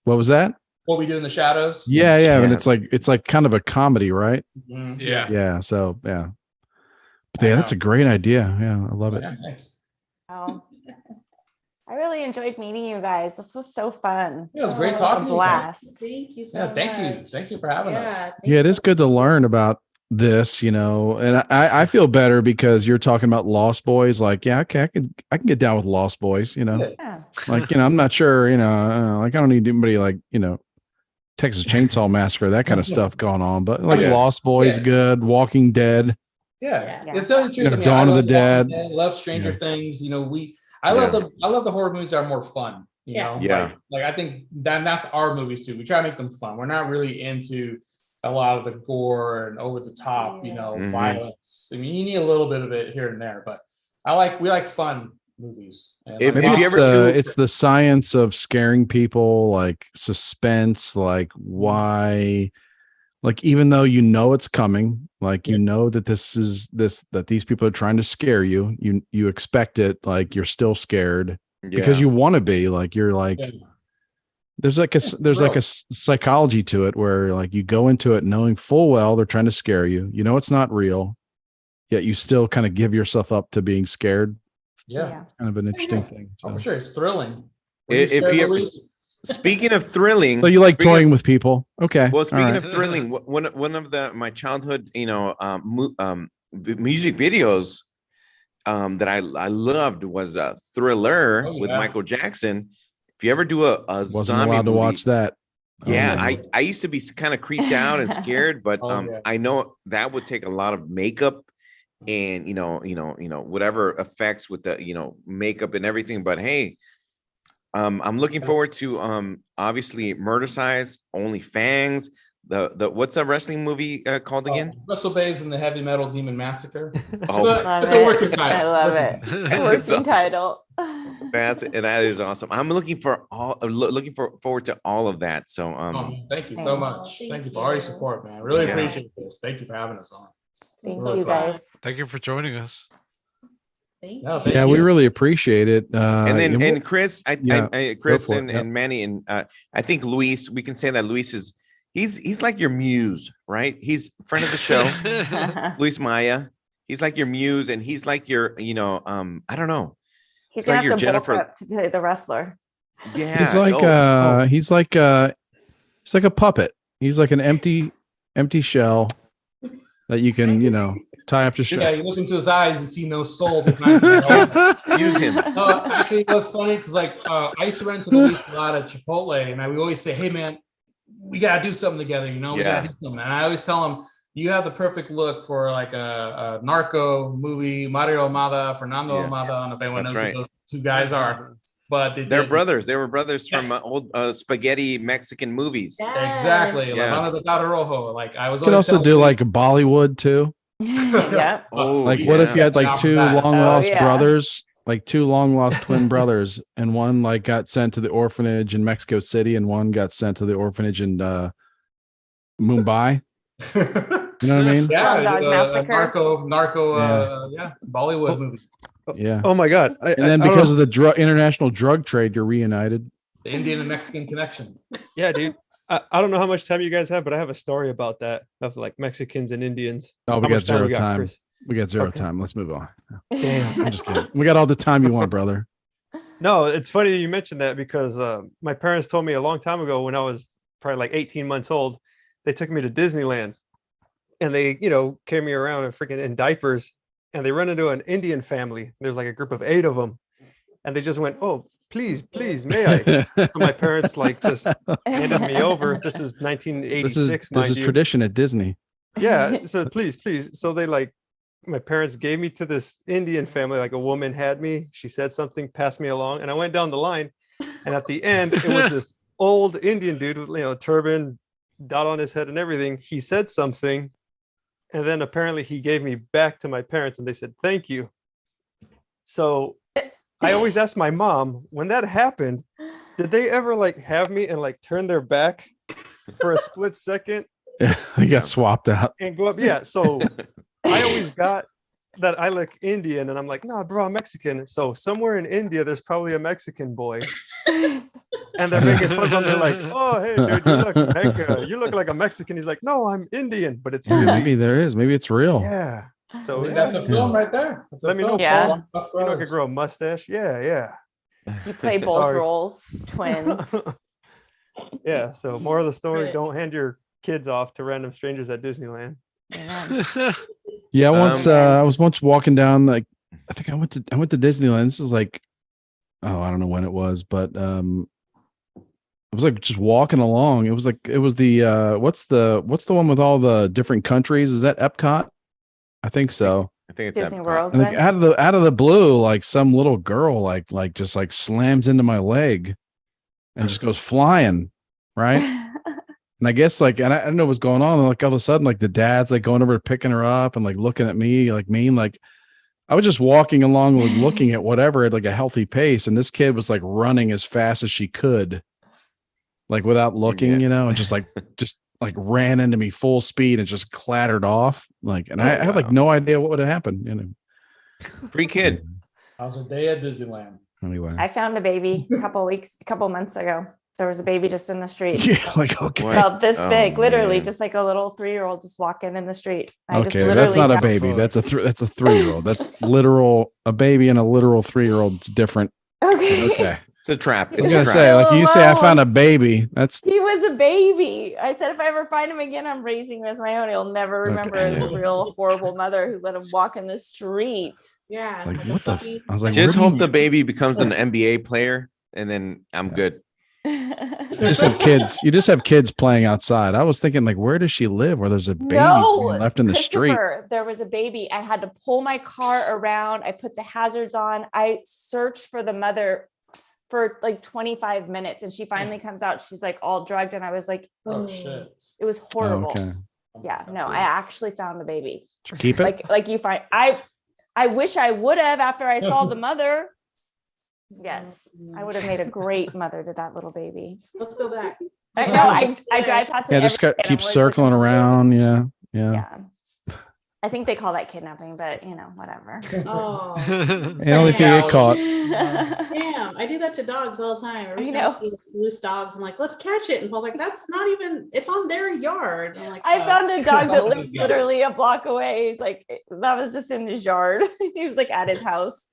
What was that? What we do in the shadows. Yeah, and Yeah. it's like kind of a comedy, right? Mhm. Yeah. Yeah. So yeah. But I yeah, that's know. a great idea. Yeah, I love it. Yeah, thanks. Oh, I really enjoyed meeting you guys. This was so fun. Yeah, it was great Oh, talking to you guys. blast. Thank you so Yeah, much. thank you for having us. thank Yeah, it you is so good to much. learn about this, and I feel better because you're talking about Lost Boys. Like, yeah, okay, I can get down with Lost Boys, Yeah. like, I'm not sure, like I don't need anybody like, Texas Chainsaw Massacre, that kind of stuff going on, but like Yeah. Lost Boys, Yeah. good, Walking Dead. Yeah, Yeah. it's the truth. I mean, Dawn I of the love Dead. Walking Dead, love Stranger Yeah. Things. I love the horror movies that are more fun. Yeah. Yeah. Like I think that's our movies too. We try to make them fun. We're not really into a lot of the gore and over the top, Yeah. Mhm. violence. I mean, you need a little bit of it here and there, but we like fun movies. And If like Maybe you it's ever do- it's the science of scaring people, like suspense, like why, like even though it's coming, like that that these people are trying to scare you, you expect it, like you're still scared because you want to be, like you're like Yeah. there's like a psychology to it where like you go into it knowing full well they're trying to scare you, it's not real, yet you still kind of give yourself up to being scared. yeah. Kind of an interesting thing. Oh, So. for sure, it's thrilling. If you ever- Speaking of thrilling, So you like speaking of- toying with people? Okay. Well, All speaking right. of thrilling, one of my childhood, music videos, that I loved was Thriller Oh, with yeah. Michael Jackson. If you ever do a Wasn't zombie allowed to movie- watch that. Yeah, Oh, no. I used to be kind of creeped out and scared, but Oh, yeah. I know that would take a lot of makeup and whatever effects with the makeup and everything. But hey, I'm looking forward to obviously Murder Size, Only Fangs. The what's a wrestling movie called again? Wrestle Babes and the Heavy Metal Demon Massacre. Oh, Love The it. working title. I love Working it. title. The working So- title. that is awesome. I'm looking forward to all of that. So Thank you so Oh, much. thank Thank you for all your you. support, man. Really Yeah. appreciate this. Thank you for having us on. Thank Really you fun. guys. Thank you for joining us. Thank No, you. thank Yeah, we you. really appreciate it. and then we'll- and Chris, yeah, Chris for it, and, yep. and Manny and I think Luis. We can say that Luis is he's like your muse, right? He's a friend of the show, Luis Maya. He's like your muse, and he's like your I don't know. He's It's like gonna your have to bulk Jennifer- up to play the wrestler. Yeah, he's like oh, he's like a puppet. He's like an empty shell that you can, tie up to Yeah, strap. you look into his eyes and see no soul behind his eyes. Use him. No, actually, it was funny because I used to run to Luis a lot at Chipotle, and we always say, "Hey, man, we gotta do something together." We gotta do something. And I always tell him, "You have the perfect look for like a narco movie, Mario Almada, Fernando Almada. I don't know if anyone knows who those two guys are, but they're brothers. They were brothers Yes. from old spaghetti Mexican movies. Exactly. Yes. Yeah. La Banda de Cabo Rojo. Like I was You can always also telling do Luis- like Bollywood too. Yeah. Oh, Like, what if you had like Yeah. two Oh, long lost yeah. brothers, like two long lost twin brothers, and one like got sent to the orphanage in Mexico City, and one got sent to the orphanage in Mumbai. You know what I mean? Yeah, Dog Massacre. narco, Bollywood movie. Yeah. Oh my God. And then because of the international drug trade, you're reunited. The Indian and Mexican connection. Yeah, dude. I don't know how much time you guys have, but I have a story about that of like Mexicans and Indians. Oh, we How got much time zero we got, time. Chris? We got zero Okay. time. Let's move on. Damn. I'm just kidding. We got all the time you want, brother. No, it's funny you mentioned that because my parents told me a long time ago when I was probably like 18 months old, they took me to Disneyland and they, carried me around in diapers and they run into an Indian family. There's like a group of 8 of them. And they just went, "Oh, please, may I?" So my parents just handed me over. This is 1986, this is you. tradition at Disney. Yeah. So please. So they my parents gave me to this Indian family, like a woman had me. She said something, passed me along, and I went down the line. And at the end, it was this old Indian dude with turban, dot on his head and everything. He said something, and then apparently he gave me back to my parents, and they said, "Thank you." So I always ask my mom, when that happened, did they ever have me and turn their back for a split second He got swapped out. and go up? Yeah. So I always got that I look Indian and I'm like, "Nah, bro, I'm Mexican." So somewhere in India, there's probably a Mexican boy. And they're making fun of him. They're like, "Oh, hey, dude, you look like a Mexican." He's like, "No, I'm Indian," but it's really, Maybe there is. Maybe it's real. yeah. So That's a film right there. That's a Let me know, film. Yeah. Paul. Us You know, I could brothers. grow a mustache. Yeah. You play both Sorry. roles, twins. Yeah. So more of the story: Right. don't hand your kids off to random strangers at Disneyland. Amen. Yeah, once Um, I was walking down, I think I went to Disneyland. This is I don't know when it was, but I was just walking along. It was the what's the one with all the different countries? Is that Epcot? I think so. I think it's Disney Epcot. World. And out of the blue, some little girl just slams into my leg and just goes flying, right? And I guess and I didn't know what's going on. And all of a sudden, the dad's going over picking her up and looking at me mean. I was just walking along looking at whatever at a healthy pace, and this kid was running as fast as she could, without looking, Yeah. and just ran into me full speed and just clattered off. And I had wow. no idea what would have happened, Free kid. How's her day at Disneyland? Anyway. I found a baby a couple months ago. There was a baby just in the street. Yeah, okay. What? About this Oh, big, literally, man. just like a little 3-year-old just walking in the street. I just Okay, literally that's not a got- baby. That's a 3-year-old. That's literal. A baby and a literal 3-year-old. It's different. Okay. Okay. It's a trap. I was It's a gonna trap. say, you say I found a baby. That's He was a baby. I said if I ever find him again, I'm raising him as my own. He'll never remember Okay. his real horrible mother who let him walk in the street. Yeah. it's like a what the. puppy. I was like, Just where do hope the baby becomes an NBA player, and then I'm good. you just have kids. You just have kids playing outside. I was thinking, where does she live? Where there's a baby being left in the street. Christopher, there was a baby. I had to pull my car around. I put the hazards on. I searched for the mother for 25 minutes, and she finally comes out. She's all drugged, and I was like, Oh shit. it was Oh, horrible. okay. Yeah, no, I actually found the baby. Did you keep it? Like you find. I wish I would have after I saw the mother. Yes, I would have made a great mother to that little baby. Let's go back. I know. I drive past it. Yeah, just every day, and keep I'm always circling looking for it. around. Yeah. Yeah. I think they call that kidnapping, but whatever. Oh, And only if you get caught. damn. I do that to dogs all the time. Every I time know. see loose dogs, I'm like, let's catch it. And Paul's like, that's not even, it's on their yard. And I'm like, I oh. found a dog that lives literally a block away. He's that was just in his yard. He was at his house.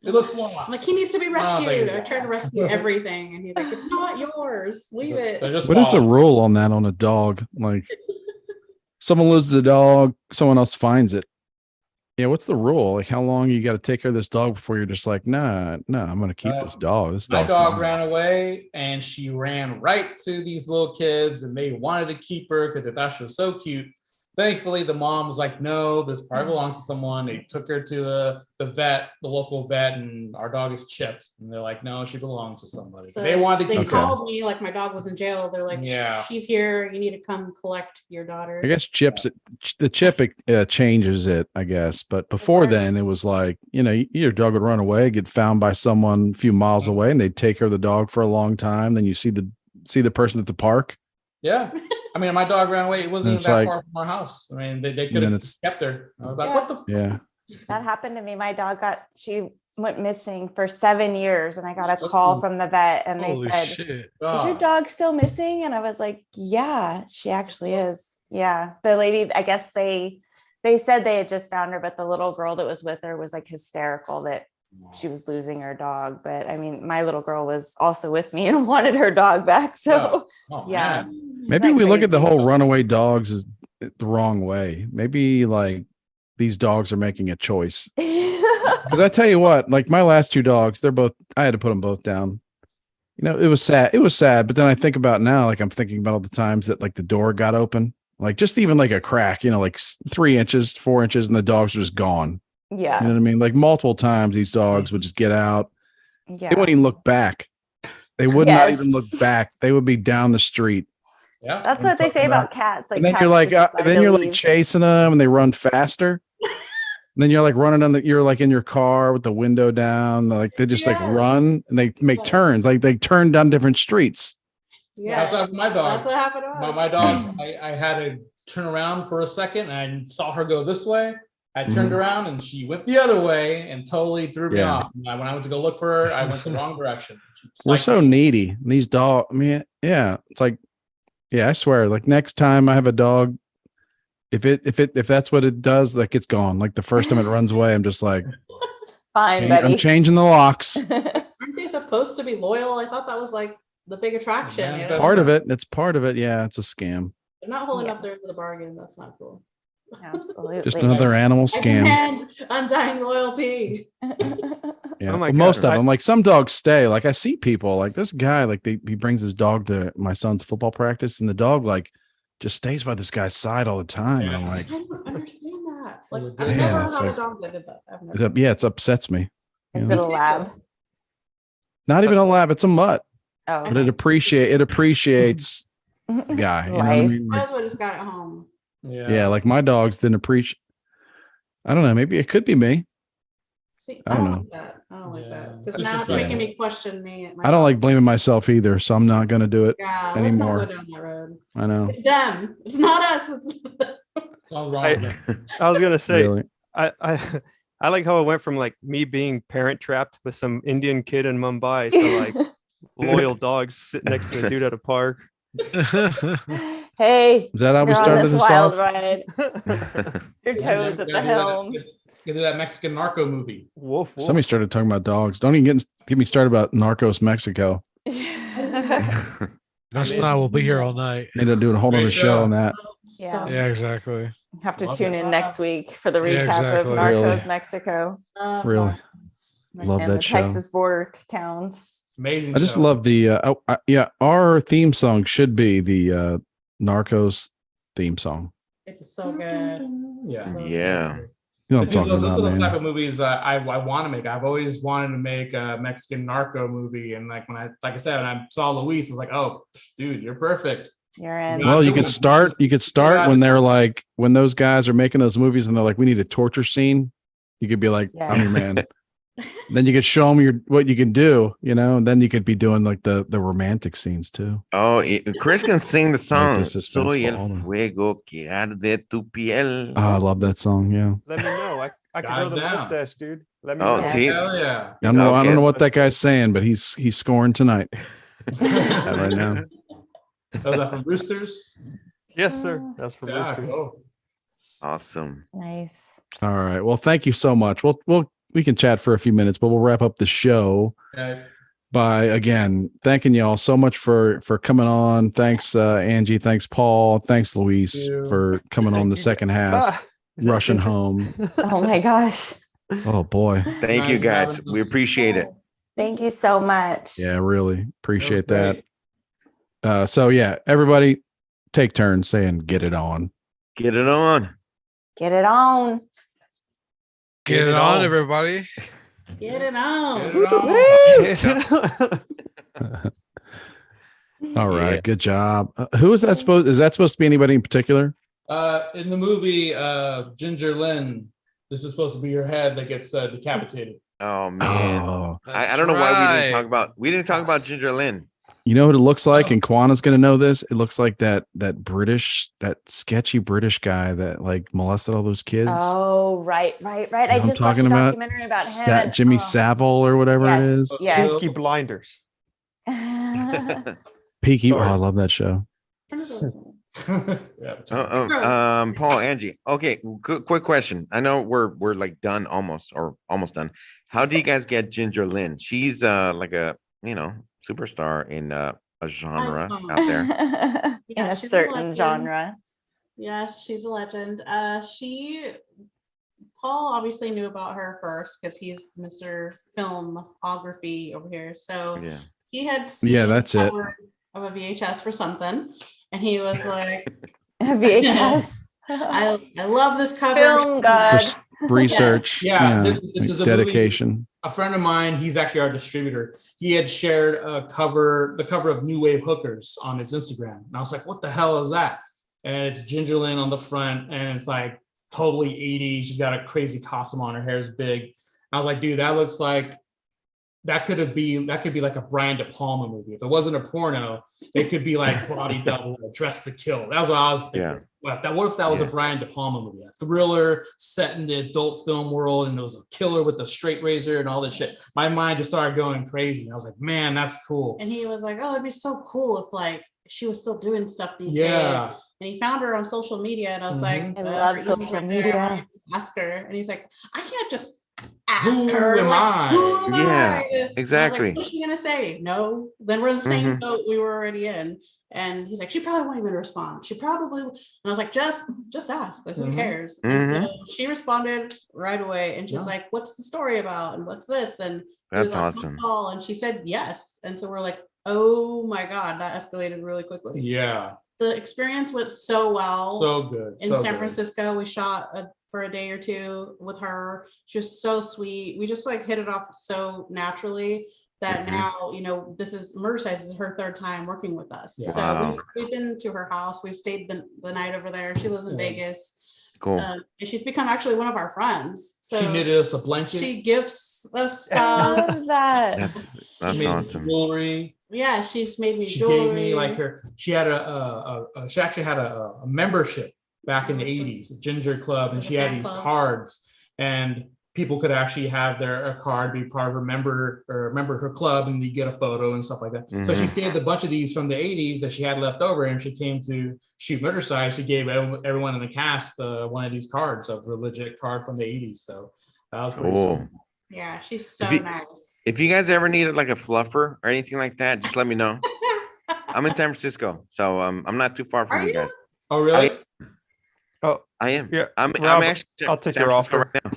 It looks lost. I'm like, he needs to be I don't think rescued. it's I tried to lost. rescue everything. And he's like, it's not yours. Leave They're it. just What is the following. rule on that on a dog? someone loses a dog, someone else finds it. Yeah, what's the rule? Like, how long you got to take care of this dog before you're just like, nah, I'm going to keep this dog. This My dog's dog mine. ran away and she ran right to these little kids and they wanted to keep her because they thought she was so cute. Thankfully, the mom was like, no, this probably belongs to someone. They took her to the vet, the local vet, and our dog is chipped. And they're like, no, she belongs to somebody. So they wanted to they keep her. called me like my dog was in jail. They're like, Yeah. she's here. You need to come collect your daughter. I guess the chip changes it, I guess. But before then, it was like, your dog would run away, get found by someone a few miles away, and they'd take care of the dog for a long time. Then you see the person at the park. Yeah. I mean, my dog ran away. It wasn't And even that it's far from our house. I mean, they And could then have it's- kept her. I was like, Yeah. what the? Yeah. That happened to me. My dog she went missing for 7 years, and I got a call from the vet, and they Holy said, shit. "Is your God. dog still missing?" And I was like, "Yeah, she actually is." Yeah, the lady, I guess they said they had just found her, but the little girl that was with her was like hysterical that she was losing her dog. But I mean, my little girl was also with me and wanted her dog back. So Oh, yeah. man. Maybe Isn't we that look at the crazy? whole runaway dogs as the wrong way. Maybe like these dogs are making a choice. Because I tell you what, like my last two dogs, I had to put them both down. It was sad. It was sad. But then I think about now, like I'm thinking about all the times that like the door got open, like just even like a crack, like 3 inches, 4 inches, and the dogs were just gone. Yeah. You know what I mean? Like multiple times these dogs would just get out. Yeah. They wouldn't even look back. They would not even look Yes. back. They would be down the street. Yeah. That's what they say about cats. Like And then cats you're like, just decide then to you're like leave. chasing them and they run faster. And then you're like running you're like in your car with the window down. Like they just like Yes. run and they make Yes. turns. Like they turn down different streets. Yes. That's what my dog. That's what happened to us. My dog, I had to turn around for a second and I saw her go this way. I turned around and she went the other way and totally threw me Yeah. off. And when I went to go look for her, I went the wrong direction. She We're psyched so me. needy. And these dogs, I mean, yeah. It's like, yeah, I swear, like next time I have a dog, if that's what it does, like it's gone. Like the first time it runs away, I'm just like, Fine, I'm buddy. changing the locks. Aren't they supposed to be loyal? I thought that was like the big attraction. Man's You best know? Part of it. It's part of it. Yeah, it's a scam. They're not holding Yeah. up their end of the bargain. That's not cool. Absolutely. Just another animal I scam. demand undying loyalty. Yeah. Oh my Well, most God. of them, like some dogs stay. Like I see people like this guy, like he brings his dog to my son's football practice, and the dog like just stays by this guy's side all the time. And I'm Yeah. like, I don't understand that. Like Yeah, I've never it's had like- a dog that did that. I've never. it upsets me. Is Yeah. it a lab? Not even a lab, it's a mutt. Oh, But it appreciates the guy. You know what I Life. mean? Like, That's what it's got at home. yeah, like my dogs didn't appreciate. I don't know. Maybe it could be me. See, I I don't don't know. like that. I don't like Yeah. that. It's Because just now it's like- making me question me. I don't like blaming myself either, so I'm not going to do it. Yeah, anymore. let's not go down that road. I know. It's them. It's not us. It's Something's wrong with it. I was gonna say, Really. I I like how it went from like me being parent trapped with some Indian kid in Mumbai to like loyal dogs sitting next to a dude at a park. Hey, Is that how we you're on started this this wild off? ride. Your toes at the helm. You do that Mexican narco movie. Woof, woof. Somebody started talking about dogs. Don't even get me started about Narcos Mexico. That's not. We'll be here all night. They don't do a whole Great other show show. on that. Yeah. Yeah, exactly. Have to Love tune it. in next week for the Yeah, recap of exactly. Narcos Really? Mexico Really? Love and that the show. Texas border towns. Amazing. I just show. love the yeah. Our theme song should be the Narcos theme song. It's so good. Yeah. So Yeah. You know what Those I'm talking are about, the type man. of movies I want to make. I've always wanted to make a Mexican narco movie, and like when I said, when I saw Luis, I was like, "Oh, dude, you're perfect." You're in. Yeah. Well, you doing could it. start. You could start Yeah. when they're like when those guys are making those movies and they're like, we need a torture scene. You could be like, I'm your man. Then you could show them what you can do, and then you could be doing like the romantic scenes too. Oh, Chris can sing the song. this Soy el suspenseful. fuego que arde tu piel. Oh, I love that song. Yeah, Let me know. I can Got grow it the down. mustache, dude. Let me Oh, know. see? Hell yeah! I don't know. I Okay. don't know what that guy's saying, but he's scoring tonight right now. Was that from Roosters? Yes, sir. That's for Yeah, Roosters. cool. Awesome. Nice. All right. Well, thank you so much. We can chat for a few minutes, but we'll wrap up the show. Okay. by again thanking y'all so much for coming on. Thanks, Angie. Thanks, Paul. Thanks, Luis, you. for coming on Thank the you, second half. Ah, Rushing home. Oh my gosh. Oh boy. Thank you, Guys, guys. having We us. appreciate it. Thank you so much. Yeah, really appreciate that. great. So yeah, everybody take turns saying get it on. Get it on. Get it on. Get it on, everybody. Get it on. Get it on. Woo! All right, Yeah. good job. Who is that supposed? Is that supposed to be anybody in particular? In the movie Ginger Lynn, this is supposed to be her head that gets decapitated. Oh man. Oh, I don't know why we didn't talk about Ginger Lynn. you know what it looks like, Oh. and Kwana's gonna know this. It looks like that sketchy British guy that like molested all those kids. Oh, right. You I know what I'm just watched a talking about? documentary about him. and- Jimmy oh. Savile or whatever it is. Yes. Peaky Blinders. Peaky. Oh, Sorry. I love that show. Yeah. Paul, Angie. Okay, quick question. I know we're like done almost done. How do you guys get Ginger Lynn? She's like a superstar in a genre Icon. out there. In Yeah, a she's a certain legend. genre. Yes, she's a legend. Paul obviously knew about her first because he's Mr. Filmography over here. So Yeah. he had seen Yeah, that's the it. cover of a VHS for something, and he was like, VHS. I love this cover. Film God. Res- Research. Yeah, Yeah, does a dedication. A friend of mine, he's actually our distributor. He had shared the cover of New Wave Hookers on his Instagram. And I was like, what the hell is that? And it's Ginger Lynn on the front, and it's like totally 80s. She's got a crazy costume on, her hair's big. I was like, dude, that looks like that could be like a Brian De Palma movie. If it wasn't a porno, it could be like Body Double or Dress to Kill. That's what I was thinking. Yeah. What if that was a Yeah. Brian De Palma movie, a thriller set in the adult film world, and it was a killer with a straight razor and all this shit? My mind just started going crazy. I was like, man, that's cool. And he was like, oh, it'd be so cool if like she was still doing stuff these Yeah. days. And he found her on social media, and I was like, I love her social email's right media. there. I wanna ask her. And he's like, I can't just ask Who her. am Like, I? who am Yeah, I? And I was exactly. like, what's she gonna say? No. Then we're in the same Mhm. boat we were already in. And he's like, she probably won't even respond. She probably. And I was like, just ask. Like, who Mhm. cares? Mhm. And so she responded right away, and she's Yeah. like, what's the story about? And what's this? And he That's was on the awesome. call, and she said yes. And so we're like, oh my God, that escalated really quickly. Yeah, The experience went so well. so good. In so San good. Francisco, we shot for a day or two with her. She was so sweet. We just like hit it off so naturally that Mhm. now, this is Murder Size is her third time working with us. Yeah. So Wow. we've been to her house. We've stayed the night over there. She lives in Yeah. Vegas. Cool. And she's become actually one of our friends. So She knitted us a blanket. she gifts us I stuff. love that. That's She made me awesome. jewelry. Yeah, she's made me She jewelry. gave me like she had she actually had a membership back in the 80s, a Ginger Club, and Like a she had fan these club. cards, and people could actually have a card be part of her member her club, and you get a photo and stuff like that. So she Mhm. saved a bunch of these from the 80s that she had left over, and she came to shoot Murder Side. She gave everyone in the cast one of these cards, of a legit card from the 80s. So that was pretty Cool. sweet. Yeah, she's so you- nice. If you guys ever needed like a fluffer or anything like that, just let me know. I'm in San Francisco, so I'm not too far from Are you you? guys. Oh, really? I am. Yeah, I'm Rob, actually I'll take San your Francisco offer. right now.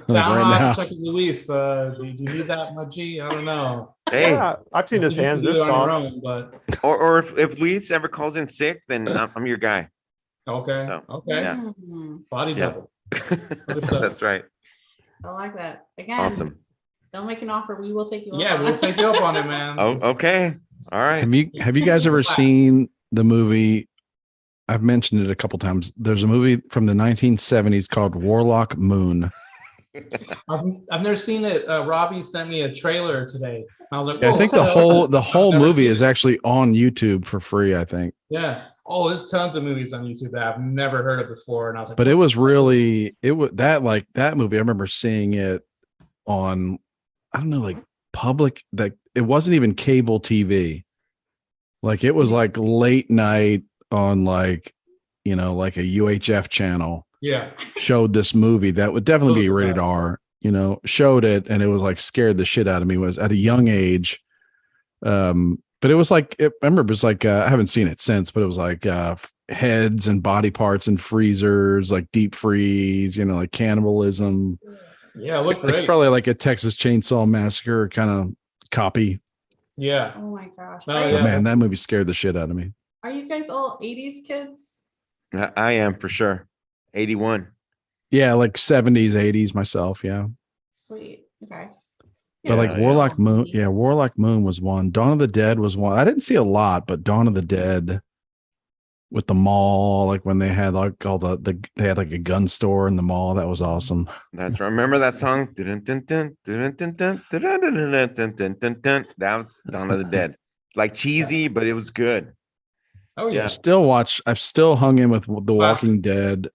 Now Right I'll now. have to check with Luis. Do you need that, my G? I don't know. Hey, Yeah, I've seen his You can hands. do They're it on your soft. own, but or if Luis ever calls in sick, then I'm your guy. okay, So, okay. yeah. Body Yeah. double. stuff. That's right. I like that. Again, Awesome. don't make an offer. We will take you. up Yeah, on we'll it. take you up on it, man. Oh, Just- okay. All right. Have you guys ever seen the movie? I've mentioned it a couple times. There's a movie from the 1970s called Warlock Moon. I've never seen it. Robbie sent me a trailer today. I was like, I "Whoa, think what the whole I've never movie seen is it. actually on YouTube for free, I think. Yeah. Oh, there's tons of movies on YouTube that I've never heard of before, and I was like, But it was really that movie. I remember seeing it on, I don't know, like public, that it wasn't even cable TV. Like it was like late night on like a UHF channel yeah, showed this movie that would definitely be Those are rated best. R. showed it, and it was like scared the shit out of me. Was at a young age. But it was like I remember it was like I haven't seen it since, but it was like heads and body parts and freezers, like deep freeze, like cannibalism. Yeah, it looked It's great. probably like a Texas Chainsaw Massacre kind of copy. Yeah. Oh my gosh. Oh, Are, But yeah. man, that movie scared the shit out of me. are you guys all 80s kids? I am for sure. 81. Yeah, like 70s, 80s myself. Yeah. Sweet. Okay. But like Yeah, Warlock Moon, Warlock Moon was one. Dawn of the Dead was one. I didn't see a lot, but Dawn of the Dead with the mall, like when they had like all they had like a gun store in the mall. That was awesome. That's right. Remember that song? That was Dawn of the Dead. Like cheesy, but it was good. Oh yeah. I've still hung in with The Walking Dead.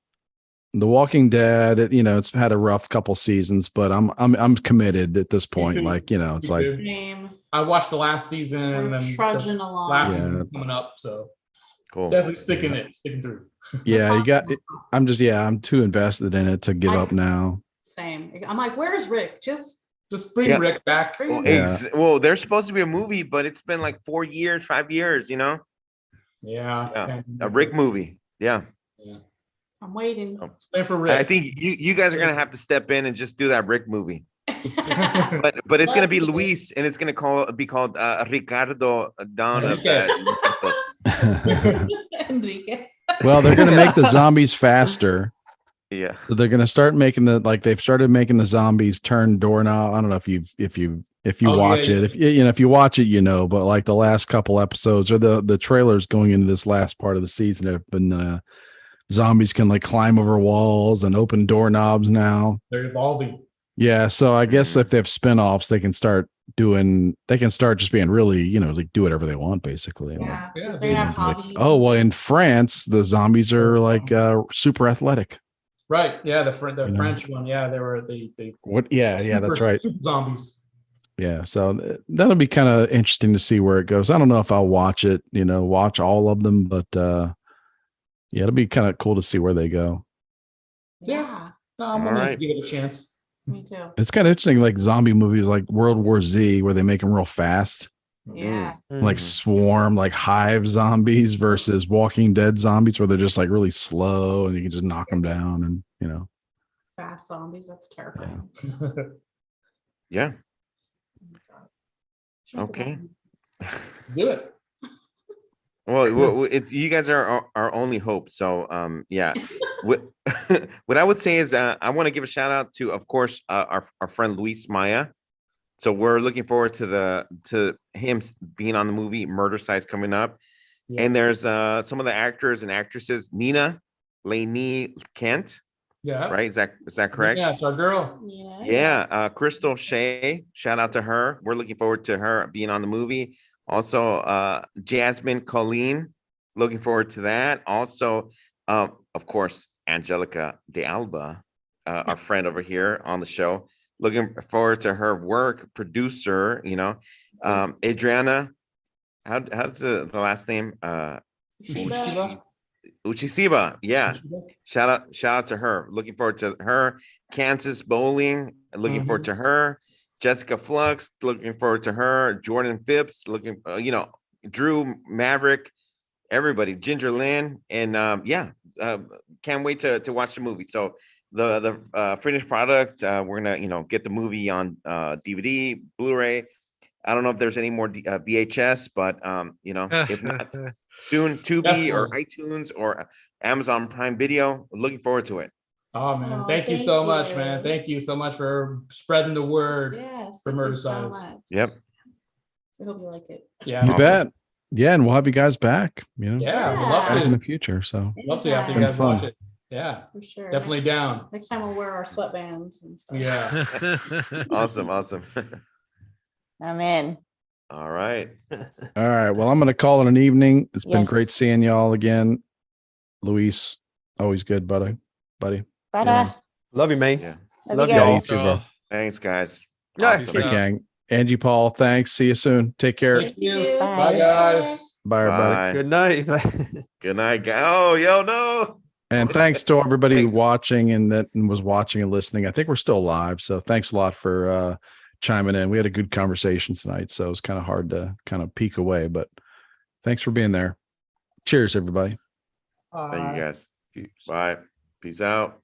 The Walking Dead, it's had a rough couple seasons, but I'm committed at this point. too. Like, it's Me like too. Name. I watched the last season and We're then the trudging along. last Yeah. season's coming up, so Cool. definitely sticking through. yeah, you got Let's I'm too invested in it to give up now. Same. I'm like, where's Rick? Just Just bring Yeah. Rick back. bring him Yeah. back. Well, there's supposed to be a movie, but it's been like 4 years, 5 years, Yeah. Yeah. A Rick movie. Yeah. I'm waiting. Wait for I Rick. think you guys are gonna have to step in and just do that Rick movie. But it's gonna be Luis, and it's gonna be called Ricardo Dawn of Enrique. Well, they're gonna make the zombies faster. Yeah. So they're gonna start making they've started making the zombies turn doorknob. I don't know if you Oh, watch yeah, it. If if you watch it, but like the last couple episodes or the trailers going into this last part of the season have been zombies can like climb over walls and open doorknobs now. They're evolving. Yeah, so I guess if they have spin-offs, they can start just being really, like do whatever they want, basically. Yeah. Yeah, They're gonna have Like, hobbies. oh, well, in France, the zombies are like super athletic. Right. Yeah, the know. French one. Yeah, they What? Yeah, that's super- right. super zombies. Yeah, so that'll be kind of interesting to see where it goes. I don't know if I'll watch it, watch all of them, but yeah, it'll be kind of cool to see where they go. Yeah. No, I'm All gonna right. give it a chance. Me too. It's kind of interesting, like zombie movies like World War Z, where they make them real fast, Yeah. like Mhm. swarm, like hive zombies versus Walking Dead zombies, where they're just like really slow and you can just knock them down, and Fast zombies. That's terrifying. Yeah. Oh my God. Shrink is Okay. on. Do it. Well, you guys are our only hope. So, yeah. What what I would say is, I want to give a shout out to, of course, our friend Luis Maya. So we're looking forward to him being on the movie Murder Size coming up. And there's some of the actors and actresses, Nina Laney Kent, Yeah. right? Is that correct? Yeah, it's our girl. Yeah, Crystal Shea, shout out to her. We're looking forward to her being on the movie. Also, Jasmine Colleen, looking forward to that. Also, of course, Angelica de Alba, our friend over here on the show. Looking forward to her work, producer, Adriana. How's the last name? Shiba. Uchisiba. Yeah. Shout out to her. Looking forward to her. Kansas Bowling. Looking forward to her. Jessica Flux. Looking forward to her. Jordan Phipps. Drew Maverick. Everybody. Ginger Lynn. And can't wait to watch the movie. So the finished product. We're gonna get the movie on DVD, Blu-ray. I don't know if there's any more VHS, but if not, soon Tubi or iTunes or Amazon Prime Video. Looking forward to it. Oh man, Oh, thank you thank so much, you. man. Thank you so much for spreading the word. Yes. For Thank Murder you so Size. much. Yep. I hope you like it. Yeah. you Awesome. bet. Yeah, and we'll have you guys back. Yeah, we'd Yeah. love back in the to. future. So Love to after you Been guys fun. watch it. Yeah, For sure. definitely down. Next time we'll wear our sweatbands and stuff. Yeah. Awesome. I'm in. All right. all right. Well, I'm gonna call it an evening. It's been Yes. great seeing y'all again. Luis, always good, buddy. But Yeah. Love you, man. Yeah. Love Yeah, y'all. you too, bro. Thanks, guys. Yeah. Awesome. Great gang. Angie Paul, thanks. See you soon. Take care. Thank you. you. Bye, guys. Bye, everybody. Bye. Good night. Good night, guys. Oh, yo, no. And thanks to everybody watching and that was watching and listening. I think we're still live. So thanks a lot for chiming in. We had a good conversation tonight. So it's kind of hard to kind of peek away, but thanks for being there. Cheers, everybody. Thank you guys. Bye. Peace out.